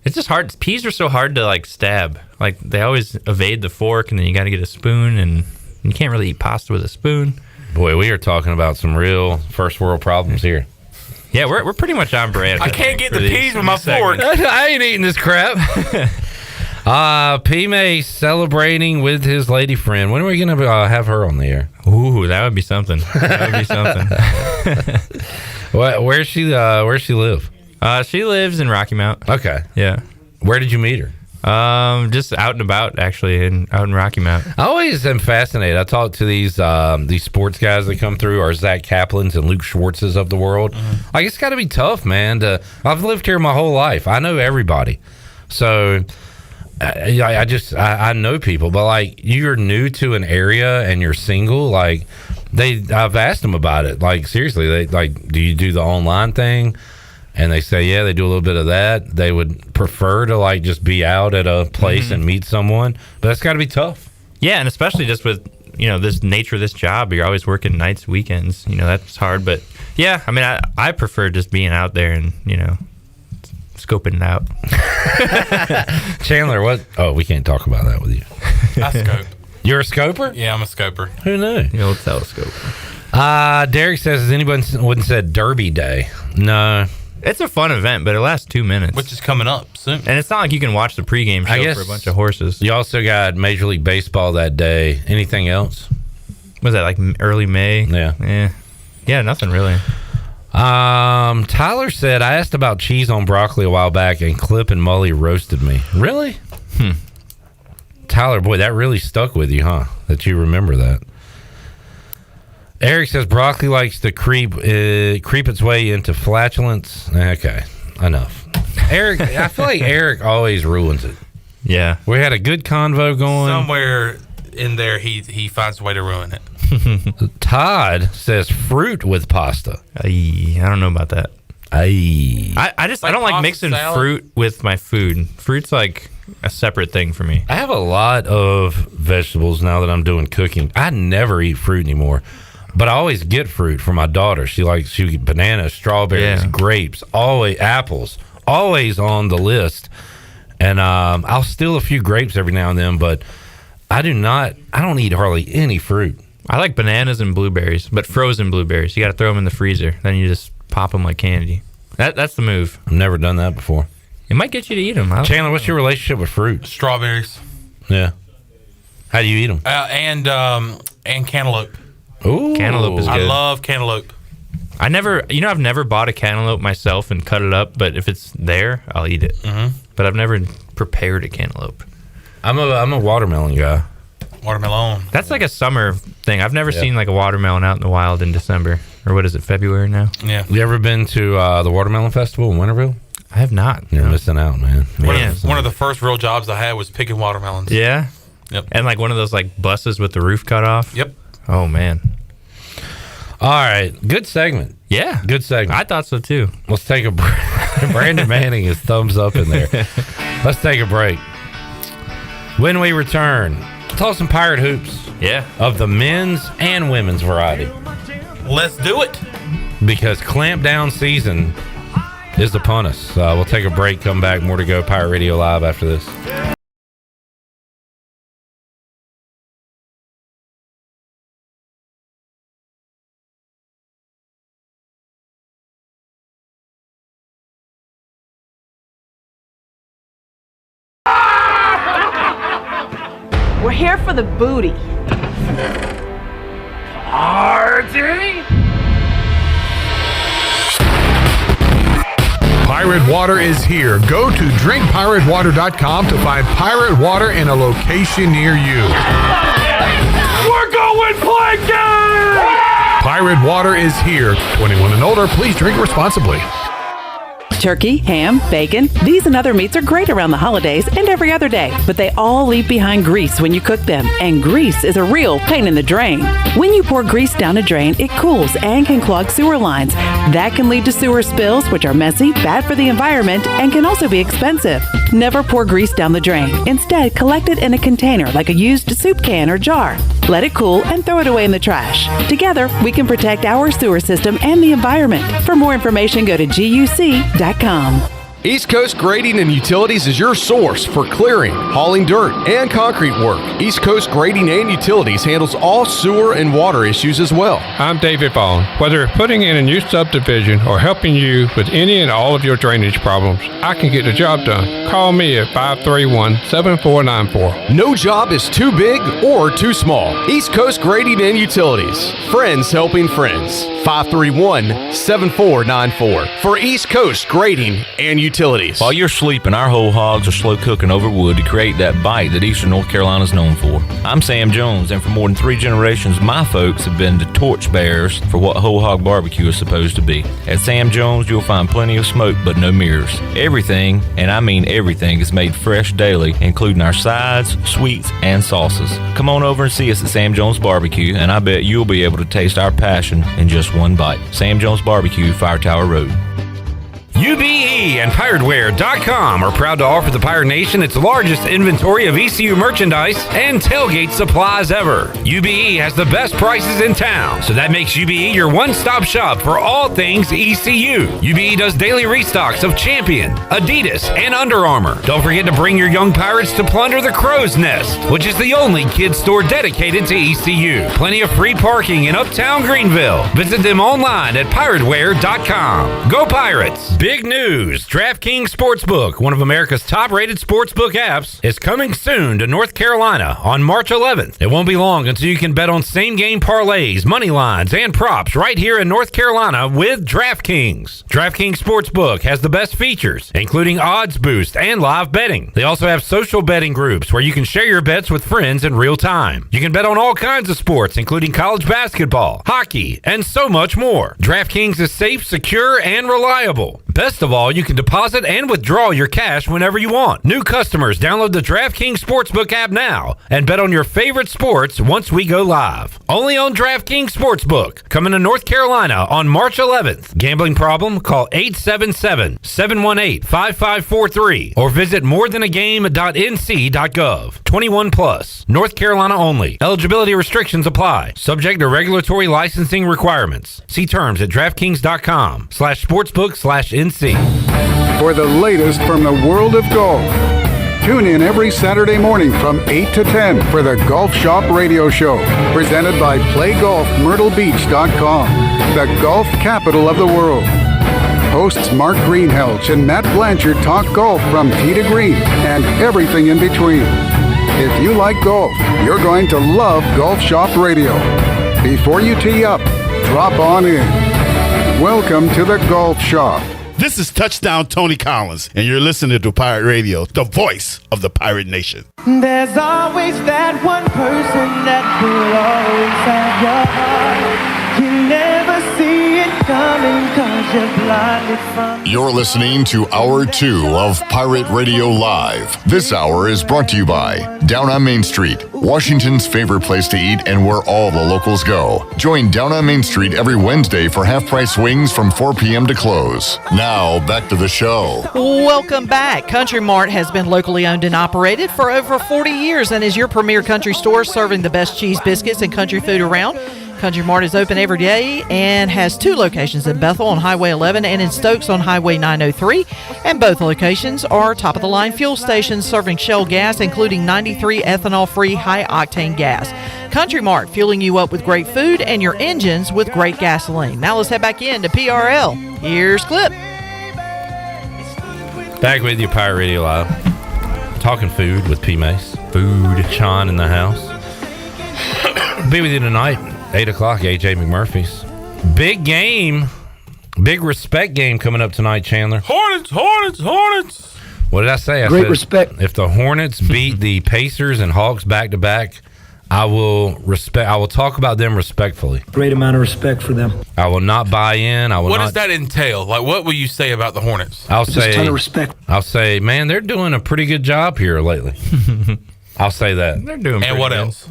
It's just hard. Peas are so hard to like stab. Like they always evade the fork, and then you got to get a spoon, and you can't really eat pasta with a spoon. Boy, we are talking about some real first world problems here. Yeah, we're pretty much on brand. I can't get the peas with my fork. I ain't eating this crap. P-May celebrating with his lady friend. When are we going to have her on the air? Ooh, that would be something. Where's she live? She lives in Rocky Mount. Okay. Yeah. Where did you meet her? Just out and about, actually, out in Rocky Mount. I always am fascinated. I talk to these sports guys that come through, our Zach Kaplan's and Luke Schwartz's of the world. Like, it's got to be tough, man. I've lived here my whole life. I know everybody. So I know people, but like you're new to an area and you're single, like I've asked them about it. Like, seriously, they like, do you do the online thing? And they say, yeah, they do a little bit of that. They would prefer to like just be out at a place and meet someone, but that's got to be tough. Yeah, and especially just with this nature of this job, you're always working nights, weekends. That's hard. But yeah, I mean, I prefer just being out there and scoping it out. Chandler, what? Oh, we can't talk about that with you. I scope. You're a scoper? Yeah, I'm a scoper. Who knew? The old telescope. Derek says, has anyone said Derby Day? No. It's a fun event, but it lasts 2 minutes. Which is coming up soon. And it's not like you can watch the pregame show for a bunch of horses. You also got Major League Baseball that day. Anything else? Was that like early May? Yeah. Yeah, nothing really. Tyler said, I asked about cheese on broccoli a while back, and Clip and Mully roasted me. Really? Tyler, boy, that really stuck with you, huh? That you remember that. Eric says broccoli likes to creep its way into flatulence. Okay, enough. Eric, I feel like Eric always ruins it. Yeah. We had a good convo going. Somewhere in there, he finds a way to ruin it. Todd says fruit with pasta. I don't know about that. I don't like mixing fruit with my food. Fruit's like a separate thing for me. I have a lot of vegetables now that I'm doing cooking. I never eat fruit anymore. But I always get fruit for my daughter. She get bananas, strawberries, grapes, always apples, always on the list. And I'll steal a few grapes every now and then, but I don't eat hardly any fruit. I like bananas and blueberries, but frozen blueberries. You got to throw them in the freezer. Then you just pop them like candy. That's the move. I've never done that before. It might get you to eat them. Chandler, what's your relationship with fruit? Strawberries. Yeah. How do you eat them? And cantaloupe. Ooh. Cantaloupe is good. I love cantaloupe. I've never bought a cantaloupe myself and cut it up, but if it's there, I'll eat it. Mm-hmm. But I've never prepared a cantaloupe. I'm a watermelon guy. Watermelon. That's like a summer thing. I've never seen like a watermelon out in the wild in December. Or what is it, February now? Yeah. You ever been to the Watermelon Festival in Winterville? I have not. You're missing out, man. One of the first real jobs I had was picking watermelons. Yeah? Yep. And like one of those like buses with the roof cut off? Yep. Oh, man. All right. Good segment. Yeah. Good segment. I thought so, too. Let's take a break. Brandon Manning is thumbs up in there. Let's take a break. When we return, talk some Pirate hoops. Yeah. Of the men's and women's variety. Let's do it. Because clamp down season is upon us. We'll take a break, come back, more to go. Pirate Radio Live after this. We're here for the booty. Party! Pirate Water is here. Go to drinkpiratewater.com to find Pirate Water in a location near you. We're going plankton! Pirate Water is here. 21 and older, please drink responsibly. Turkey, ham, bacon, these and other meats are great around the holidays and every other day, but they all leave behind grease when you cook them, and grease is a real pain in the drain. When you pour grease down a drain, it cools and can clog sewer lines. That can lead to sewer spills, which are messy, bad for the environment, and can also be expensive. Never pour grease down the drain. Instead, collect it in a container like a used soup can or jar. Let it cool and throw it away in the trash. Together, we can protect our sewer system and the environment. For more information, go to GUC.com. East Coast Grading and Utilities is your source for clearing, hauling dirt, and concrete work. East Coast Grading and Utilities handles all sewer and water issues as well. I'm David Vaughn. Whether putting in a new subdivision or helping you with any and all of your drainage problems, I can get the job done. Call me at 531-7494. No job is too big or too small. East Coast Grading and Utilities. Friends helping friends. 531-7494 for East Coast Grading and Utilities. While you're sleeping, our whole hogs are slow cooking over wood to create that bite that Eastern North Carolina is known for. I'm Sam Jones, and for more than 3 generations, my folks have been the torchbearers for what whole hog barbecue is supposed to be. At Sam Jones, you'll find plenty of smoke, but no mirrors. Everything, and I mean everything, is made fresh daily, including our sides, sweets, and sauces. Come on over and see us at Sam Jones Barbecue, and I bet you'll be able to taste our passion in just one bite. Sam Jones Barbecue, Fire Tower Road. UBE and PirateWear.com are proud to offer the Pirate Nation its largest inventory of ECU merchandise and tailgate supplies ever. UBE has the best prices in town, so that makes UBE your one-stop shop for all things ECU. UBE does daily restocks of Champion, Adidas, and Under Armour. Don't forget to bring your young pirates to plunder the Crow's Nest, which is the only kids store dedicated to ECU. Plenty of free parking in Uptown Greenville. Visit them online at PirateWear.com. Go Pirates! Big news! DraftKings Sportsbook, one of America's top-rated sportsbook apps, is coming soon to North Carolina on March 11th. It won't be long until you can bet on same-game parlays, money lines, and props right here in North Carolina with DraftKings. DraftKings Sportsbook has the best features, including odds boost and live betting. They also have social betting groups where you can share your bets with friends in real time. You can bet on all kinds of sports, including college basketball, hockey, and so much more. DraftKings is safe, secure, and reliable. Best of all, you can deposit and withdraw your cash whenever you want. New customers, download the DraftKings Sportsbook app now and bet on your favorite sports once we go live. Only on DraftKings Sportsbook, coming to North Carolina on March 11th. Gambling problem? Call 877-718-5543 or visit morethanagame.nc.gov. 21 plus. North Carolina only. Eligibility restrictions apply. Subject to regulatory licensing requirements. See terms at DraftKings.com/sportsbook/NC. For the latest from the world of golf, Tune in every Saturday morning from 8 to 10 for the Golf Shop Radio Show, presented by PlayGolfMyrtleBeach.com, the golf capital of the world. Hosts Mark Greenhelch and Matt Blanchard talk golf from tee to green and everything in between. If you like golf, you're going to love Golf Shop Radio. Before you tee up, drop on in. Welcome to the Golf Shop. This is Touchdown Tony Collins, and you're listening to Pirate Radio, the voice of the Pirate Nation. There's always that one person that will always have your heart. You never see it coming 'cause you're blinded from. You're listening to Hour 2 of Pirate Radio Live. This hour is brought to you by Down on Main Street, Washington's favorite place to eat and where all the locals go. Join Down on Main Street every Wednesday for half-price wings from 4 p.m. to close. Now, back to the show. Welcome back. Country Mart has been locally owned and operated for over 40 years and is your premier country store serving the best cheese, biscuits, and country food around. Country Mart is open every day and has 2 locations in Bethel on Highway 11 and in Stokes on Highway 903. And both locations are top-of-the-line fuel stations serving Shell gas, including 93 ethanol-free high-octane gas. Country Mart, fueling you up with great food and your engines with great gasoline. Now let's head back into PRL. Here's Clip. Back with you, Pirate Radio Live. Talking food with P. Mace. Food. Sean in the house. Be with you tonight. 8 o'clock, AJ McMurphy's. Big game. Big respect game coming up tonight, Chandler. Hornets. What did I say? I Great said, respect. If the Hornets beat the Pacers and Hawks back-to-back, I will talk about them respectfully. Great amount of respect for them. I will not buy in. What does that entail? Like, what will you say about the Hornets? I'll Just a ton of respect. I'll say, man, they're doing a pretty good job here lately. I'll say that. They're doing And what else?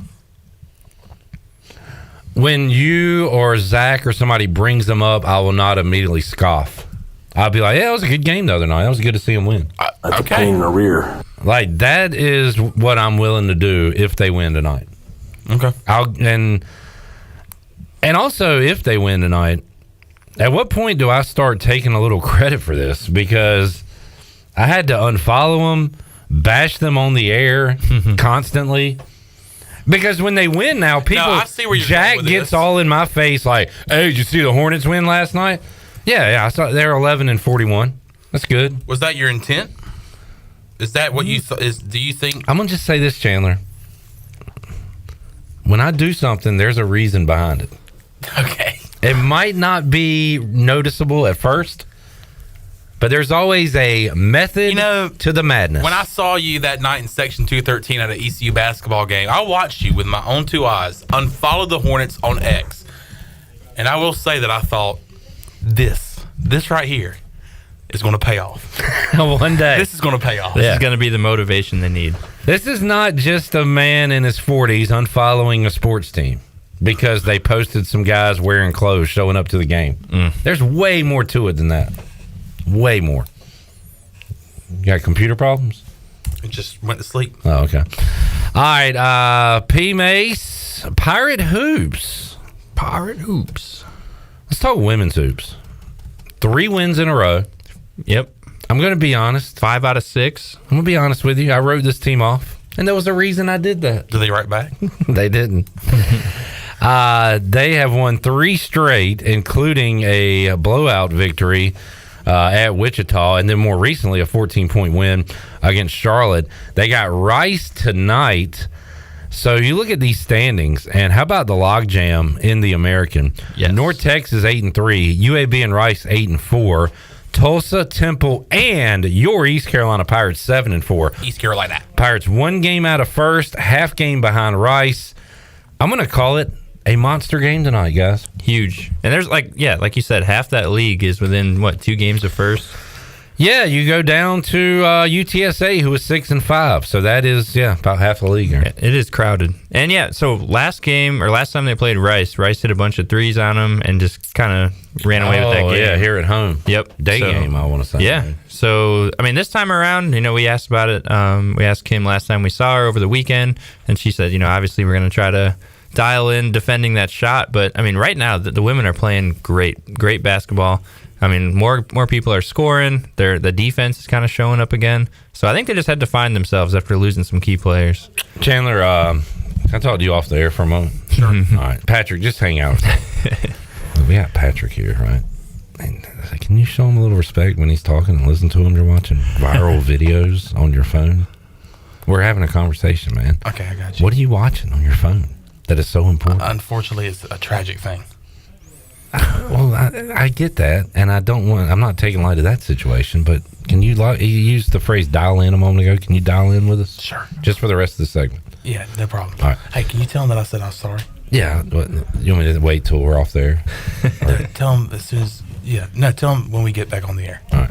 When you or Zach or somebody brings them up, I will not immediately scoff. I'll be like, yeah, it was a good game the other night. It was good to see them win. That's a pain in the rear. Like, that is what I'm willing to do if they win tonight. Okay. And also, if they win tonight, at what point do I start taking a little credit for this? Because I had to unfollow them, bash them on the air constantly. Because when they win now, people, I see where you're Jack going with gets this. all in my face like, hey, did you see the Hornets win last night? Yeah, I saw they're 11-41. That's good. Was that your intent? Is that what you do you think? I'm going to just say this, Chandler. When I do something, there's a reason behind it. Okay. It might not be noticeable at first, but there's always a method to the madness. When I saw you that night in Section 213 at an ECU basketball game, I watched you with my own 2 eyes unfollow the Hornets on X. And I will say that I thought, this right here is going to pay off. One day. This is going to pay off. This is going to be the motivation they need. This is not just a man in his 40s unfollowing a sports team because they posted some guys wearing clothes showing up to the game. There's way more to it than that. Way more. You got computer problems? It just went to sleep. Oh, okay. All right. P. Mace, Pirate Hoops. Pirate Hoops. Let's talk women's hoops. 3 wins in a row. Yep. I'm going to be honest. 5 out of 6. I'm going to be honest with you. I wrote this team off, and there was a reason I did that. Did they write back? They didn't. They have won 3 straight, including a blowout victory at Wichita, and then more recently a 14-point win against Charlotte. They got Rice tonight. So you look at these standings, and how about the logjam in the American? Yes. North Texas 8-3, UAB and Rice 8-4, Tulsa, Temple, and your East Carolina Pirates 7-4. East Carolina Pirates 1 game out of first, half game behind Rice. I'm going to call it a monster game tonight, guys. Huge. And there's like you said, half that league is within 2 games of first. Yeah, you go down to UTSA, who was 6-5. So that is, about half the league. Yeah, it is crowded. And so last time they played Rice hit a bunch of threes on them and just kind of ran away with that game. Yeah, here at home. Yep. Game, I want to say. Yeah. So, this time around, we asked about it. We asked Kim last time we saw her over the weekend, and she said, obviously we're going to try to dial in defending that shot. But, right now, the women are playing great basketball. I mean, more people are scoring. The defense is kind of showing up again. So I think they just had to find themselves after losing some key players. Chandler, can I talk to you off the air for a moment? Sure. All right, Patrick, just hang out. We got Patrick here, right? And can you show him a little respect when he's talking and listen to him? You're watching viral videos on your phone. We're having a conversation, man. Okay, I got you. What are you watching on your phone that is so important? Unfortunately, it's a tragic thing. Well, I get that, and I'm not taking light of that situation, but can you used the phrase dial in a moment ago. Can you dial in with us? Sure. Just for the rest of the segment. Yeah, no problem. All right. Hey, can you tell him that I said I was sorry? Yeah. You want me to wait till we're off there? Tell him as soon as, tell him when we get back on the air. All right.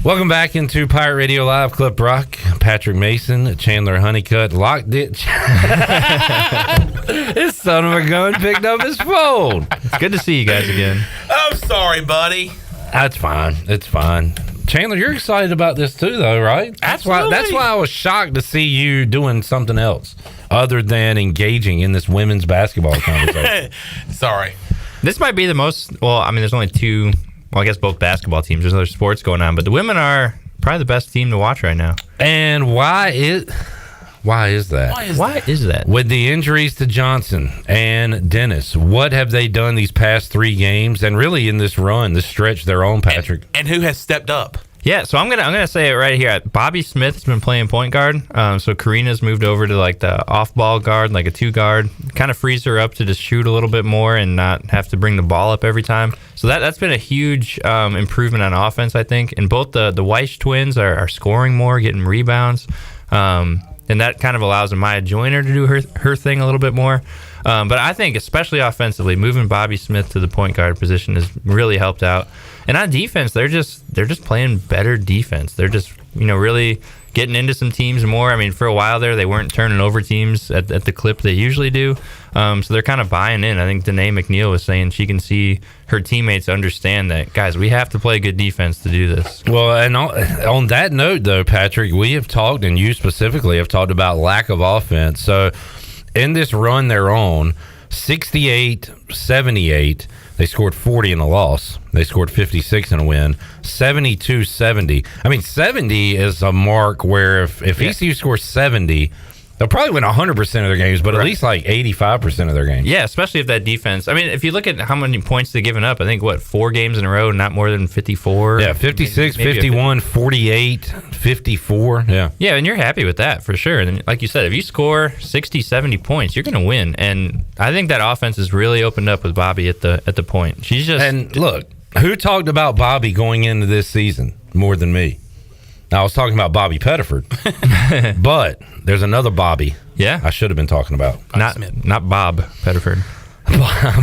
Welcome back into Pirate Radio Live, Clip Rock. Patrick Mason, Chandler Honeycutt, locked it. This son of a gun picked up his phone. It's good to see you guys again. I'm sorry, buddy. That's fine. It's fine. Chandler, you're excited about this too, though, right? That's why I was shocked to see you doing something else other than engaging in this women's basketball conversation. Sorry. This might be the most, well, I mean, there's only two, well, I guess both basketball teams. There's other sports going on, but the women are probably the best team to watch right now. And why is that? Why is that? With the injuries to Johnson and Dennis, what have they done these past 3 games and really in this run, this stretch they're on, Patrick? And who has stepped up? Yeah, so I'm gonna say it right here. Bobby Smith's been playing point guard. So Karina's moved over to like the off-ball guard, like a 2 guard. Kind of frees her up to just shoot a little bit more and not have to bring the ball up every time. So that's been a huge improvement on offense, I think. And both the Weiss twins are scoring more, getting rebounds. And that kind of allows Amaya Joyner to do her thing a little bit more. But I think especially offensively, moving Bobby Smith to the point guard position has really helped out. And on defense, they're just playing better defense. They're just really getting into some teams more. I mean, for a while there, they weren't turning over teams at the clip they usually do. So they're kind of buying in. I think Danae McNeil was saying she can see her teammates understand that, guys, we have to play good defense to do this. Well, and on that note, though, Patrick, we have talked, and you specifically have talked about lack of offense. So in this run they're on, 68-78, they scored 40 in a loss. They scored 56 in a win, 72-70. I mean, 70 is a mark where if ECU scores 70, they'll probably win 100% of their games, but at least like 85% of their games. Yeah, especially if that defense. I mean, if you look at how many points they've given up, I think, 4 games in a row, not more than 54? Yeah, 56, maybe 51, 48, 54. Yeah. Yeah, and you're happy with that for sure. And like you said, if you score 60, 70 points, you're going to win. And I think that offense has really opened up with Bobby at the point. She's just. And look, who talked about Bobby going into this season more than me? Now, I was talking about Bobby Pettiford, but there's another Bobby. Yeah, I should have been talking about. Not Bob Pettiford.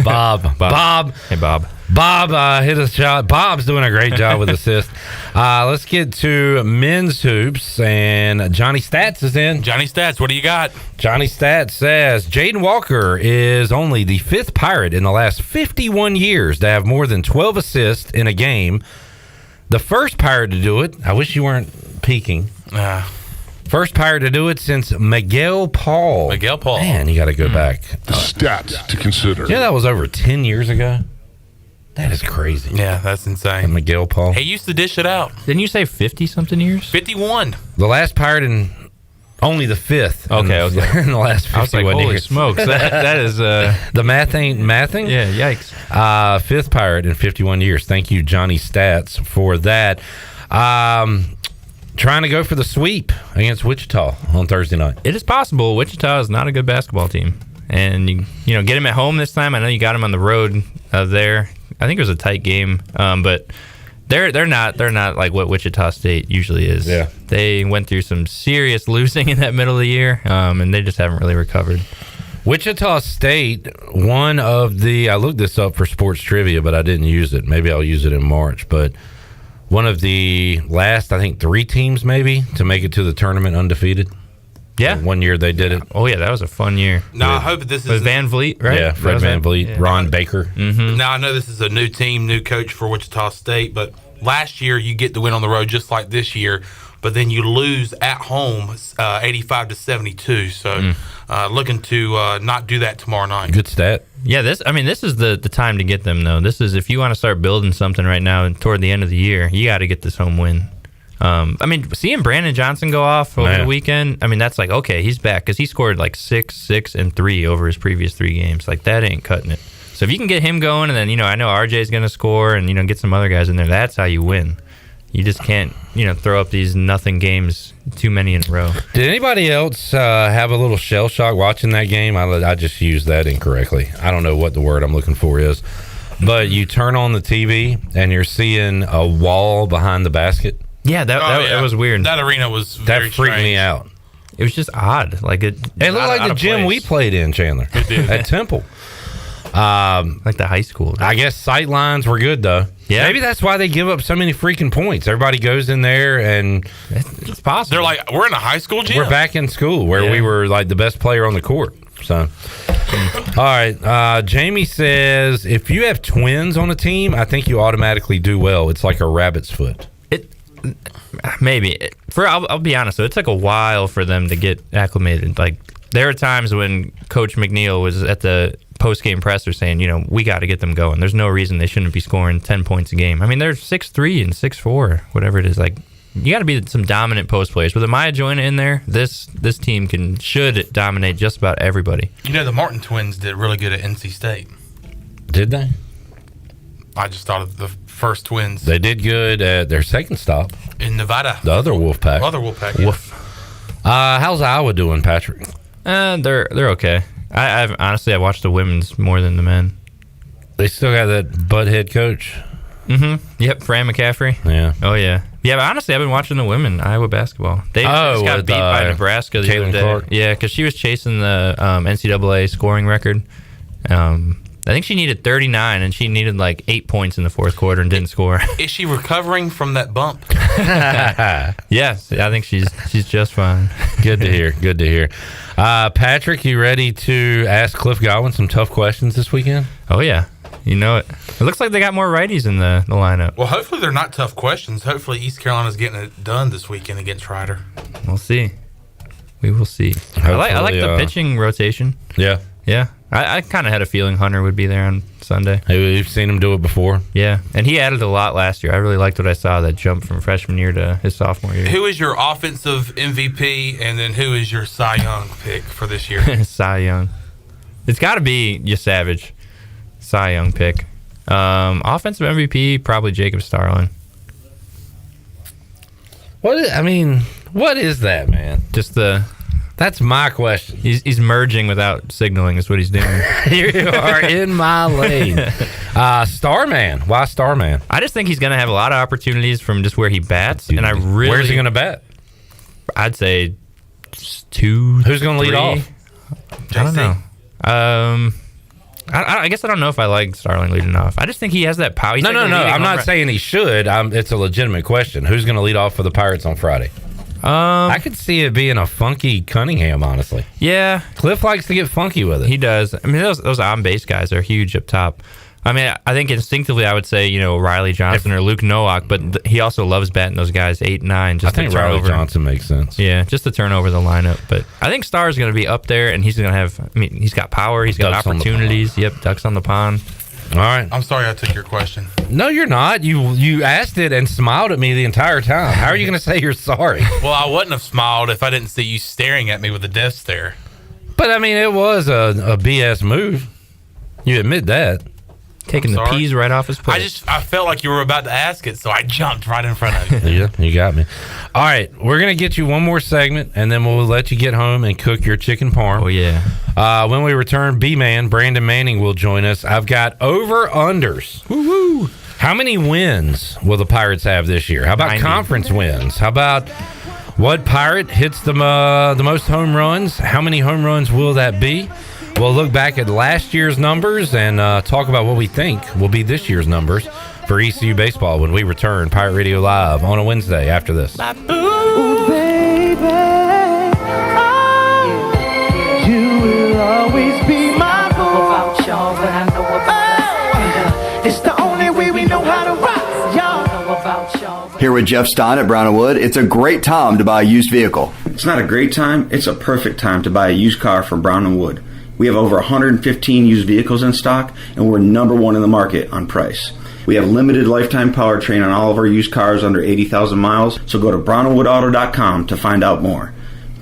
Bob. Hey, Bob. Bob hit a shot. Bob's doing a great job with assists. Let's get to men's hoops, and Johnny Stats is in. Johnny Stats, what do you got? Johnny Stats says Jaden Walker is only the 5th Pirate in the last 51 years to have more than 12 assists in a game. The first Pirate to do it, I wish you weren't peeking. First Pirate to do it since Miguel Paul. Man, you got to go back. Stats to consider. Yeah, that was over 10 years ago. That is crazy. Yeah, that's insane. And Miguel Paul. He used to dish it out. Didn't you say 50-something years? 51. The last Pirate in only the 5th. Okay. In the last 51 I was like, holy years. smokes. That is... the math ain't mathing? Yeah, yikes. 5th Pirate in 51 years. Thank you, Johnny Stats, for that. Trying to go for the sweep against Wichita on Thursday night. It is possible. Wichita is not a good basketball team. And, you get them at home this time. I know you got them on the road there. I think it was a tight game. But they're not like what Wichita State usually is. Yeah. They went through some serious losing in that middle of the year, and they just haven't really recovered. Wichita State, one of the... I looked this up for sports trivia, but I didn't use it. Maybe I'll use it in March, but... one of the last, I think, 3 teams maybe to make it to the tournament undefeated. Yeah. One year they did it. Oh, yeah, that was a fun year. No, I hope this is Van Vliet, right? Yeah, Fred Van Vliet, yeah. Ron Baker. Mm-hmm. Now, I know this is a new team, new coach for Wichita State, but last year you get the win on the road just like this year, but then you lose at home 85-72. So looking to not do that tomorrow night. Good stat. Yeah, this is the time to get them, though. This is, if you want to start building something right now and toward the end of the year, you got to get this home win. Seeing Brandon Johnson go off over the weekend, that's like, okay, he's back, because he scored like 6, 6, and 3 over his previous 3 games. Like, that ain't cutting it. So if you can get him going, and then, I know RJ's going to score, and, get some other guys in there, that's how you win. You just can't, throw up these nothing games too many in a row. Did anybody else have a little shell shock watching that game? I just used that incorrectly. I don't know what the word I'm looking for is. But you turn on the TV, and you're seeing a wall behind the basket. Yeah, that was weird. That arena was very That freaked strange. me out. It was just odd. Like it looked like the gym we played in, Chandler. It did. At Temple. Like the high school. I guess sight lines were good, though. Yeah. Maybe that's why they give up so many freaking points. Everybody goes in there, and it's possible. They're like, we're in a high school gym. we're back in school where we were like the best player on the court. So, all right. Jamie says, if you have twins on a team, I think you automatically do well. It's like a rabbit's foot. Maybe. I'll be honest, though, it took a while for them to get acclimated. Like, there are times when Coach McNeil was at the post-game presser saying, we got to get them going. There's no reason they shouldn't be scoring 10 points a game. They're 6'3" and 6'4", whatever it is. Like, you got to be some dominant post players. With Amaya Joyner in there, this team should dominate just about everybody. The Martin twins did really good at NC State. Did they? I just thought of the first twins. They did good at their second stop. In Nevada. The other Wolfpack. Yeah. Woof. How's Iowa doing, Patrick? They're okay. I've honestly, I watched the women's more than the men. They still got that butthead coach. Mm-hmm. Yep, Fran McCaffrey. Yeah. Oh, yeah. Yeah, but honestly, I've been watching the women, Iowa basketball. They just got beat by Nebraska the other day. Clark. Yeah, because she was chasing the NCAA scoring record. I think she needed 39, and she needed like 8 points in the fourth quarter and didn't score. Is she recovering from that bump? Yes, I think she's just fine. Good to hear. Good to hear. Patrick, you ready to ask Cliff Godwin some tough questions this weekend? Oh, yeah. You know it. It looks like they got more righties in the lineup. Well, hopefully they're not tough questions. Hopefully East Carolina's getting it done this weekend against Ryder. We'll see. We will see. I like the pitching rotation. Yeah. Yeah. I kind of had a feeling Hunter would be there on Sunday. Hey, you've seen him do it before. Yeah. And he added a lot last year. I really liked what I saw, that jump from freshman year to his sophomore year. Who is your offensive MVP, and then who is your Cy Young pick for this year? Cy Young. It's got to be Savage. Cy Young pick. Offensive MVP, probably Jacob Starling. What is that, man? Just that's my question. He's merging without signaling is what he's doing. You are in my lane. Starman. Why Starman? I just think he's going to have a lot of opportunities from just where he bats. And where's he going to bat? I'd say 2. Who's going to lead off? I don't know. I guess I don't know if I like Starling leading off. I just think he has that power. No. I'm not saying he should. It's a legitimate question. Who's going to lead off for the Pirates on Friday? I could see it being a funky Cunningham, honestly. Yeah. Cliff likes to get funky with it. He does. Those on-base guys are huge up top. I think instinctively I would say, Riley Johnson or Luke Nowak, but he also loves batting those guys 8, 9. I think Riley Johnson makes sense. Yeah, just to turn over the lineup. But I think Starr's going to be up there, and he's going to have, he's got power, he's got opportunities. Yep, ducks on the pond. All right. I'm sorry I took your question. No, you're not. You asked it and smiled at me the entire time. How are you going to say you're sorry? Well, I wouldn't have smiled if I didn't see you staring at me with a death stare. But, it was a BS move. You admit that. Taking the peas right off his plate. I felt like you were about to ask it, so I jumped right in front of you. Yeah, you got me. All right, we're going to get you one more segment, and then we'll let you get home and cook your chicken parm. Oh, yeah. When we return, B-Man, Brandon Manning, will join us. I've got over-unders. Woo-woo. How many wins will the Pirates have this year? How about 90. Conference wins? How about what Pirate hits the most home runs? How many home runs will that be? We'll look back at last year's numbers and talk about what we think will be this year's numbers for ECU baseball when we return. Pirate Radio Live on a Wednesday after this. Ooh, baby, you will always be my boy. It's the only way we know how to rock, y'all. Here with Jeff Stein at Brown & Wood, it's a great time to buy a used vehicle. It's not a great time, it's a perfect time to buy a used car from Brown & Wood. We have over 115 used vehicles in stock, and we're number one in the market on price. We have limited lifetime powertrain on all of our used cars under 80,000 miles, so go to brownwoodauto.com to find out more.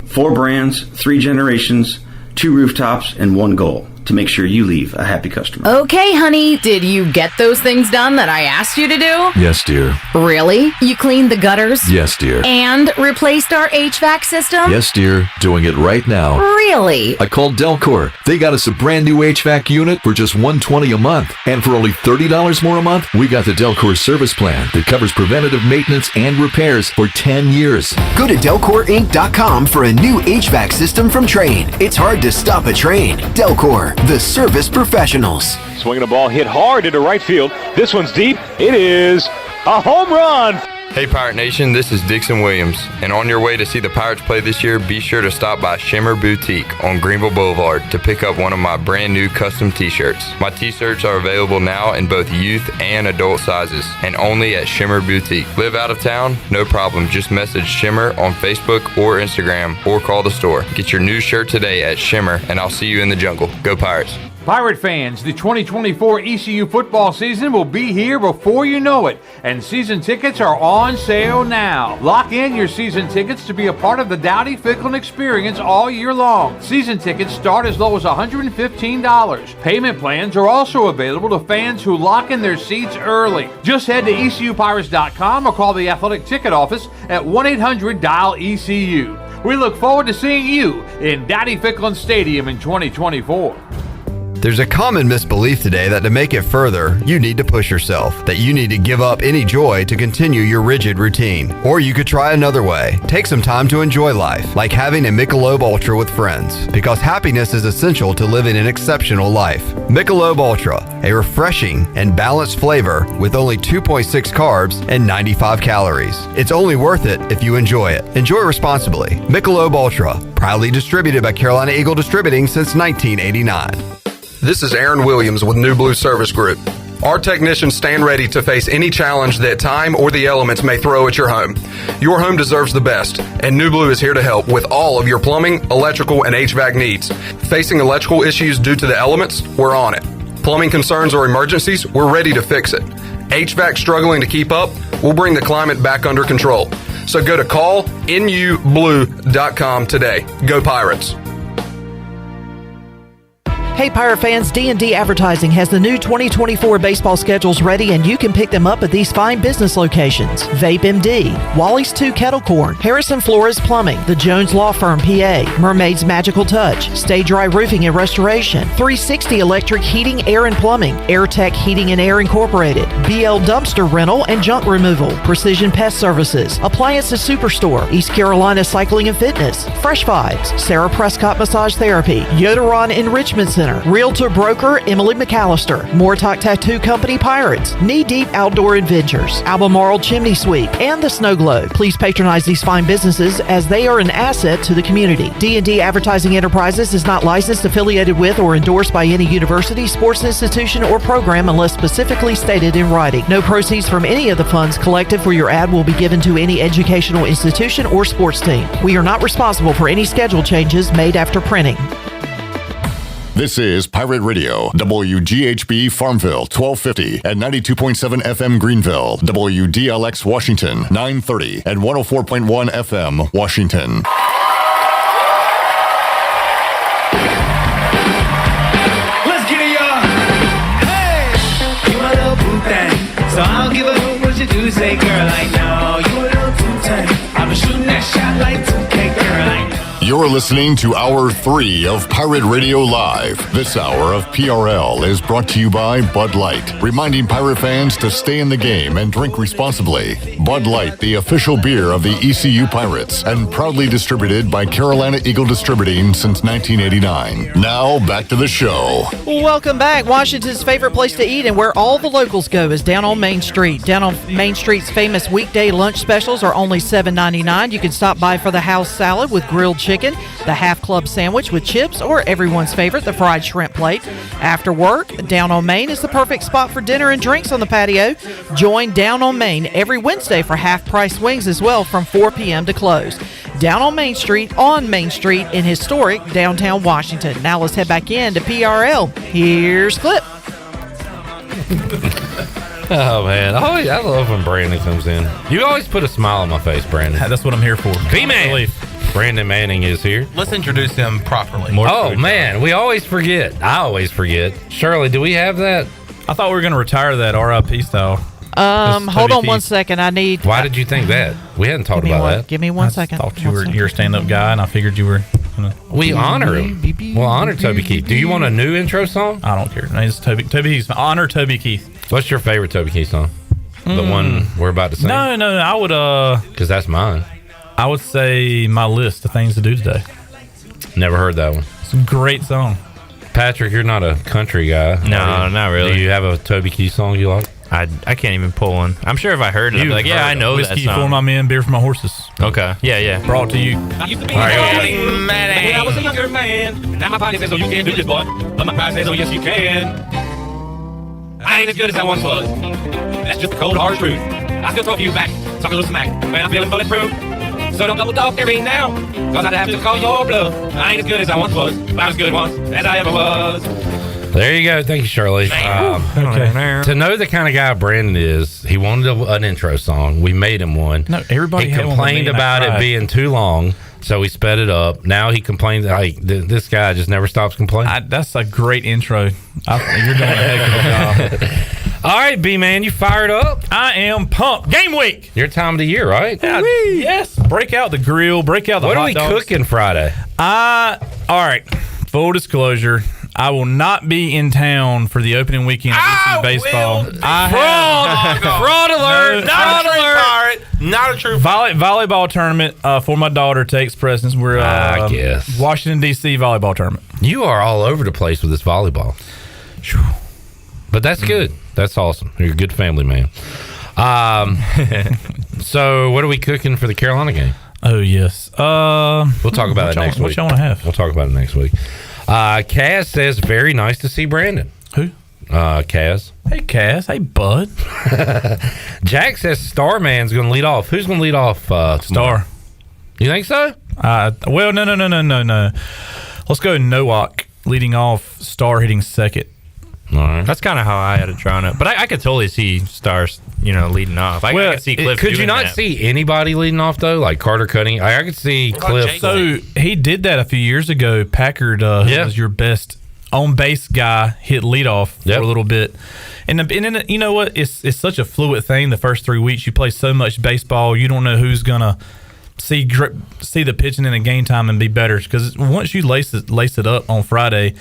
4 brands, 3 generations, 2 rooftops, and 1 goal: to make sure you leave a happy customer. Okay, honey, did you get those things done that I asked you to do? Yes, dear. Really? You cleaned the gutters? Yes, dear. And replaced our HVAC system? Yes, dear. Doing it right now. Really? I called Delcor. They got us a brand new HVAC unit for just $120 a month. And for only $30 more a month, we got the Delcor service plan that covers preventative maintenance and repairs for 10 years. Go to DelcorInc.com for a new HVAC system from Trane. It's hard to stop a Trane. Delcor, the service professionals. Swinging a ball hit hard into right field. This one's deep. It is a home run. Hey Pirate Nation, this is Dixon Williams, and on your way to see the Pirates play this year, be sure to stop by Shimmer Boutique on Greenville Boulevard to pick up one of my brand new custom t-shirts. My t-shirts are available now in both youth and adult sizes, and only at Shimmer Boutique. Live out of town? No problem, just message Shimmer on Facebook or Instagram, or call the store. Get your new shirt today at Shimmer, and I'll see you in the jungle. Go Pirates. Pirate fans, the 2024 ECU football season will be here before you know it, and season tickets are on sale now. Lock in your season tickets to be a part of the Dowdy Ficklin experience all year long. Season tickets start as low as $115. Payment plans are also available to fans who lock in their seats early. Just head to ECUPirates.com or call the athletic ticket office at 1-800-DIAL-ECU. We look forward to seeing you in Dowdy Ficklin Stadium in 2024. There's a common misbelief today that to make it further, you need to push yourself, that you need to give up any joy to continue your rigid routine. Or you could try another way. Take some time to enjoy life, like having a Michelob Ultra with friends, because happiness is essential to living an exceptional life. Michelob Ultra, a refreshing and balanced flavor with only 2.6 carbs and 95 calories. It's only worth it if you enjoy it. Enjoy responsibly. Michelob Ultra, proudly distributed by Carolina Eagle Distributing since 1989. This is Aaron Williams with New Blue Service Group. Our technicians stand ready to face any challenge that time or the elements may throw at your home. Your home deserves the best, and New Blue is here to help with all of your plumbing, electrical, and HVAC needs. Facing electrical issues due to the elements? We're on it. Plumbing concerns or emergencies? We're ready to fix it. HVAC struggling to keep up? We'll bring the climate back under control. So go to callnublue.com today. Go Pirates. Hey Pirate fans, D&D Advertising has the new 2024 baseball schedules ready, and you can pick them up at these fine business locations: Vape MD, Wally's 2 Kettle Corn, Harrison Flores Plumbing, the Jones Law Firm PA, Mermaid's Magical Touch, Stay Dry Roofing and Restoration, 360 Electric Heating, Air and Plumbing, AirTech Heating and Air Incorporated, BL Dumpster Rental and Junk Removal, Precision Pest Services, Appliances Superstore, East Carolina Cycling and Fitness, Fresh Vibes, Sarah Prescott Massage Therapy, Yoderon Enrichment Center, Realtor Broker Emily McAllister, Moortalk Tattoo Company Pirates, Knee Deep Outdoor Adventures, Albemarle Chimney Sweep, and the Snow Globe. Please patronize these fine businesses as they are an asset to the community. D&D Advertising Enterprises is not licensed, affiliated with, or endorsed by any university, sports institution, or program unless specifically stated in writing. No proceeds from any of the funds collected for your ad will be given to any educational institution or sports team. We are not responsible for any schedule changes made after printing. This is Pirate Radio, WGHB Farmville, 1250 and 92.7 FM Greenville, WDLX Washington, 930 and 104.1 FM Washington. Let's get it, y'all. Hey, you a little boo thing, so I don't give a hoot what you do. Say, girl, I know you a little too tight. I've been shooting that shot like 2K, girl, I know. You're listening to Hour 3 of Pirate Radio Live. This hour of PRL is brought to you by Bud Light, reminding Pirate fans to stay in the game and drink responsibly. Bud Light, the official beer of the ECU Pirates, and proudly distributed by Carolina Eagle Distributing since 1989. Now, back to the show. Welcome back. Washington's favorite place to eat and where all the locals go is down on Main Street. Down on Main Street's famous weekday lunch specials are only $7.99. You can stop by for the house salad with grilled chicken, the half club sandwich with chips, or everyone's favorite, the fried shrimp plate. After work, Down on Main is the perfect spot for dinner and drinks on the patio. Join Down on Main every Wednesday for half-price wings as well from 4 p.m. to close. down on Main Street in historic downtown Washington. Now let's head back in to PRL. Here's Clip. Oh, man. I love when Brandon comes in. You always put a smile on my face, Brandon. That's what I'm here for. B-Man. Brandon Manning is here. Let's introduce him properly. Man. We always forget. I always forget. Shirley, do we have that? I thought we were going to retire that RIP style. Hold on 1 second. I need... Why did you think that? We hadn't talked about that. Give me 1 second. I thought you're a stand-up guy, and I figured you were... We honor him. We'll honor Toby Keith. Do you want a new intro song? I don't care. It's Toby Keith. Honor Toby Keith. What's your favorite Toby Keith song? The one we're about to sing? No. I would... Because that's mine. I would say My List of Things to Do Today. Never heard that one. It's a great song. Patrick, you're not a country guy. No, not really. Do you have a Toby Keith song you like? I can't even pull one. I'm sure if I heard it, I'd be like, yeah, I know that Whiskey song. for my men, beer for my horses. Okay. Yeah. Brought to you. I used to be a man. When I was a younger man. Now my body says, oh, you can't do this, boy. But my pride says, oh, yes, you can. I ain't as good as I once was. That's just the cold, hard truth. I still talk to you back. Talk a little smack. Man, I'm feeling bulletproof. So don't double talk to me now. Cause I'd have to call your bluff. I ain't as good as I once was. But I was good once as I ever was. There you go. Thank you, Shirley. To know the kind of guy Brandon is, he wanted an intro song. We made him one. No, everybody he had complained one about it being too long, so we sped it up. Now he complains. Like, this guy just never stops complaining. That's a great intro. You're doing a heck of a job. All right, B-Man, you fired up? I am pumped. Game week. Your time of the year, right? Yeah, yes. Break out the grill. Break out the hot dogs. What are we cooking Friday? All right. Full disclosure. I will not be in town for the opening weekend of ECU baseball. Fraud alert! Not a true volleyball tournament for my daughter takes precedence. We're Washington D.C. volleyball tournament. You are all over the place with this volleyball, but that's good. That's awesome. You're a good family man. So, what are we cooking for the Carolina game? Oh yes, we'll talk about it next week. What y'all want to have? We'll talk about it next week. Kaz says, very nice to see Brandon. Who? Kaz. Hey, Kaz. Hey, bud. Jack says Starman's going to lead off. Who's going to lead off Star. You think so? Well, no. Let's go Nowak leading off, Star hitting second. All right. That's kind of how I had it drawn up. But I could totally see Stars, leading off. I could see Cliff could you not see anybody leading off, though? Like Carter Cutting? I could see Cliff. So he did that a few years ago. Packard, who was your best on-base guy, hit leadoff for a little bit. And then, you know what? It's such a fluid thing. The first 3 weeks, you play so much baseball, you don't know who's going to see the pitching in a game time and be better. Because once you lace it up on Friday,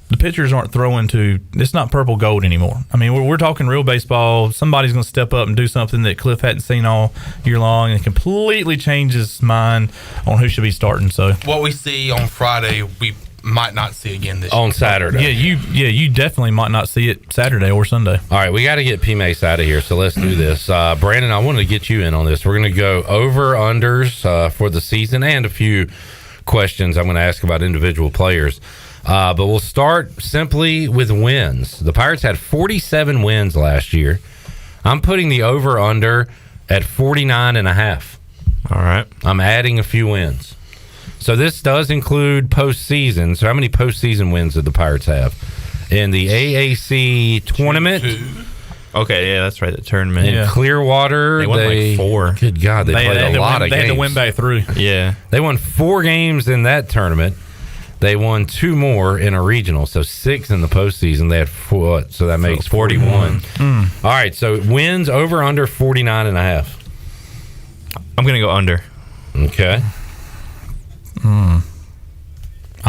the pitchers aren't throwing it's not purple gold anymore. I mean, we're talking real baseball. Somebody's going to step up and do something that Cliff hadn't seen all year long and completely change his mind on who should be starting. So what we see on Friday, we might not see again this on year. Saturday. You definitely might not see it Saturday or Sunday. All right, we got to get P-Mace out of here, so let's do this. Brandon, I wanted to get you in on this. We're going to go over-unders for the season and a few questions I'm going to ask about individual players. But we'll start simply with wins. The Pirates had 47 wins last year. I'm putting the over-under at 49.5. All right. I'm adding a few wins. So this does include postseason. So how many postseason wins did the Pirates have? In the AAC tournament? Okay, yeah, that's right, the tournament. In Clearwater, they won like 4. Good God, they played a lot of games. They had to win back 3. Yeah. They won 4 games in that tournament. They won 2 more in a regional, so 6 in the postseason. They had 4, so that makes 41. All right, so wins over under 49.5. I'm going to go under. Okay. I'm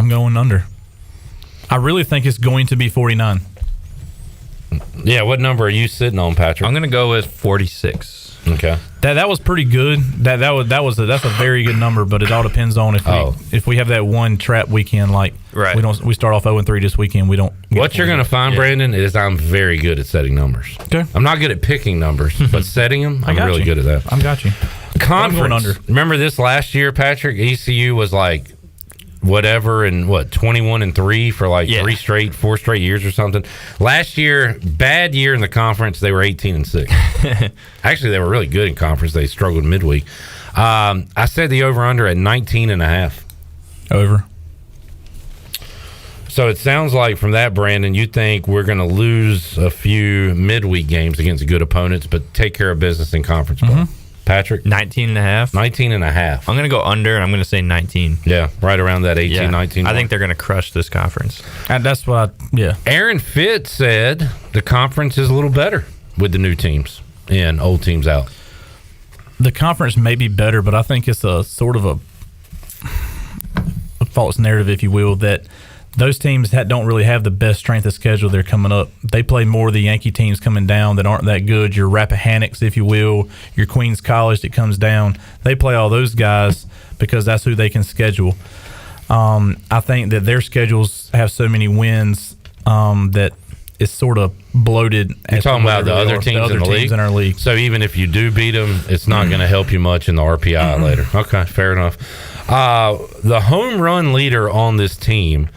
going under. I really think it's going to be 49. Yeah, what number are you sitting on, Patrick? I'm going to go with 46. Okay. That was pretty good. That's a very good number, but it all depends on if we have that one trap weekend. Like we start off 0-3 this weekend. We don't. What you're going to find, Brandon, is I'm very good at setting numbers. Okay. I'm not good at picking numbers, but setting them, I'm really good at that. I got you. Conference. Remember this last year, Patrick? ECU was like whatever and 21-3 for like 4 straight years or something. Last year, bad year in the conference, they were 18-6. Actually, they were really good in conference. They struggled midweek. I said the over-under at 19.5. Over. So it sounds like from that, Brandon, you think we're going to lose a few midweek games against good opponents, but take care of business in conference play. Patrick? 19.5. 19.5. I'm going to go under, and I'm going to say 19. Yeah, right around that 18, 19. I think they're going to crush this conference. And that's what Aaron Fitz said the conference is a little better with the new teams and old teams out. The conference may be better, but I think it's a sort of a false narrative, if you will, that those teams that don't really have the best strength of schedule they're coming up. They play more of the Yankee teams coming down that aren't that good, your Rappahannocks, if you will, your Queens College that comes down. They play all those guys because that's who they can schedule. I think that their schedules have so many wins that it's sort of bloated. You're talking about the other teams in the league? In our league. So even if you do beat them, it's not going to help you much in the RPI later. Okay, fair enough. The home run leader on this team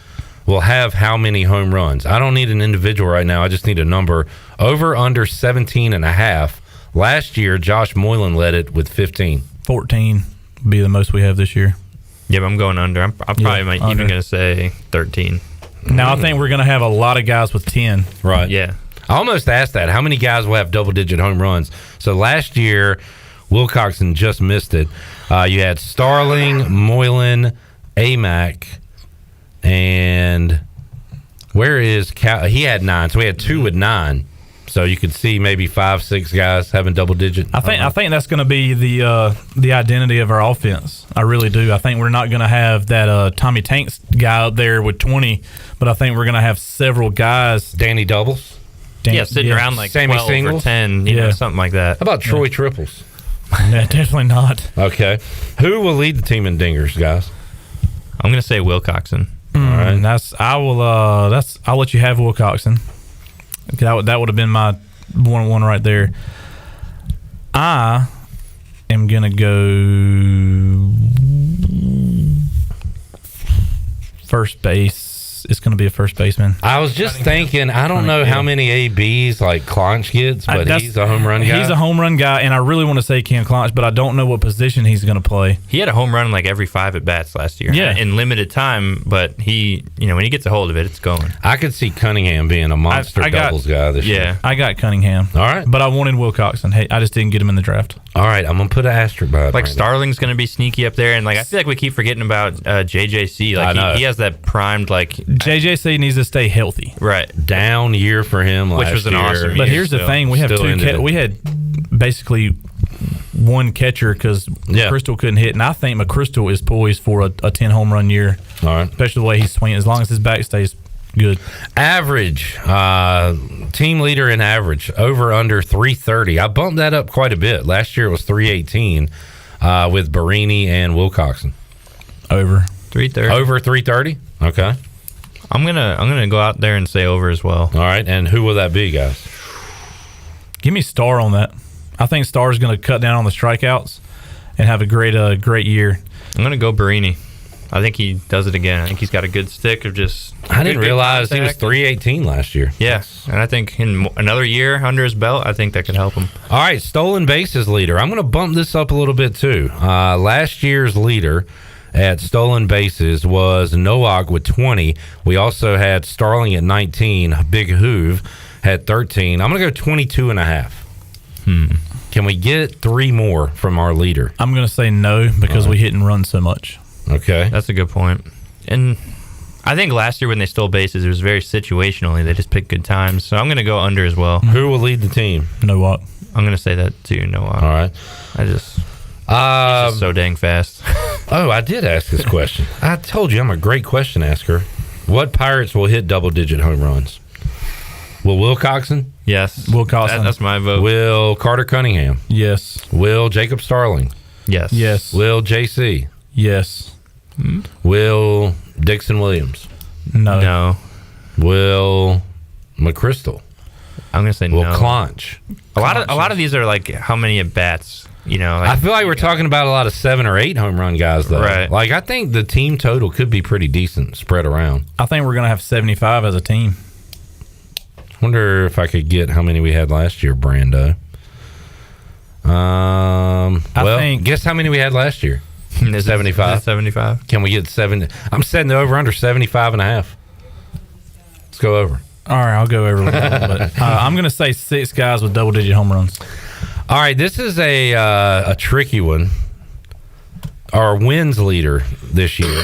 will have how many home runs? I don't need an individual right now. I just need a number. Over, under 17.5. Last year, Josh Moylan led it with 15. 14 would be the most we have this year. Yeah, but I'm going under. I'm probably even going to say 13. Now, I think we're going to have a lot of guys with 10. Right. Yeah. I almost asked that. How many guys will have double-digit home runs? So last year, Wilcoxon just missed it. You had Starling, Moylan, Amack, and where is Cal? He had 9, so we had 2 with 9. So you could see maybe 5, 6 guys having double digit. I think that's going to be the identity of our offense. I really do. I think we're not going to have that Tommy Tanks guy up there with 20, but I think we're going to have several guys. Danny doubles. Sitting around like Sammy 12 singles? or 10, you know, something like that. How about Troy triples? Yeah, definitely not. Okay, who will lead the team in dingers, guys? I'm going to say Wilcoxon. All right. I'll let you have Wilcoxon. That would have been my 1-1 right there. I am gonna go first base. It's gonna be a first baseman. I was just thinking. I don't know how many ABs like Clonch gets, but he's a home run guy. He's a home run guy, and I really want to say Ken Clonch, but I don't know what position he's gonna play. He had a home run like every 5 at bats last year. Yeah, in limited time, but he, when he gets a hold of it, it's going. I could see Cunningham being a monster doubles guy this year. I got Cunningham. All right, but I wanted Wilcoxon. Hey, I just didn't get him in the draft. All right, I'm gonna put an asterisk by it. Like Starling's gonna be sneaky up there, and like I feel like we keep forgetting about JJC. Like he has that primed like JJC needs to stay healthy. Right, down year for him, which was an awesome year. But here's the thing: we have we had basically one catcher because McChrystal couldn't hit, and I think McChrystal is poised for a 10 home run year. All right, especially the way he's swinging. As long as his back stays good. Average, team leader in average, over under 330. I bumped that up quite a bit. Last year it was 318 with Barini and Wilcoxon. Over 330. Over 330. Okay. I'm gonna go out there and say over as well. All right, and who will that be, guys? Give me Star on that. I think Star's going to cut down on the strikeouts and have a great year. I'm gonna go Barini. I think he does it again. I think he's got a good stick of just. I didn't realize he was 318 last year. Yes, and I think in another year under his belt, I think that could help him. All right, stolen bases leader. I'm going to bump this up a little bit too. Last year's leader at stolen bases was Nowak with 20. We also had Starling at 19. Big Hoove had 13. I'm going to go 22.5. Can we get 3 more from our leader? I'm going to say no because we hit and run so much. Okay. That's a good point. And I think last year when they stole bases, it was very situational. They just picked good times. So I'm going to go under as well. Who will lead the team? Nowak. I'm going to say that too, Nowak. All right. He's just so dang fast. Oh, I did ask this question. I told you I'm a great question asker. What Pirates will hit double-digit home runs? Will Wilcoxon? Yes. Wilcoxon. That's my vote. Will Carter Cunningham? Yes. Will Jacob Starling? Yes. Yes. Will JC? Yes. Will Dixon Williams? No. Will McChrystal? I'm gonna say Will no. Clonch? A lot of these are like how many at bats. I feel like we're talking about a lot of 7 or 8 home run guys, though. Right. Like, I think the team total could be pretty decent spread around. I think we're going to have 75 as a team. Wonder if I could get how many we had last year, Brando. Guess how many we had last year? 75. 75. Can we get 7? I'm setting the over under 75.5. Let's go over. All right, I'll go over with that a little bit. I'm going to say 6 guys with double-digit home runs. All right, this is a tricky one. Our wins leader this year.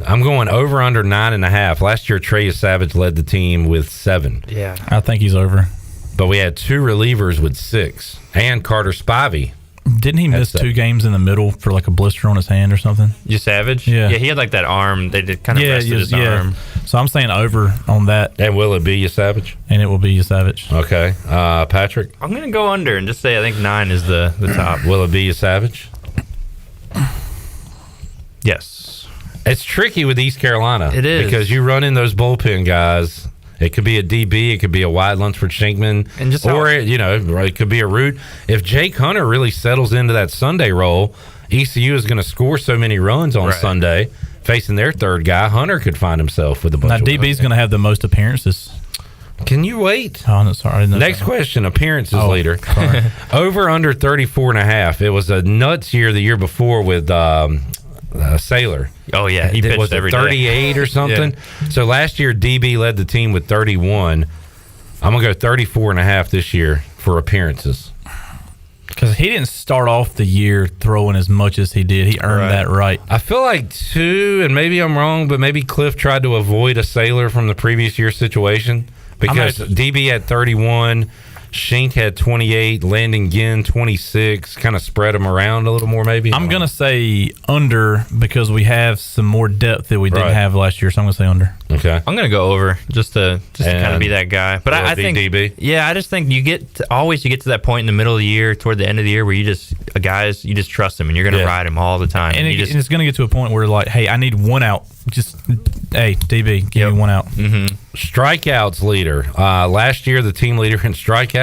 I'm going over under 9.5. Last year, Trey Savage led the team with 7. Yeah, I think he's over. But we had 2 relievers with 6, and Carter Spivey. Didn't he miss 2 games in the middle for like a blister on his hand or something? You Savage? Yeah. Yeah, he had like that arm. They did kind of rested his arm. So I'm saying over on that. And will it be you Savage? And it will be you Savage. Okay. Patrick? I'm going to go under and just say I think 9 is the top. Will it be you Savage? Yes. It's tricky with East Carolina. It is. Because you run in those bullpen guys. It could be a DB, it could be a wide Lunsford Shankman, and just it could be a Root. If Jake Hunter really settles into that Sunday role, ECU is going to score so many runs on Sunday. Facing their third guy, Hunter could find himself with a bunch of DB's going to have the most appearances. Can you wait? Oh, no, sorry. Next question, appearances leader. Over under 34.5. It was a nuts year the year before with Sailor. Oh yeah, he pitched was every 38 day. or something. Yeah. So last year DB led the team with 31. I'm gonna go 34.5 this year for appearances. Because he didn't start off the year throwing as much as he did. He earned that right. I feel like 2, and maybe I'm wrong, but maybe Cliff tried to avoid a Sailor from the previous year's situation because DB had 31. Shink had 28, Landon Ginn 26, kind of spread them around a little more maybe. I'm going to say under because we have some more depth that we didn't have last year, so I'm going to say under. Okay. I'm going to go over just to kind of be that guy. But I think DB. Yeah, I just think you get to that point in the middle of the year, toward the end of the year where you just trust him and you're going to ride him all the time. And it's going to get to a point where like, hey, I need 1 out. Just hey, DB, give me 1 out. Mm-hmm. Strikeouts leader. Last year, the team leader in strikeouts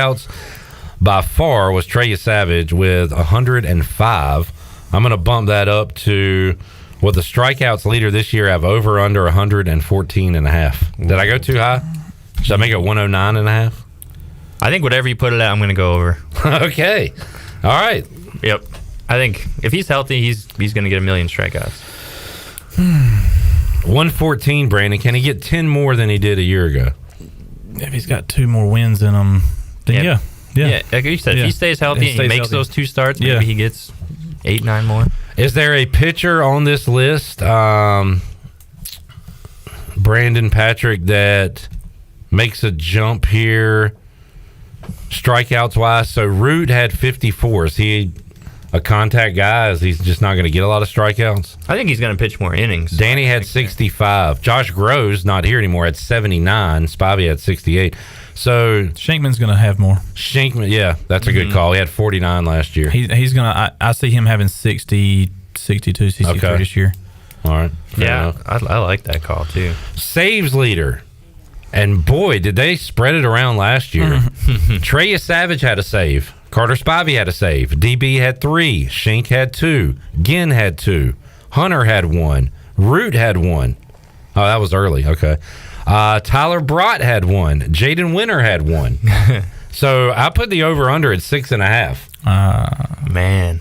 by far was Trey Savage with 105. I'm going to bump that up to the strikeouts leader this year have over under 114.5. Did I go too high? Should I make it 109.5? I think whatever you put it at, I'm going to go over. Okay. All right. Yep. I think if he's healthy, he's going to get 1 million strikeouts. 114, Brandon. Can he get 10 more than he did a year ago? If he's got 2 more wins in him, then yeah. Like you said, if he stays healthy and he makes those 2 starts, maybe he gets 8, 9 more. Is there a pitcher on this list, Brandon Patrick, that makes a jump here strikeouts wise? So Root had 54. Is he a contact guy? Is he's just not going to get a lot of strikeouts? I think he's going to pitch more innings. Danny had 65. Josh Groves, not here anymore, had 79. Spivey had 68. So Shankman's going to have more. Shankman, yeah, that's a good call. He had 49 last year. He's going to. I see him having 60, 62, 63 this year. All right. Yeah, I like that call too. Saves leader. And boy, did they spread it around last year. Trey Savage had a save. Carter Spivey had a save. DB had 3. Shink had 2. Ginn had 2. Hunter had 1. Root had 1. Oh, that was early. Okay. Tyler Brott had 1. Jaden Winter had 1. So I put the over-under at 6.5. Man.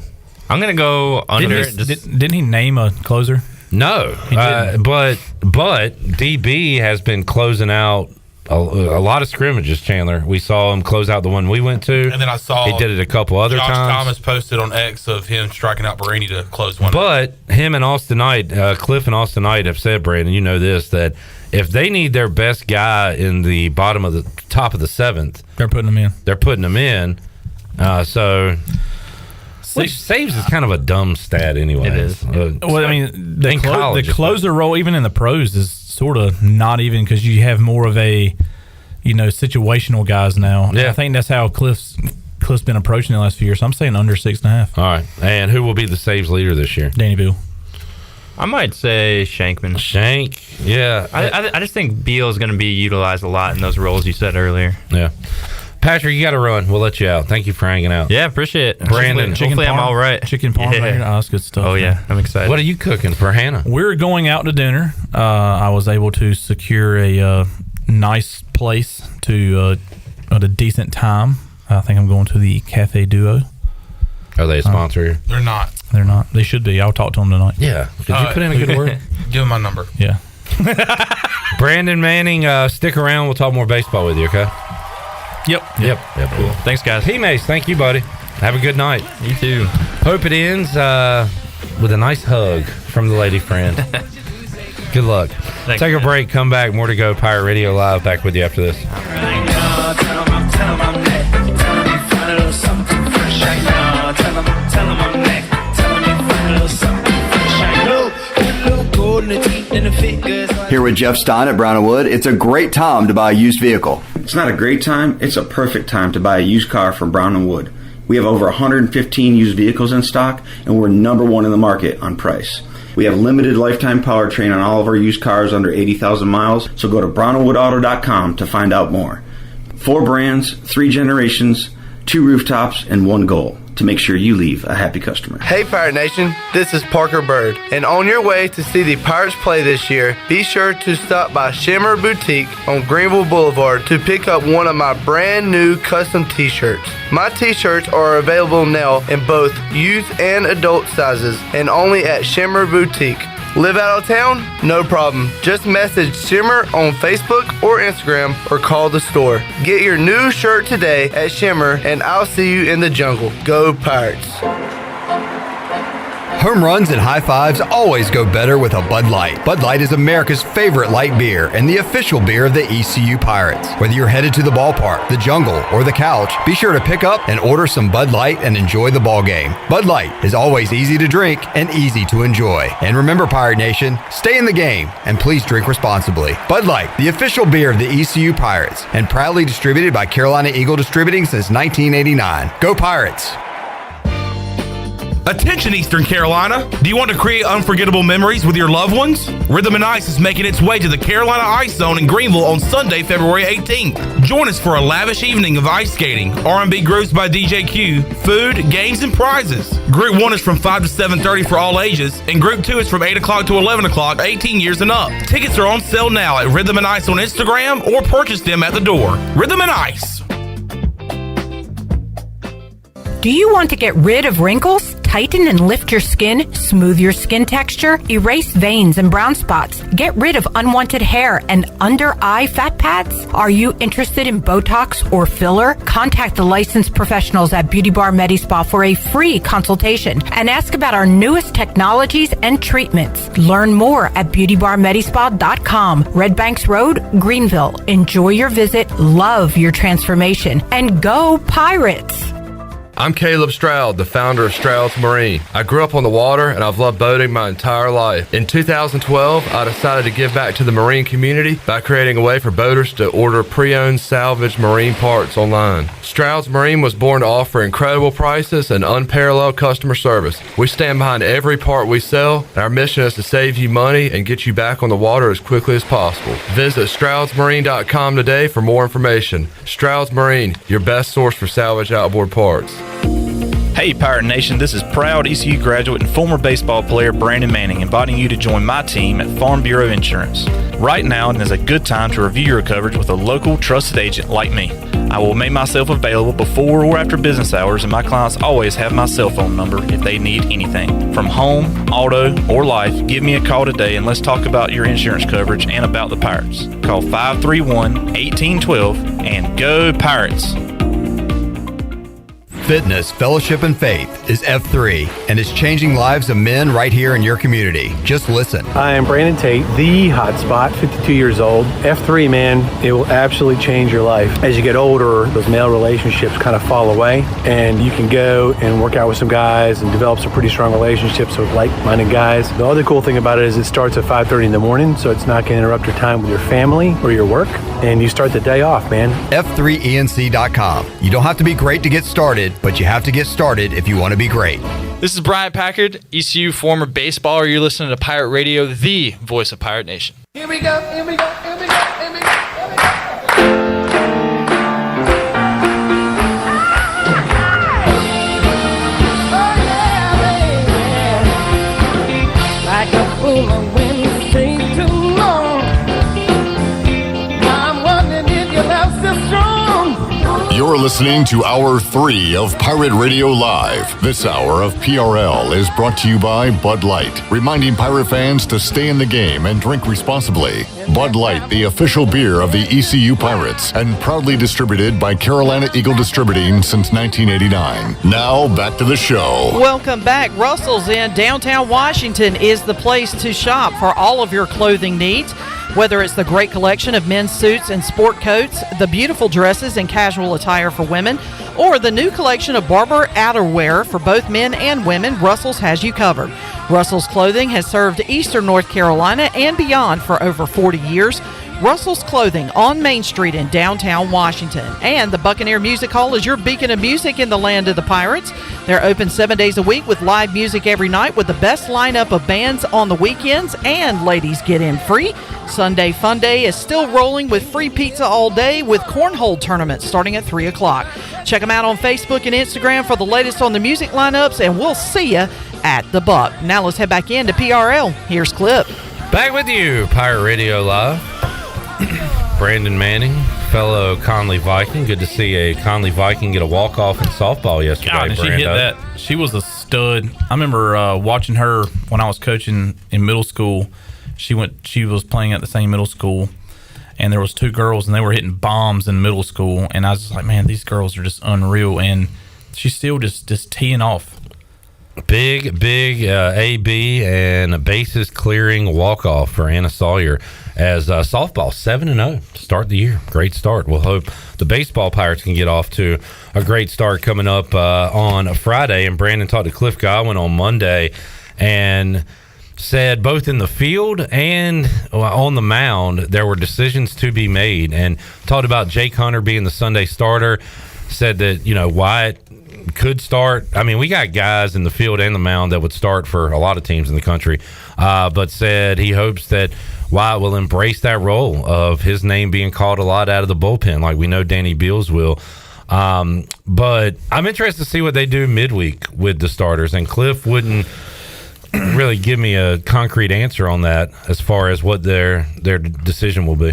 I'm going to go under. Didn't he name a closer? No. But DB has been closing out a lot of scrimmages, Chandler. We saw him close out the one we went to. And then I saw he did it a couple other Josh times. Thomas posted on X of him striking out Barini to close one. But him and Austin Knight, Cliff and Austin Knight have said, Brandon, you know this, that if they need their best guy in the bottom of the top of the 7th, they're putting him in. They're putting him in. Which saves is kind of a dumb stat anyway. It is. Well, I mean, the closer role, even in the pros, is sort of not even because you have more of a, situational guys now. Yeah. I think that's how Cliff's been approaching the last few years. So I'm saying under 6.5. All right. And who will be the saves leader this year? Danny Beal. I might say Shankman. Shank, yeah. I just think Beal is going to be utilized a lot in those roles you said earlier. Yeah. Patrick, you got to run. We'll let you out. Thank you for hanging out. Yeah, appreciate it. Brandon. Hopefully I'm all right. Chicken parm. Yeah. Oh, that's good stuff. Oh, yeah. I'm excited. What are you cooking for Hannah? We're going out to dinner. I was able to secure a nice place to at a decent time. I think I'm going to the Cafe Duo. Are they a sponsor here? They're not. They're not. They should be. I'll talk to them tonight. Yeah. Did you put in a good word? Give them my number. Yeah. Brandon Manning, stick around. We'll talk more baseball with you, okay? Yep. Cool. Thanks, guys. P-Mace, thank you, buddy. Have a good night. You too. Hope it ends with a nice hug from the lady friend. Good luck. Thanks, Take a break. Come back. More to go. Pirate Radio Live. Back with you after this. Here with Jeff Stein at Brown & Wood, it's a great time to buy a used vehicle. It's not a great time, it's a perfect time to buy a used car from Brown & Wood. We have over 115 used vehicles in stock, and we're number one in the market on price. We have limited lifetime powertrain on all of our used cars under 80,000 miles, so go to brownandwoodauto.com to find out more. 4 brands, 3 generations, 2 rooftops, and 1 goal: to make sure you leave a happy customer. Hey Pirate Nation, this is Parker Bird, and on your way to see the Pirates play this year, be sure to stop by Shimmer Boutique on Greenville Boulevard to pick up one of my brand new custom t-shirts. My t-shirts are available now in both youth and adult sizes, and only at Shimmer Boutique. Live out of town? No problem. Just message Shimmer on Facebook or Instagram or call the store. Get your new shirt today at Shimmer, and I'll see you in the jungle. Go Pirates. Home runs and high fives always go better with a Bud Light. Bud Light is America's favorite light beer and the official beer of the ECU Pirates. Whether you're headed to the ballpark, the jungle, or the couch, be sure to pick up and order some Bud Light and enjoy the ball game. Bud Light is always easy to drink and easy to enjoy. And remember, Pirate Nation, stay in the game and please drink responsibly. Bud Light, the official beer of the ECU Pirates, and proudly distributed by Carolina Eagle Distributing since 1989. Go Pirates! Attention Eastern Carolina! Do you want to create unforgettable memories with your loved ones? Rhythm and Ice is making its way to the Carolina Ice Zone in Greenville on Sunday, February 18th. Join us for a lavish evening of ice skating, R&B groups by DJ Q, food, games, and prizes. Group 1 is from 5 to 7:30 for all ages, and Group 2 is from 8 o'clock to 11 o'clock, 18 years and up. Tickets are on sale now at Rhythm and Ice on Instagram or purchase them at the door. Rhythm and Ice. Do you want to get rid of wrinkles, tighten and lift your skin, smooth your skin texture, erase veins and brown spots, get rid of unwanted hair and under-eye fat pads? Are you interested in Botox or filler? Contact the licensed professionals at Beauty Bar Medi-Spa for a free consultation and ask about our newest technologies and treatments. Learn more at beautybarmedispa.com. Red Banks Road, Greenville. Enjoy your visit, love your transformation, and go Pirates! I'm Caleb Stroud, the founder of Stroud's Marine. I grew up on the water and I've loved boating my entire life. In 2012, I decided to give back to the marine community by creating a way for boaters to order pre-owned salvaged marine parts online. Stroud's Marine was born to offer incredible prices and unparalleled customer service. We stand behind every part we sell, and our mission is to save you money and get you back on the water as quickly as possible. Visit StroudsMarine.com today for more information. Stroud's Marine, your best source for salvage outboard parts. Hey Pirate Nation, this is proud ECU graduate and former baseball player Brandon Manning inviting you to join my team at Farm Bureau Insurance. Right now is a good time to review your coverage with a local trusted agent like me. I will make myself available before or after business hours, and my clients always have my cell phone number if they need anything. From home, auto, or life, give me a call today and let's talk about your insurance coverage and about the Pirates. Call 531-1812 and go Pirates! Fitness, fellowship, and faith is F3 and is changing lives of men right here in your community. Just listen. I am Brandon Tate, the hot spot, 52 years old. F3, man, it will absolutely change your life. As you get older, those male relationships kind of fall away, and you can go and work out with some guys and develop some pretty strong relationships with like-minded guys. The other cool thing about it is it starts at 5:30 in the morning, so it's not going to interrupt your time with your family or your work, and you start the day off, man. F3ENC.com. You don't have to be great to get started, but you have to get started if you want to be great. This is Brian Packard, ECU former baseballer. You're listening to Pirate Radio, the voice of Pirate Nation. Here we go, here we go, here we go, here we go, here we go. You're listening to Hour 3 of Pirate Radio Live. This hour of PRL is brought to you by Bud Light, reminding Pirate fans to stay in the game and drink responsibly. Bud Light, the official beer of the ECU Pirates, and proudly distributed by Carolina Eagle Distributing since 1989. Now, back to the show. Welcome back. Russell's in downtown Washington is the place to shop for all of your clothing needs. Whether it's the great collection of men's suits and sport coats, the beautiful dresses and casual attire for women, or the new collection of Barber outerwear for both men and women, Russell's has you covered. Russell's Clothing has served Eastern North Carolina and beyond for over 40 years. Russell's Clothing on Main Street in downtown Washington. And the Buccaneer Music Hall is your beacon of music in the land of the Pirates. They're open 7 days a week with live music every night with the best lineup of bands on the weekends, and ladies get in free. Sunday Fun Day is still rolling with free pizza all day with cornhole tournaments starting at 3 o'clock. Check them out on Facebook and Instagram for the latest on the music lineups, and we'll see you at the Buck. Now let's head back into PRL. Here's Clip. Back with you, Pirate Radio Live. Brandon Manning, fellow Conley Viking. Good to see a Conley Viking get a walk-off in softball yesterday. God, and she hit that. She was a stud. I remember watching her when I was coaching in middle school. She was playing at the same middle school, and there was two girls, and they were hitting bombs in middle school. And I was just like, man, these girls are just unreal. And she's still just teeing off. Big AB and a bases clearing walk-off for Anna Sawyer as softball 7-0 to start the year. Great start. We'll hope the baseball Pirates can get off to a great start coming up on a Friday. And Brandon talked to Cliff Godwin on Monday and said both in the field and on the mound there were decisions to be made, and talked about Jake Hunter being the Sunday starter. Said that, Wyatt could start. I mean, we got guys in the field and the mound that would start for a lot of teams in the country, but said he hopes that Wyatt will embrace that role of his name being called a lot out of the bullpen, like we know Danny Beals will. But I'm interested to see what they do midweek with the starters, and Cliff wouldn't really give me a concrete answer on that as far as what their decision will be.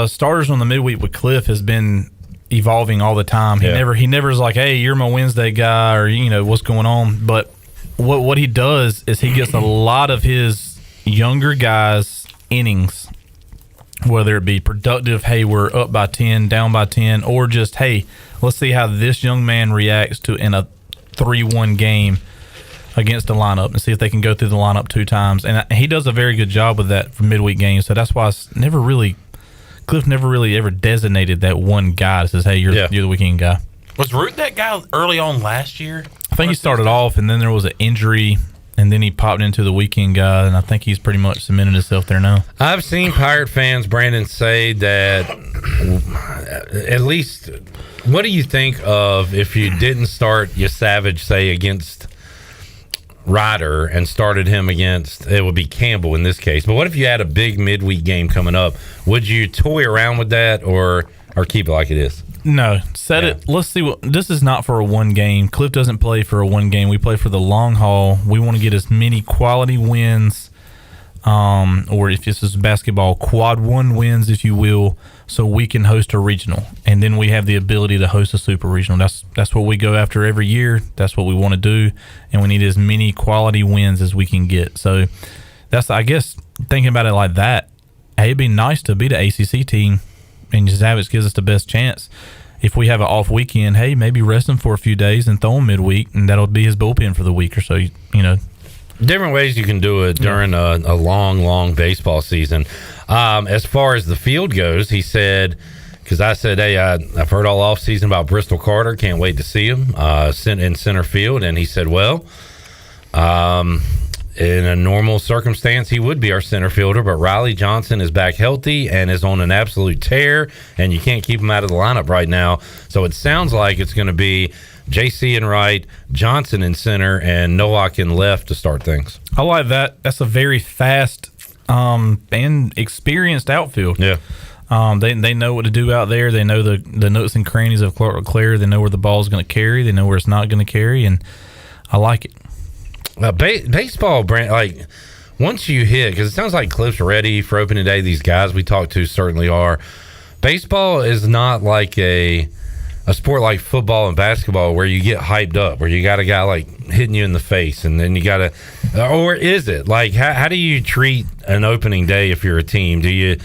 Starters on the midweek with Cliff has been evolving all the time. He never is like, hey, you're my Wednesday guy, or what's going on. But what he does is he gets a lot of his younger guys innings, whether it be productive, hey, we're up by 10, down by 10, or just, hey, let's see how this young man reacts to in a 3-1 game against the lineup, and see if they can go through the lineup 2 times. And he does a very good job with that for midweek games. So that's why Cliff never really ever designated that one guy that says, hey, you're the weekend guy. Was Root that guy early on last year? I think he started off, and then there was an injury, and then he popped into the weekend guy, and I think he's pretty much cemented himself there now. I've seen Pirate fans, Brandon, say that at least, what do you think of if you didn't start your Savage, say, against Ryder and started him against, it would be Campbell in this case, but what if you had a big midweek game coming up? Would you toy around with that or keep it like it is? No, set it. Let's see this is not for a one game. Cliff doesn't play for a one game. We play for the long haul. We want to get as many quality wins, or if this is basketball, quad 1 wins, if you will, so we can host a regional, and then we have the ability to host a super regional. That's what we go after every year. That's what we want to do, and we need as many quality wins as we can get. So that's, I guess, thinking about it like that, hey, it'd be nice to beat the ACC team, and Zavitz gives us the best chance. If we have an off weekend, hey, maybe rest him for a few days and throw him midweek, and that'll be his bullpen for the week or so, Different ways you can do it during a long baseball season. As far as the field goes, he said, because I said, hey, I've heard all offseason about Bristol Carter. Can't wait to see him in center field. And he said, well, in a normal circumstance, he would be our center fielder, but Riley Johnson is back healthy and is on an absolute tear, and you can't keep him out of the lineup right now. So it sounds like it's going to be JC in right, Johnson in center, and Nowak in left to start things. I like that. That's a very fast and experienced outfield. Yeah. They know what to do out there. They know the nooks and crannies of Clark LeClaire. They know where the ball is going to carry. They know where it's not going to carry, and I like it. Baseball, Brand, like once you hit, because it sounds like Cliff's ready for opening day. These guys we talked to certainly are. Baseball is not like a a sport like football and basketball where you get hyped up, where you got a guy like hitting you in the face, and then you got to, or is it like how do you treat an opening day if you're a team? Do you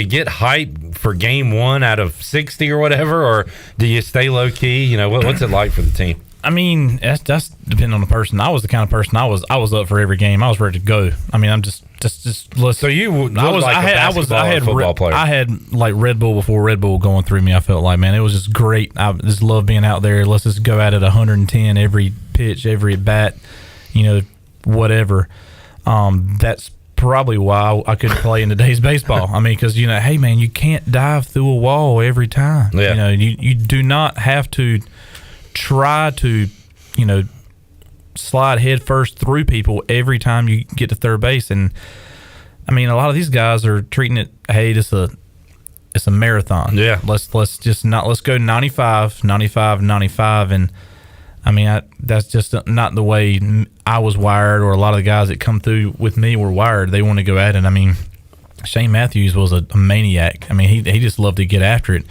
get hyped for game 1 out of 60 or whatever, or do you stay low key? You know, what's it like for the team? I mean, that's depending on the person. I was the kind of person I was up for every game. I was ready to go. I mean, I'm just listen. So you I had football player. I had like Red Bull before Red Bull going through me. I felt like, man, it was just great. I just love being out there. Let's just go at it 110 every pitch, every bat, you know, whatever. That's probably why I couldn't play in today's baseball. I mean, because, you know, hey man, you can't dive through a wall every time. Yeah. You know, you do not have to try to, you know, slide head first through people every time you get to third base. And I mean, a lot of these guys are treating it, hey, it's a marathon. Yeah. Let's go 95. And I mean, that's just not the way I was wired, or a lot of the guys that come through with me were wired. They want to go at it. I mean, Shane Matthews was a maniac. I mean, he just loved to get after it.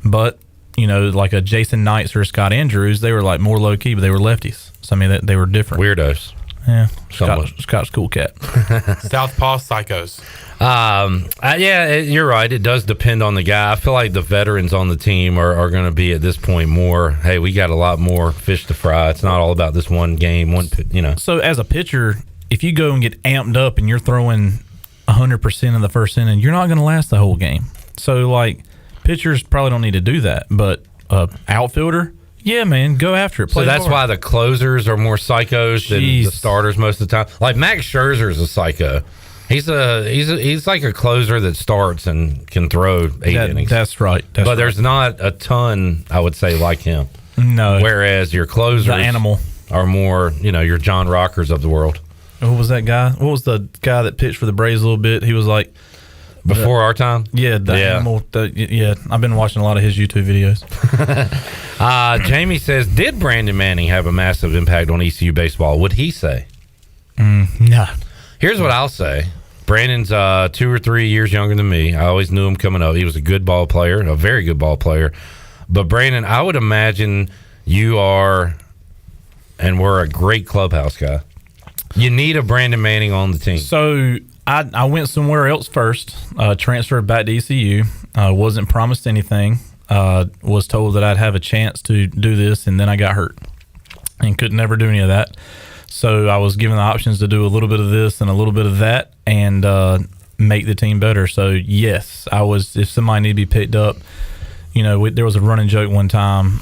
But, you know, like a Jason Knights or Scott Andrews, they were like more low key, but they were lefties. So I mean, they were different. Weirdos. Yeah, Scott's cool cat. Southpaw psychos. Yeah, you're right. It does depend on the guy. I feel like the veterans on the team are going to be at this point more, hey, we got a lot more fish to fry. It's not all about this one game, you know. So as a pitcher, if you go and get amped up and you're throwing 100% in the first inning, you're not going to last the whole game. So like, pitchers probably don't need to do that, but outfielder, yeah, man, go after it. So that's why the closers are more psychos than the starters most of the time. Like Max Scherzer is a psycho. He's like a closer that starts and can throw 8 innings. That's right. But there's not a ton, I would say, like him. No. Whereas your closers The animal. are more, you know, your John Rockers of the world. What was that guy? What was the guy that pitched for the Braves a little bit? He was like before our time. Yeah, the animal. Yeah, I've been watching a lot of his YouTube videos. Jamie says, did Brandon Manning have a massive impact on ECU baseball? Would he say? No. Here's what I'll say. Brandon's 2 or 3 years younger than me. I always knew him coming up. He was a good ball player, a very good ball player. But Brandon, I would imagine you are, and we're a great clubhouse guy. You need a Brandon Manning on the team. So I went somewhere else first, transferred back to ECU, wasn't promised anything, was told that I'd have a chance to do this, and then I got hurt and could never do any of that. So I was given the options to do a little bit of this and a little bit of that and make the team better. So, yes, I was. If somebody needed to be picked up, you know, there was a running joke one time.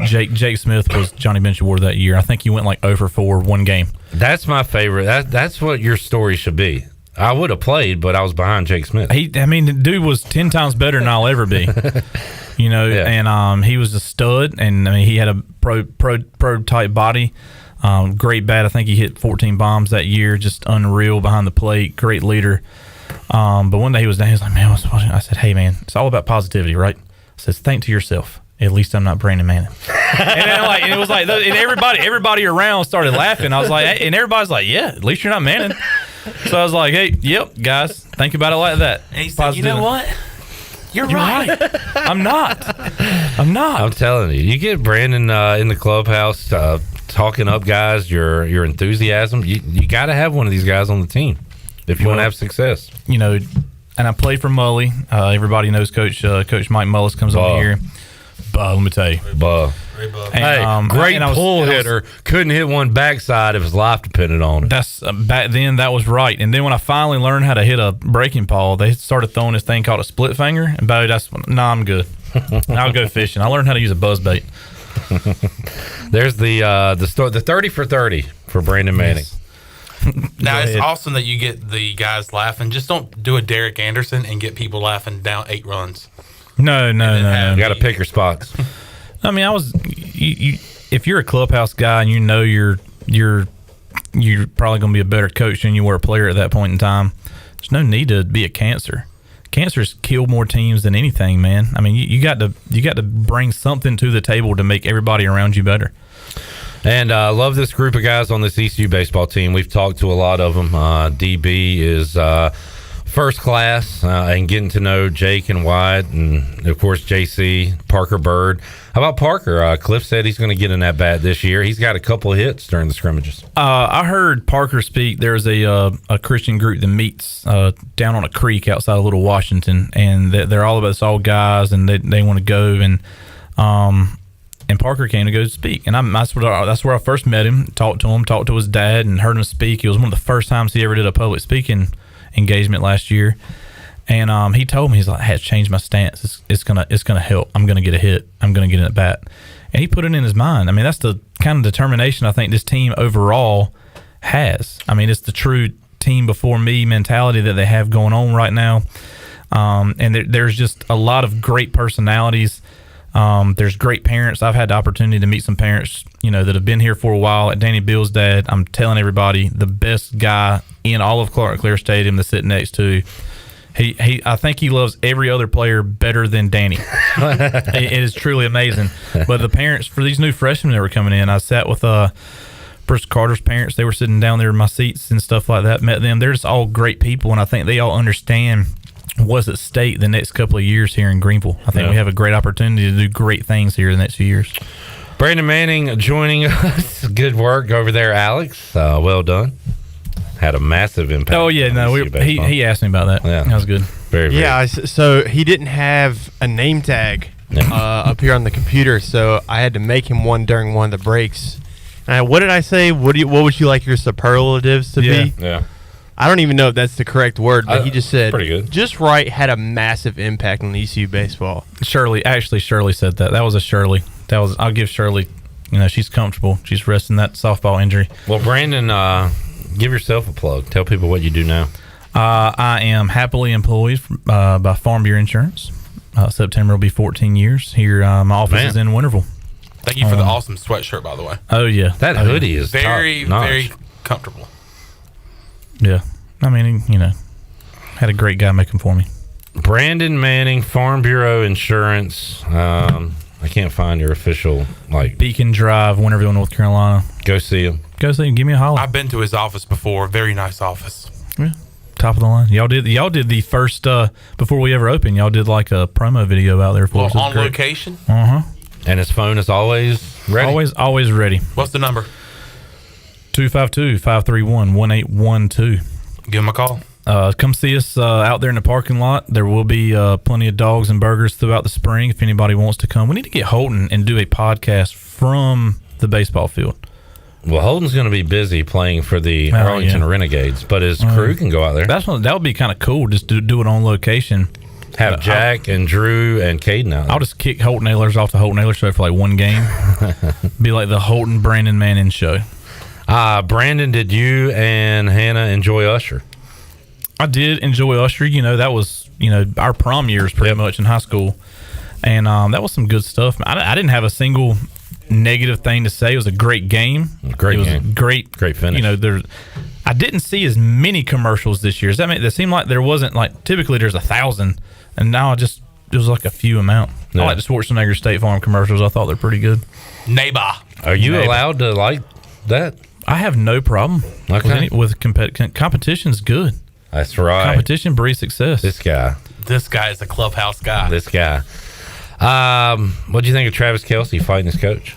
Jake Smith was Johnny Bench Award that year. I think he went like 0 for 4 one game. That's my favorite. That's what your story should be. I would have played, but I was behind Jake Smith. The dude was 10 times better than I'll ever be. You know, yeah. And he was a stud, and I mean, he had a pro type body. Great bat. I think he hit 14 bombs that year. Just unreal behind the plate. Great leader. But one day he was down. He was like, "Man, I was watching." I said, "Hey, man, it's all about positivity, right?" I said, "Think to yourself. At least I'm not Brandon Manning." and it was like, and everybody around started laughing. I was like, hey, and everybody's like, "Yeah, at least you're not Manning." So I was like, "Hey, yep, guys, think about it like that." And he said, "You know what? You're right. I'm not. I'm telling you, you get Brandon in the clubhouse talking up guys. Your enthusiasm. You got to have one of these guys on the team if you want to have success. You know, and I played for Mully. Everybody knows Coach Mike Mullis comes on here. Let me tell you, Hey, great pull hitter. Couldn't hit one backside if his life depended on it. That's back then. That was right. And then when I finally learned how to hit a breaking ball, they started throwing this thing called a split finger. And I'm good. I'll go fishing. I learned how to use a buzz bait. There's the 30 for 30 for Brandon Manning. Yes. Now it's awesome that you get the guys laughing. Just don't do a Derek Anderson and get people laughing down 8 runs. No. You got to pick your spots. I mean, if you're a clubhouse guy and you know you're probably going to be a better coach than you were a player at that point in time, there's no need to be a cancer. Cancer's killed more teams than anything, man. I mean, you got to bring something to the table to make everybody around you better. And I love this group of guys on this ECU baseball team. We've talked to a lot of them. DB is first class, and getting to know Jake and Wyatt, and of course JC, Parker Bird. How about Parker? Cliff said he's going to get an at bat this year. He's got a couple of hits during the scrimmages. I heard Parker speak. There's a Christian group that meets down on a creek outside of Little Washington, and they're all about, it's all guys, and they want to go, and Parker came to go speak, and that's where I first met him, talked to his dad, and heard him speak. It was one of the first times he ever did a public speaking engagement last year, and he told me, he's like, I had to change my stance. It's gonna help. I'm gonna get a hit. I'm gonna get an at bat, and he put it in his mind. I mean, that's the kind of determination I think this team overall has. I mean, it's the true team before me mentality that they have going on right now, and there's just a lot of great personalities. There's great parents. I've had the opportunity to meet some parents, that have been here for a while. At Danny Bill's dad, I'm telling everybody, the best guy in all of Clark Clear Stadium to sit next to. I think he loves every other player better than Danny. It is truly amazing. But the parents for these new freshmen that were coming in, I sat with Bruce Carter's parents. They were sitting down there in my seats and stuff like that. Met them. They're just all great people, and I think they all understand what's at stake the next couple of years here in Greenville. I think we have a great opportunity to do great things here in the next few years. Brandon Manning joining us. Good work over there, Alex. Well done. Had a massive impact. Oh yeah, no, he asked me about that. Yeah, that was good. Very yeah. So he didn't have a name tag up here on the computer, so I had to make him one during one of the breaks. And what did I say? What would you like your superlatives to be? Yeah. I don't even know if that's the correct word, but he just said, pretty good. Just right, had a massive impact on ECU baseball. Shirley said that. That was a Shirley. I'll give Shirley, she's comfortable. She's resting that softball injury. Well, Brandon, give yourself a plug. Tell people what you do now. I am happily employed by Farm Bureau Insurance. September will be 14 years. Here, my office is in Winterville. Thank you for the awesome sweatshirt, by the way. Oh, yeah. That hoodie is very, very comfortable. Yeah. I mean, had a great guy make them for me. Brandon Manning, Farm Bureau Insurance. I can't find your official, Beacon Drive, Winterville, North Carolina. Go see him. Give me a holler. I've been to his office before. Very nice office. Yeah. Top of the line. Y'all did the first, before we ever opened, y'all did like a promo video out there for us. On location? Uh-huh. And his phone is always ready? Always ready. What's the number? 252-531-1812. Give him a call. Come see us out there in the parking lot. There will be plenty of dogs and burgers throughout the spring if anybody wants to come. We need to get Holton and do a podcast from the baseball field. Well, Holton's going to be busy playing for the Arlington Renegades, but his crew can go out there. That would be kind of cool, just to do it on location. Have Jack and Drew and Caden out there. I'll just kick Holton Ahlers off the Holton Ahlers show for one game. Be like the Holton Brandon Manning show. Brandon, did you and Hannah enjoy Usher? I did enjoy Usher. That was our prom years pretty much in high school, and that was some good stuff. I didn't have a single negative thing to say. It was a great game. Great game. A great finish. I didn't see as many commercials this year. Does that mean it seemed like there wasn't typically there's 1,000, and now it was like a few amount. Yeah. I like the Schwarzenegger State Farm commercials. I thought they're pretty good. Neighbor. Are you allowed to like that? I have no problem with competition's good. That's right. Competition breeds success. This guy is a clubhouse guy. This guy. What do you think of Travis Kelce fighting his coach?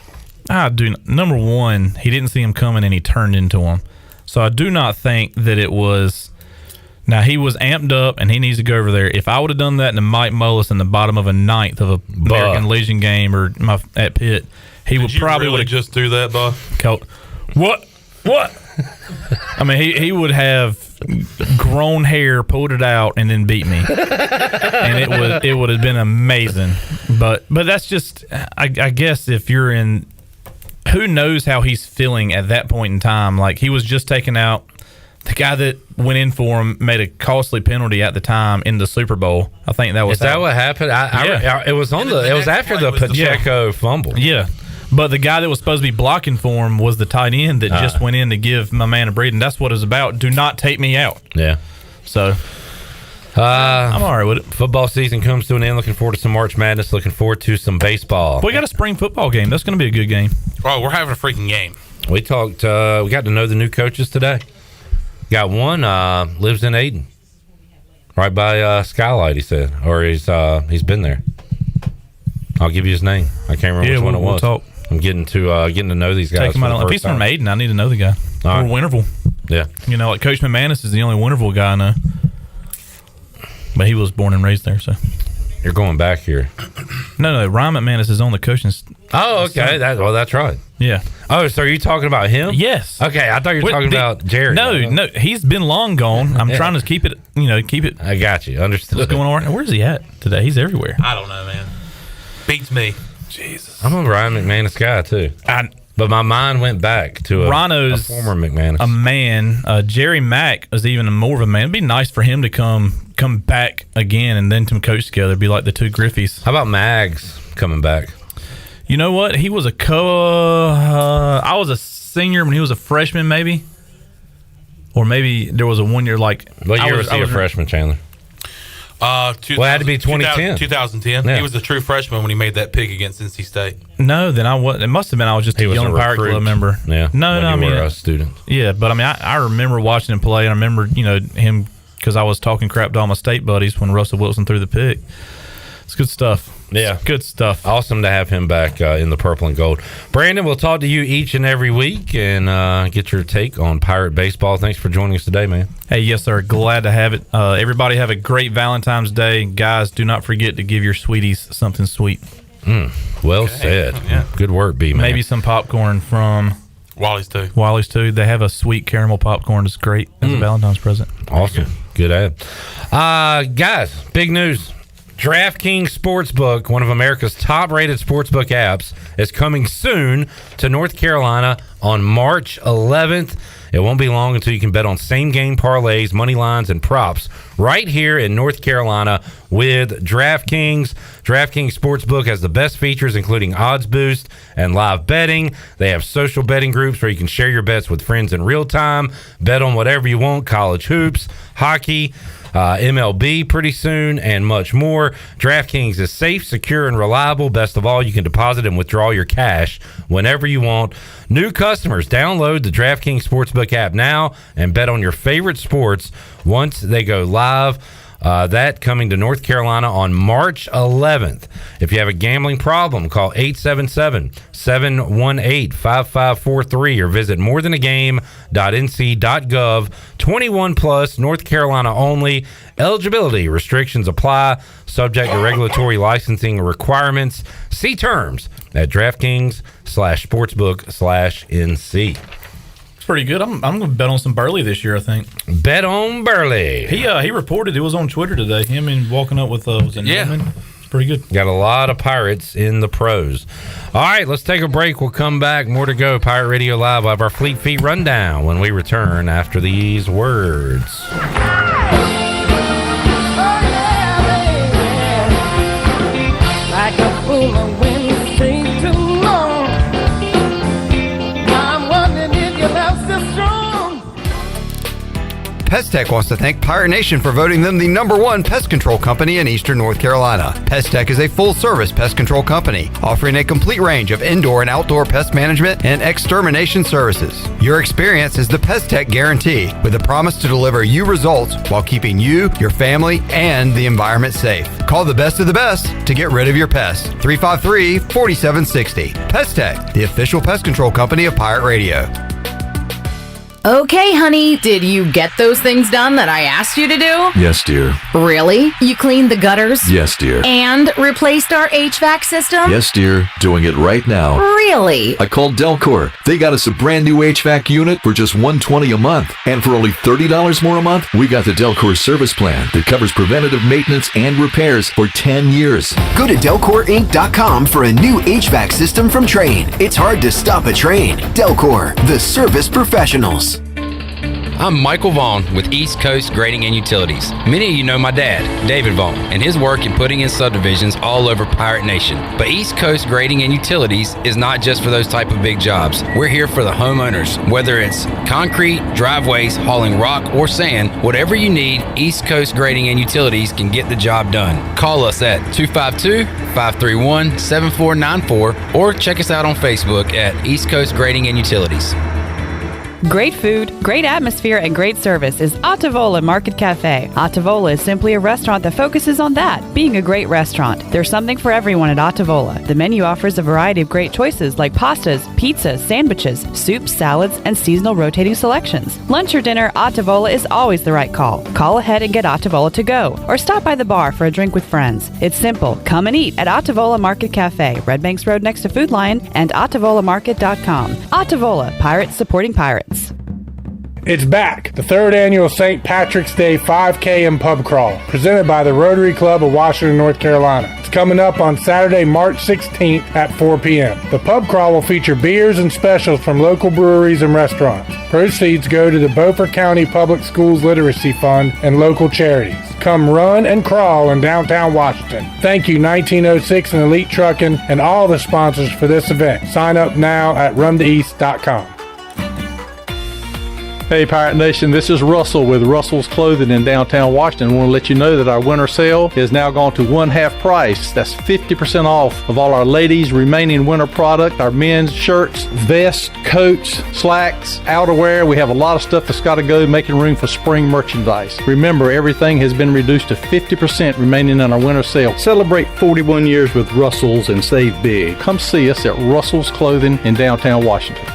I do. Number one, he didn't see him coming and he turned into him. So I do not think that it was. Now, he was amped up and he needs to go over there. If I would have done that to Mike Mullis in the bottom of a ninth of a American Legion game or at Pitt, he would probably really just do that, Buff. What? I mean, he would have grown hair, pulled it out, and then beat me, and it would have been amazing. But that's just, I guess, if you're in, who knows how he's feeling at that point in time? Like, he was just taken out. The guy that went in for him made a costly penalty at the time in the Super Bowl. I think that was. Is that what happened? It was after the Pacheco fumble. Yeah. But the guy that was supposed to be blocking for him was the tight end that just went in to give my man a breathing. That's what it's about. Do not take me out. Yeah. So, I'm all right with it. Football season comes to an end. Looking forward to some March Madness. Looking forward to some baseball. We got a spring football game. That's going to be a good game. Oh, we're having a freaking game. We talked. We got to know the new coaches today. Got one lives in Aden. Right by Skylight, he said. Or he's been there. I'll give you his name. I can't remember which one it was. We'll talk. I'm getting to know these guys. Take him out. If he's from Maiden, I need to know the guy. Or Winterville. Yeah. You know, like Coach McManus is the only Winterville guy I know. But he was born and raised there, so. You're going back here. No, Ryan McManus is on the coaching. Oh, okay. That's right. Yeah. Oh, so are you talking about him? Yes. Okay, I thought you were talking about Jerry. No, he's been long gone. I'm trying to keep it. I got you. Understood. What's going on? Where's he at today? He's everywhere. I don't know, man. Beats me. Jesus. I'm a Ryan McManus guy too. But my mind went back to a former McManus. A man. Jerry Mack is even more of a man. It'd be nice for him to come back again and then to coach together. It'd be like the two Griffies. How about Mags coming back? You know what? He was I was a senior when he was a freshman, maybe. Or maybe there was a 1 year like. What year was he a freshman, Chandler? It had to be 2010. 2010. Yeah. He was a true freshman when he made that pick against NC State. No, then I was. It must have been I was just a young Pirate Club member. Yeah. No, I mean a student. Yeah, but I mean I remember watching him play. And I remember him because I was talking crap to all my state buddies when Russell Wilson threw the pick. It's good stuff. Yeah. It's good stuff. Awesome to have him back in the purple and gold. Brandon, we'll talk to you each and every week and get your take on Pirate baseball. Thanks for joining us today, man. Hey, yes, sir. Glad to have it. Everybody have a great Valentine's Day. Guys, do not forget to give your sweeties something sweet. Well said. Yeah. Good work, B-Man. Maybe some popcorn from Wally's too. Wally's too. They have a sweet caramel popcorn. It's great as a Valentine's present. Awesome. Good ad. Guys, big news. DraftKings Sportsbook, one of America's top-rated sportsbook apps, is coming soon to North Carolina on March 11th. It won't be long until you can bet on same-game parlays, money lines, and props right here in North Carolina with DraftKings. DraftKings Sportsbook has the best features, including odds boost and live betting. They have social betting groups where you can share your bets with friends in real time, bet on whatever you want, college hoops, hockey, MLB pretty soon, and much more. DraftKings is safe, secure, and reliable. Best of all, you can deposit and withdraw your cash whenever you want. New customers, download the DraftKings Sportsbook app now and bet on your favorite sports once they go live. That coming to North Carolina on March 11th. If you have a gambling problem, call 877-718-5543 or visit morethanagame.nc.gov. 21 plus, North Carolina only. Eligibility restrictions apply, subject to regulatory licensing requirements. See terms at DraftKings/sportsbook/NC. Pretty good. I'm going to bet on some Burley this year, I think. Bet on Burley. He reported, it was on Twitter today, him and walking up with was it Norman? It's pretty good. Got a lot of Pirates in the pros. All right, let's take a break. We'll come back. More to go. Pirate Radio Live. We'll have our Fleet Feet rundown when we return after these words. Like a fool of wind, stay too long. I'm wondering if your love's still strong. Pest Tech wants to thank Pirate Nation for voting them the #1 pest control company in Eastern North Carolina. Pest Tech is a full-service pest control company offering a complete range of indoor and outdoor pest management and extermination services. Your experience is the Pest Tech guarantee, with a promise to deliver you results while keeping you, your family, and the environment safe. Call the best of the best to get rid of your pests. 353-4760. Pest Tech, the official pest control company of Pirate Radio. Okay, honey, did you get those things done that I asked you to do? Yes, dear. Really? You cleaned the gutters? Yes, dear. And replaced our HVAC system? Yes, dear. Doing it right now. Really? I called Delcor. They got us a brand new HVAC unit for just $120 a month. And for only $30 more a month, we got the Delcor service plan that covers preventative maintenance and repairs for 10 years. Go to DelcorInc.com for a new HVAC system from Trane. It's hard to stop a Trane. Delcor, the service professionals. I'm Michael Vaughn with East Coast Grading and Utilities. Many of you know my dad, David Vaughn, and his work in putting in subdivisions all over Pirate Nation. But East Coast Grading and Utilities is not just for those type of big jobs. We're here for the homeowners. Whether it's concrete, driveways, hauling rock, or sand, whatever you need, East Coast Grading and Utilities can get the job done. Call us at 252-531-7494 or check us out on Facebook at East Coast Grading and Utilities. Great food, great atmosphere, and great service is Ottavola Market Cafe. Ottavola is simply a restaurant that focuses on that, being a great restaurant. There's something for everyone at Ottavola. The menu offers a variety of great choices like pastas, pizzas, sandwiches, soups, salads, and seasonal rotating selections. Lunch or dinner, Ottavola is always the right call. Call ahead and get Ottavola to go, or stop by the bar for a drink with friends. It's simple. Come and eat at Ottavola Market Cafe, Red Banks Road next to Food Lion, and OttavolaMarket.com. Ottavola, pirates supporting pirates. It's back, the third annual St. Patrick's Day 5K and Pub Crawl, presented by the Rotary Club of Washington, North Carolina. It's coming up on Saturday, March 16th at 4 p.m. The pub crawl will feature beers and specials from local breweries and restaurants. Proceeds go to the Beaufort County Public Schools Literacy Fund and local charities. Come run and crawl in downtown Washington. Thank you, 1906 and Elite Trucking, and all the sponsors for this event. Sign up now at runtheast.com. Hey Pirate Nation, this is Russell with Russell's Clothing in downtown Washington. I want to let you know that our winter sale is now gone to one half price. That's 50% off of all our ladies' remaining winter product, our men's shirts, vests, coats, slacks, outerwear. We have a lot of stuff that's got to go, making room for spring merchandise. Remember, everything has been reduced to 50% remaining in our winter sale. Celebrate 41 years with Russell's and save big. Come see us at Russell's Clothing in downtown Washington.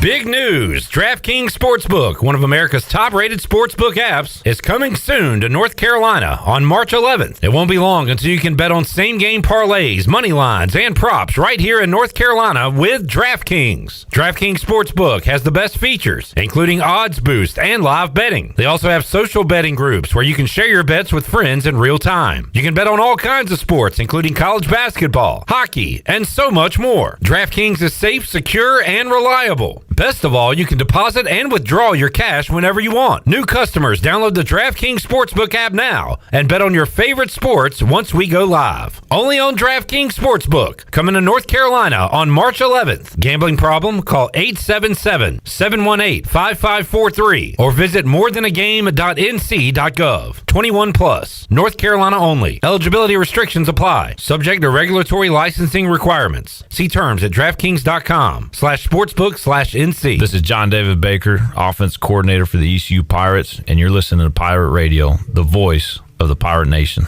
Big news! DraftKings Sportsbook, one of America's top-rated sportsbook apps, is coming soon to North Carolina on March 11th. It won't be long until you can bet on same-game parlays, money lines, and props right here in North Carolina with DraftKings. DraftKings Sportsbook has the best features, including odds boost and live betting. They also have social betting groups where you can share your bets with friends in real time. You can bet on all kinds of sports, including college basketball, hockey, and so much more. DraftKings is safe, secure, and reliable. Best of all, you can deposit and withdraw your cash whenever you want. New customers, download the DraftKings Sportsbook app now and bet on your favorite sports once we go live. Only on DraftKings Sportsbook, coming to North Carolina on March 11th. Gambling problem? Call 877-718-5543 or visit morethanagame.nc.gov. 21 plus. North Carolina only. Eligibility restrictions apply. Subject to regulatory licensing requirements. See terms at DraftKings.com/sportsbook/NC. This is John David Baker, offense coordinator for the ECU Pirates, and you're listening to Pirate Radio, the voice of the Pirate Nation.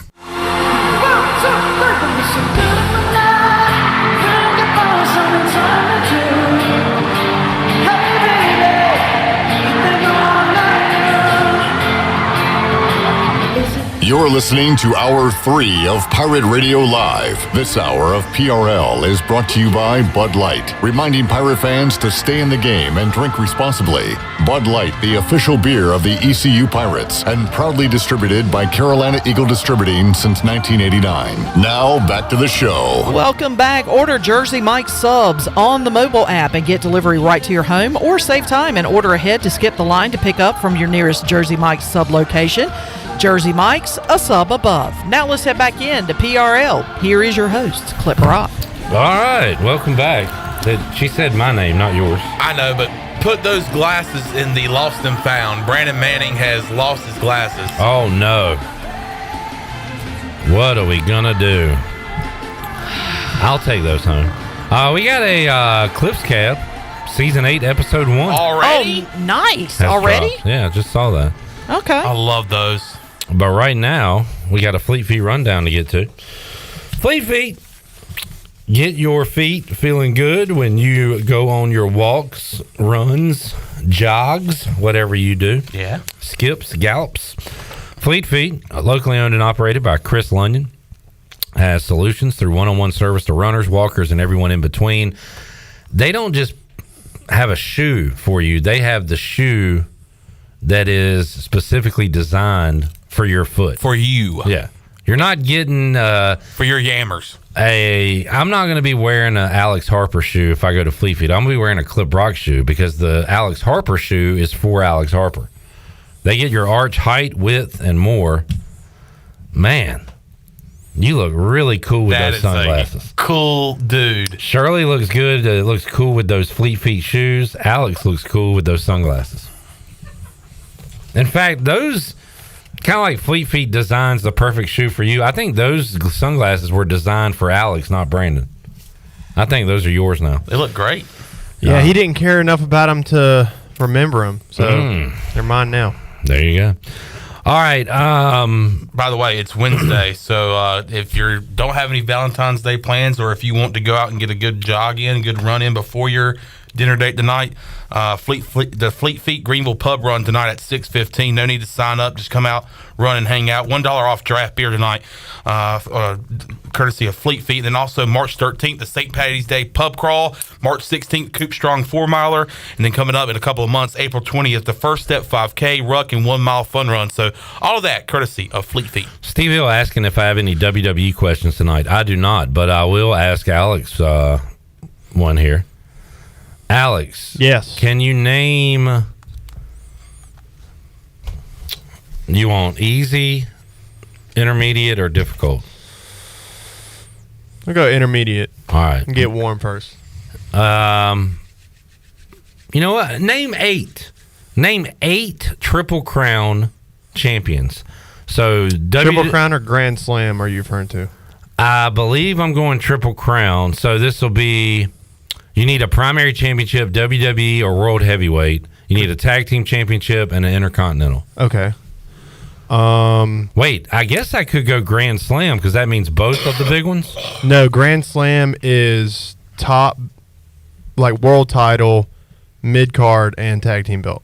You're listening to Hour 3 of Pirate Radio Live. This hour of PRL is brought to you by Bud Light, reminding Pirate fans to stay in the game and drink responsibly. Bud Light, the official beer of the ECU Pirates, and proudly distributed by Carolina Eagle Distributing since 1989. Now, back to the show. Welcome back. Order Jersey Mike's subs on the mobile app and get delivery right to your home, or save time and order ahead to skip the line to pick up from your nearest Jersey Mike's sub location. Jersey Mike's, a sub above. Now let's head back in to PRL. Here is your host, Clip Rock. All right, welcome back. She said my name, not yours. I know, but put those glasses in the lost and found. Brandon Manning has lost his glasses. Oh, no. What are we going to do? I'll take those home. We got a Clips Cap, Season 8, Episode 1. Already? Oh, nice. That's already? Dropped. Yeah, just saw that. Okay. I love those. But right now, we got a Fleet Feet rundown to get to. Fleet Feet. Get your feet feeling good when you go on your walks, runs, jogs, whatever you do. Yeah. Skips, gallops. Fleet Feet, locally owned and operated by Chris London, has solutions through one-on-one service to runners, walkers, and everyone in between. They don't just have a shoe for you. They have the shoe that is specifically designed for your foot. For you. Yeah. You're not getting... for your yammers. I'm not going to be wearing an Alex Harper shoe if I go to Fleet Feet. I'm going to be wearing a Clip Rock shoe because the Alex Harper shoe is for Alex Harper. They get your arch height, width, and more. Man, you look really cool with those sunglasses. Cool dude. Shirley looks good. Looks cool with those Fleet Feet shoes. Alex looks cool with those sunglasses. In fact, those kind of like Fleet Feet designs the perfect shoe for you. I think those sunglasses were designed for Alex, not Brandon. I think those are yours now. They look great. Yeah, he didn't care enough about them to remember them, so they're mine now. There you go. All right. By the way, it's Wednesday, so if you don't have any Valentine's Day plans, or if you want to go out and get a good jog in, good run in before your dinner date tonight, the Fleet Feet Greenville Pub Run tonight at 6:15. No need to sign up. Just come out, run, and hang out. $1 off draft beer tonight, courtesy of Fleet Feet. Then also March 13th, the St. Patty's Day Pub Crawl. March 16th, Coop Strong 4-miler. And then coming up in a couple of months, April 20th, the First Step 5K, Ruck, and 1 mile fun run. So all of that courtesy of Fleet Feet. Steve Hill asking if I have any WWE questions tonight. I do not, but I will ask Alex one here. Alex. Yes. Can you name... You want easy, intermediate, or difficult? I'll go intermediate. All right. Get warm first. You know what? Name 8. Name 8 Triple Crown champions. So Triple Crown or Grand Slam are you referring to? I believe I'm going Triple Crown. So this will be... You need a primary championship, WWE or World Heavyweight. You need a tag team championship and an Intercontinental. Okay. Wait, I guess I could go Grand Slam because that means both of the big ones? No, Grand Slam is top, like world title, mid-card, and tag team belt.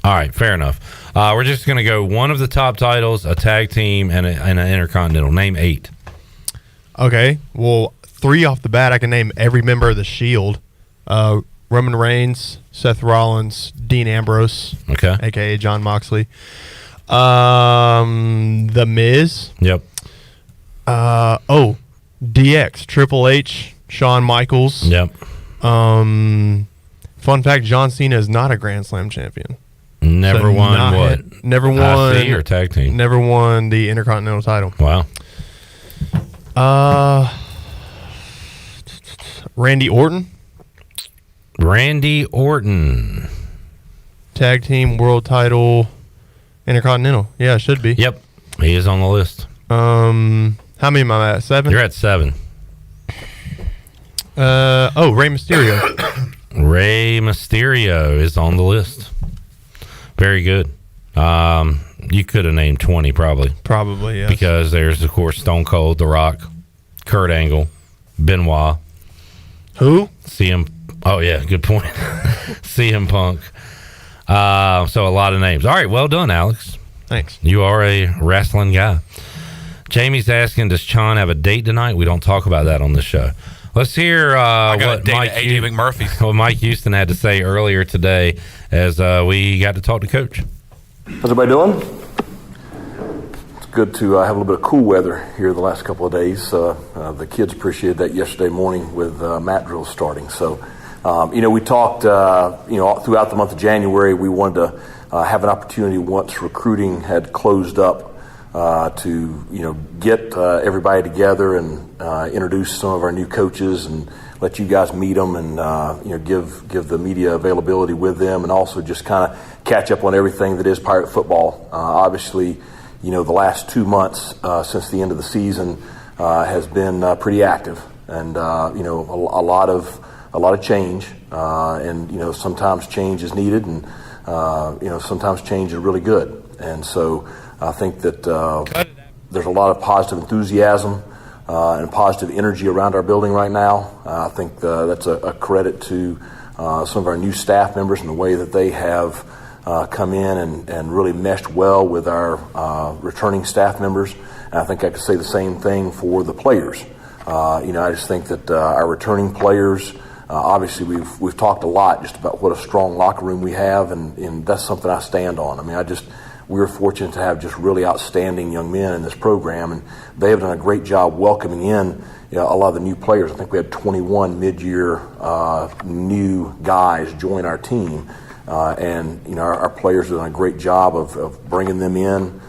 All right, fair enough. We're just going to go one of the top titles, a tag team, and an Intercontinental. Name 8. Okay, well... 3 off the bat, I can name every member of the Shield. Roman Reigns, Seth Rollins, Dean Ambrose, a.k.a. John Moxley. The Miz. Yep. DX, Triple H, Shawn Michaels. Yep. Fun fact, John Cena is not a Grand Slam champion. Never won what? Never won. IC or tag team? Never won the Intercontinental title. Wow. Randy Orton. Randy Orton. Tag team, world title, Intercontinental. Yeah, it should be. Yep. He is on the list. How many am I at? 7? You're at 7. Rey Mysterio. Rey Mysterio is on the list. Very good. You could have named 20 probably. Probably, yeah. Because there's, of course, Stone Cold, The Rock, Kurt Angle, Benoit. Who? CM. Oh, yeah, good point. CM Punk. So a lot of names. All right, well done, Alex. Thanks. You are a wrestling guy. Jamie's asking, does Chon have a date tonight? We don't talk about that on the show. Let's hear what Mike Houston had to say earlier today as we got to talk to Coach. How's everybody doing? It's good to have a little bit of cool weather here the last couple of days. The kids appreciated that yesterday morning with mat drills starting. So, we talked, throughout the month of January, we wanted to have an opportunity once recruiting had closed up to get everybody together and introduce some of our new coaches and let you guys meet them and give the media availability with them, and also just kind of catch up on everything that is Pirate football. Obviously, the last 2 months since the end of the season has been pretty active, and a lot of change, and sometimes change is needed, and sometimes change is really good, and so. I think that there's a lot of positive enthusiasm and positive energy around our building right now. I think that's a credit to some of our new staff members and the way that they have come in and really meshed well with our returning staff members. And I think I could say the same thing for the players. I just think that our returning players, obviously we've talked a lot just about what a strong locker room we have, and that's something I stand on. I mean, we're fortunate to have just really outstanding young men in this program, and they have done a great job welcoming in a lot of the new players. I think we had 21 mid-year new guys join our team, and our players have done a great job of bringing them in,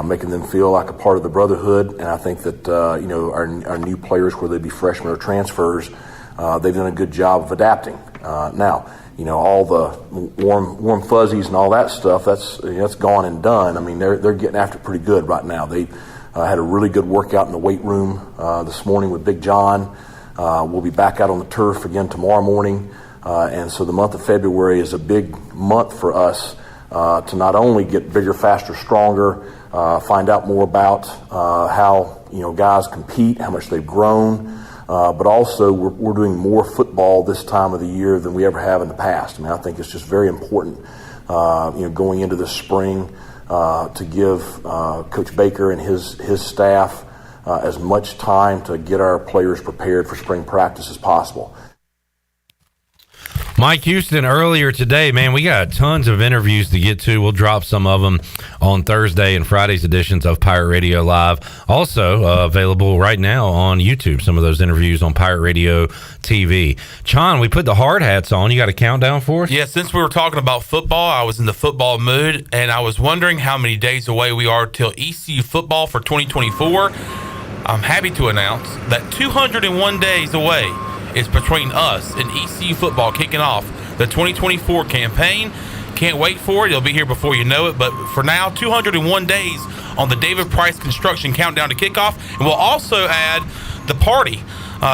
making them feel like a part of the brotherhood. And I think that our new players, whether they be freshmen or transfers, they've done a good job of adapting. Now. All the warm fuzzies and all that stuff, that's gone and done. I mean, they're getting after it pretty good right now. They had a really good workout in the weight room this morning with Big John. We'll be back out on the turf again tomorrow morning. And so the month of February is a big month for us to not only get bigger, faster, stronger, find out more about how guys compete, how much they've grown, but also we're doing more football this time of the year than we ever have in the past. I mean, I think it's just very important, going into this spring to give Coach Baker and his staff as much time to get our players prepared for spring practice as possible. Mike Houston, earlier today, man, we got tons of interviews to get to. We'll drop some of them on Thursday and Friday's editions of Pirate Radio Live. Also available right now on YouTube, some of those interviews on Pirate Radio TV. Chon, we put the hard hats on. You got a countdown for us? Yeah, since we were talking about football, I was in the football mood, and I was wondering how many days away we are till ECU football for 2024. I'm happy to announce that 201 days away is between us and ECU football kicking off the 2024 campaign. Can't wait for it. It'll be here before you know it. But for now, 201 days on the David Price Construction countdown to kickoff. And we'll also add the party.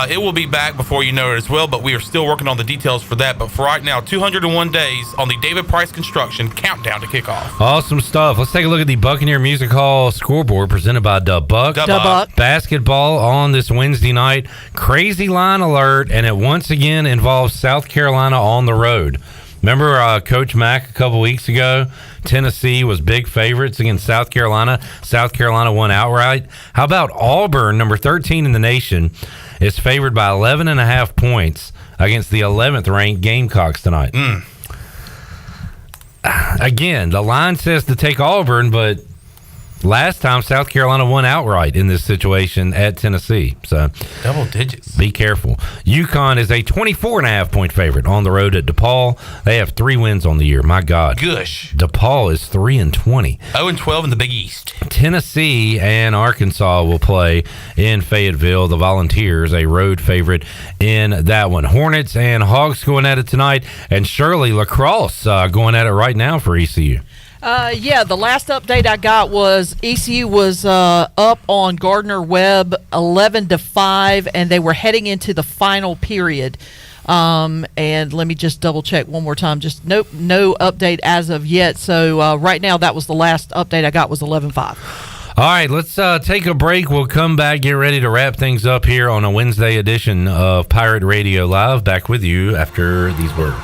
It will be back before you know it as well, but we are still working on the details for that. But for right now, 201 days on the David Price Construction countdown to kickoff. Awesome stuff. Let's take a look at the Buccaneer Music Hall scoreboard presented by Buck. Basketball on this Wednesday night. Crazy line alert, and it once again involves South Carolina on the road. Remember Coach Mack a couple weeks ago? Tennessee was big favorites against South Carolina. South Carolina won outright. How about Auburn, number 13 in the nation, is favored by 11.5 points against the 11th-ranked Gamecocks tonight? Again, the line says to take Auburn, but last time South Carolina won outright in this situation at Tennessee. So double digits. Be careful. UConn is a 24.5-point favorite on the road at DePaul. They have 3 wins on the year. My God. Gush. DePaul is 3-20. 0-12 in the Big East. Tennessee and Arkansas will play in Fayetteville. The Volunteers, a road favorite in that one. Hornets and Hogs going at it tonight, and Shirley Lacrosse going at it right now for ECU. The last update I got was ECU was up on Gardner-Webb 11-5, and they were heading into the final period. And let me just double check one more time. Just no update as of yet. So right now, that was the last update I got was 11-5. All right, let's take a break. We'll come back, get ready to wrap things up here on a Wednesday edition of Pirate Radio Live. Back with you after these words.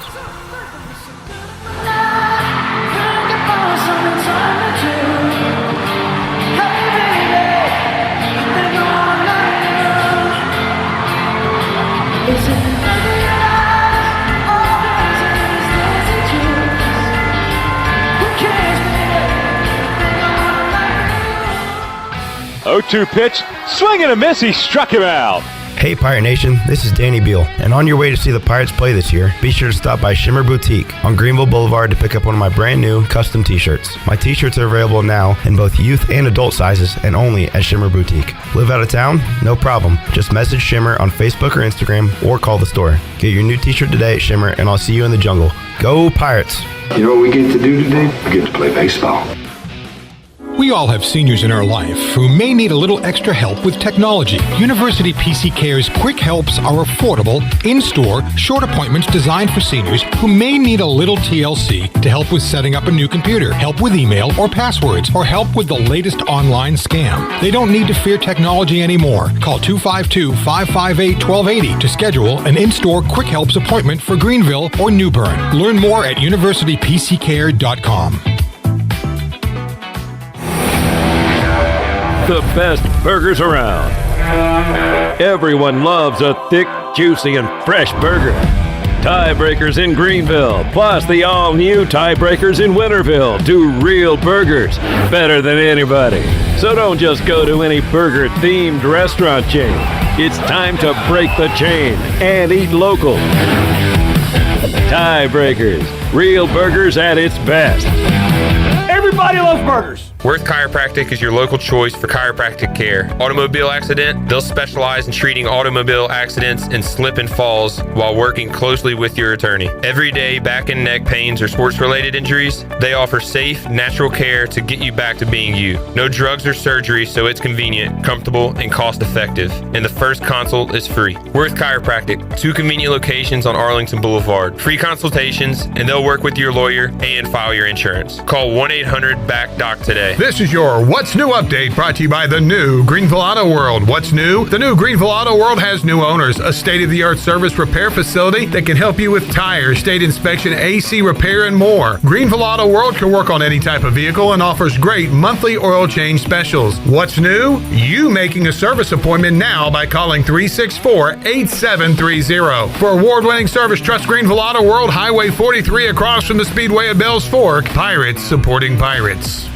Oh, 0-2 pitch, swing and a miss, he struck him out. Hey Pirate Nation, this is Danny Beal, and on your way to see the Pirates play this year, be sure to stop by Shimmer Boutique on Greenville Boulevard to pick up one of my brand new custom t-shirts. My t-shirts are available now in both youth and adult sizes and only at Shimmer Boutique. Live out of town? No problem. Just message Shimmer on Facebook or Instagram or call the store. Get your new t-shirt today at Shimmer, and I'll see you in the jungle. Go Pirates! You know what we get to do today? We get to play baseball. We all have seniors in our life who may need a little extra help with technology. University PC Care's Quick Helps are affordable, in-store, short appointments designed for seniors who may need a little TLC to help with setting up a new computer, help with email or passwords, or help with the latest online scam. They don't need to fear technology anymore. Call 252-558-1280 to schedule an in-store Quick Helps appointment for Greenville or New Bern. Learn more at universitypccare.com. The best burgers around. Everyone loves a thick, juicy, and fresh burger. Tiebreakers in Greenville, plus the all-new Tiebreakers in Winterville, do real burgers better than anybody. So don't just go to any burger-themed restaurant chain. It's time to break the chain and eat local. Tiebreakers, real burgers at its best. Everybody loves burgers. Worth Chiropractic is your local choice for chiropractic care. Automobile accident, they'll specialize in treating automobile accidents and slip and falls while working closely with your attorney. Everyday back and neck pains or sports-related injuries, they offer safe, natural care to get you back to being you. No drugs or surgery, so it's convenient, comfortable, and cost-effective. And the first consult is free. Worth Chiropractic, 2 convenient locations on Arlington Boulevard. Free consultations, and they'll work with your lawyer and file your insurance. Call 1-800-BACK-DOC today. This is your What's New update brought to you by the new Greenville Auto World. What's new? The new Greenville Auto World has new owners, a state-of-the-art service repair facility that can help you with tires, state inspection, AC repair, and more. Greenville Auto World can work on any type of vehicle and offers great monthly oil change specials. What's new? You making a service appointment now by calling 364-8730. For award-winning service, trust Greenville Auto World, Highway 43 across from the Speedway of Bells Fork. Pirates supporting pirates.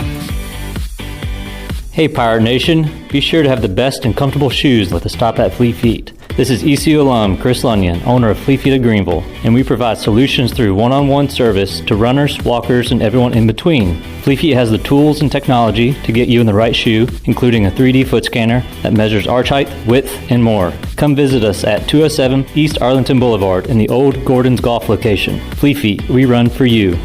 Hey Pirate Nation, be sure to have the best and comfortable shoes with a stop at Fleet Feet. This is ECU alum Chris Lunyon, owner of Fleet Feet of Greenville, and we provide solutions through one-on-one service to runners, walkers, and everyone in between. Fleet Feet has the tools and technology to get you in the right shoe, including a 3D foot scanner that measures arch height, width, and more. Come visit us at 207 East Arlington Boulevard in the old Gordon's Golf location. Fleet Feet, we run for you.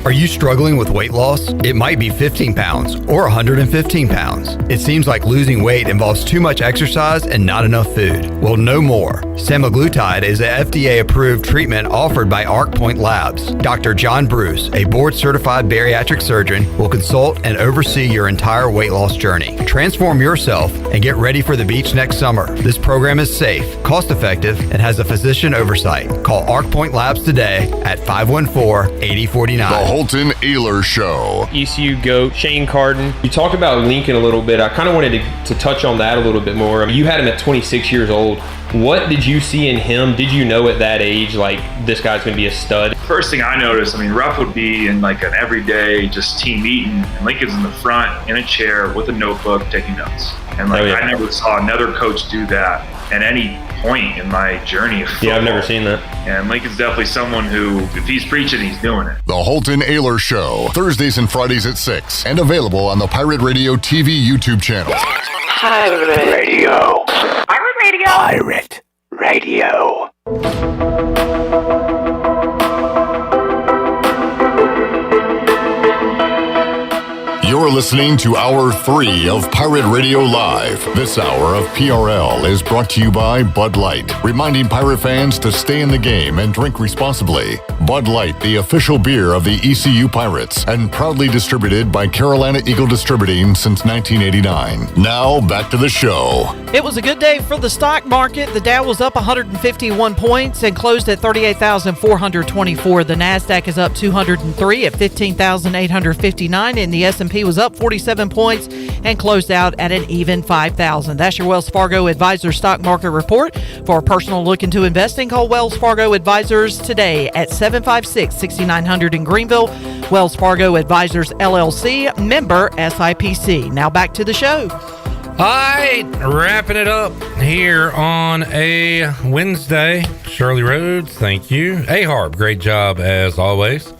Are you struggling with weight loss? It might be 15 pounds or 115 pounds. It seems like losing weight involves too much exercise and not enough food. Well, no more. Semaglutide is an FDA-approved treatment offered by Arc Point Labs. Dr. John Bruce, a board-certified bariatric surgeon, will consult and oversee your entire weight loss journey. Transform yourself and get ready for the beach next summer. This program is safe, cost-effective, and has a physician oversight. Call Arc Point Labs today at 514-8049. Holton Ahlers Show. ECU GOAT, Shane Carden. You talked about Lincoln a little bit. I kind of wanted to touch on that a little bit more. I mean, you had him at 26 years old. What did you see in him? Did you know at that age, like, this guy's going to be a stud? First thing I noticed, I mean, Ruff would be in like an everyday just team meeting, and Lincoln's in the front in a chair with a notebook taking notes. And like, I never saw another coach do that at any point in my journey of football. Yeah, I've never seen that. And Lincoln's definitely someone who, if he's preaching, he's doing it. The Holton Ahlers Show, Thursdays and Fridays at 6, and available on the Pirate Radio TV YouTube channel. Pirate Radio. Pirate Radio. Pirate Radio. You're listening to Hour 3 of Pirate Radio Live. This hour of PRL is brought to you by Bud Light, reminding Pirate fans to stay in the game and drink responsibly. Bud Light, the official beer of the ECU Pirates, and proudly distributed by Carolina Eagle Distributing since 1989. Now, back to the show. It was a good day for the stock market. The Dow was up 151 points and closed at 38,424. The NASDAQ is up 203 at 15,859, and the S&P was up 47 points and closed out at an even 5,000. That's your Wells Fargo Advisors Stock Market Report. For a personal look into investing, call Wells Fargo Advisors today at 756-6900 in Greenville. Wells Fargo Advisors, LLC, member SIPC. Now back to the show. All right, wrapping it up here on a Wednesday. Shirley Rhodes, thank you. A-Harb, great job as always.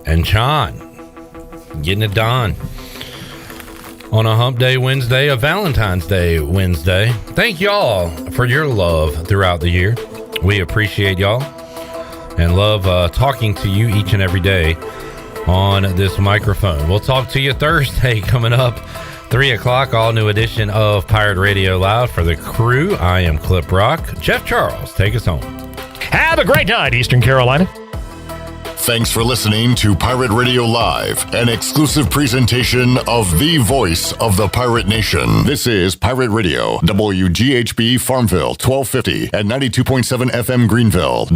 And Sean, getting it done on a Hump Day Wednesday, a Valentine's Day Wednesday. Thank y'all for your love throughout the year. We appreciate y'all and love talking to you each and every day on this microphone. We'll talk to you Thursday coming up, 3 o'clock, all new edition of Pirate Radio Live. For the crew, I am Clip Rock. Jeff Charles, take us home. Have a great night, Eastern Carolina. Thanks for listening to Pirate Radio Live, an exclusive presentation of the voice of the Pirate Nation. This is Pirate Radio, WGHB Farmville, 1250 and 92.7 FM Greenville.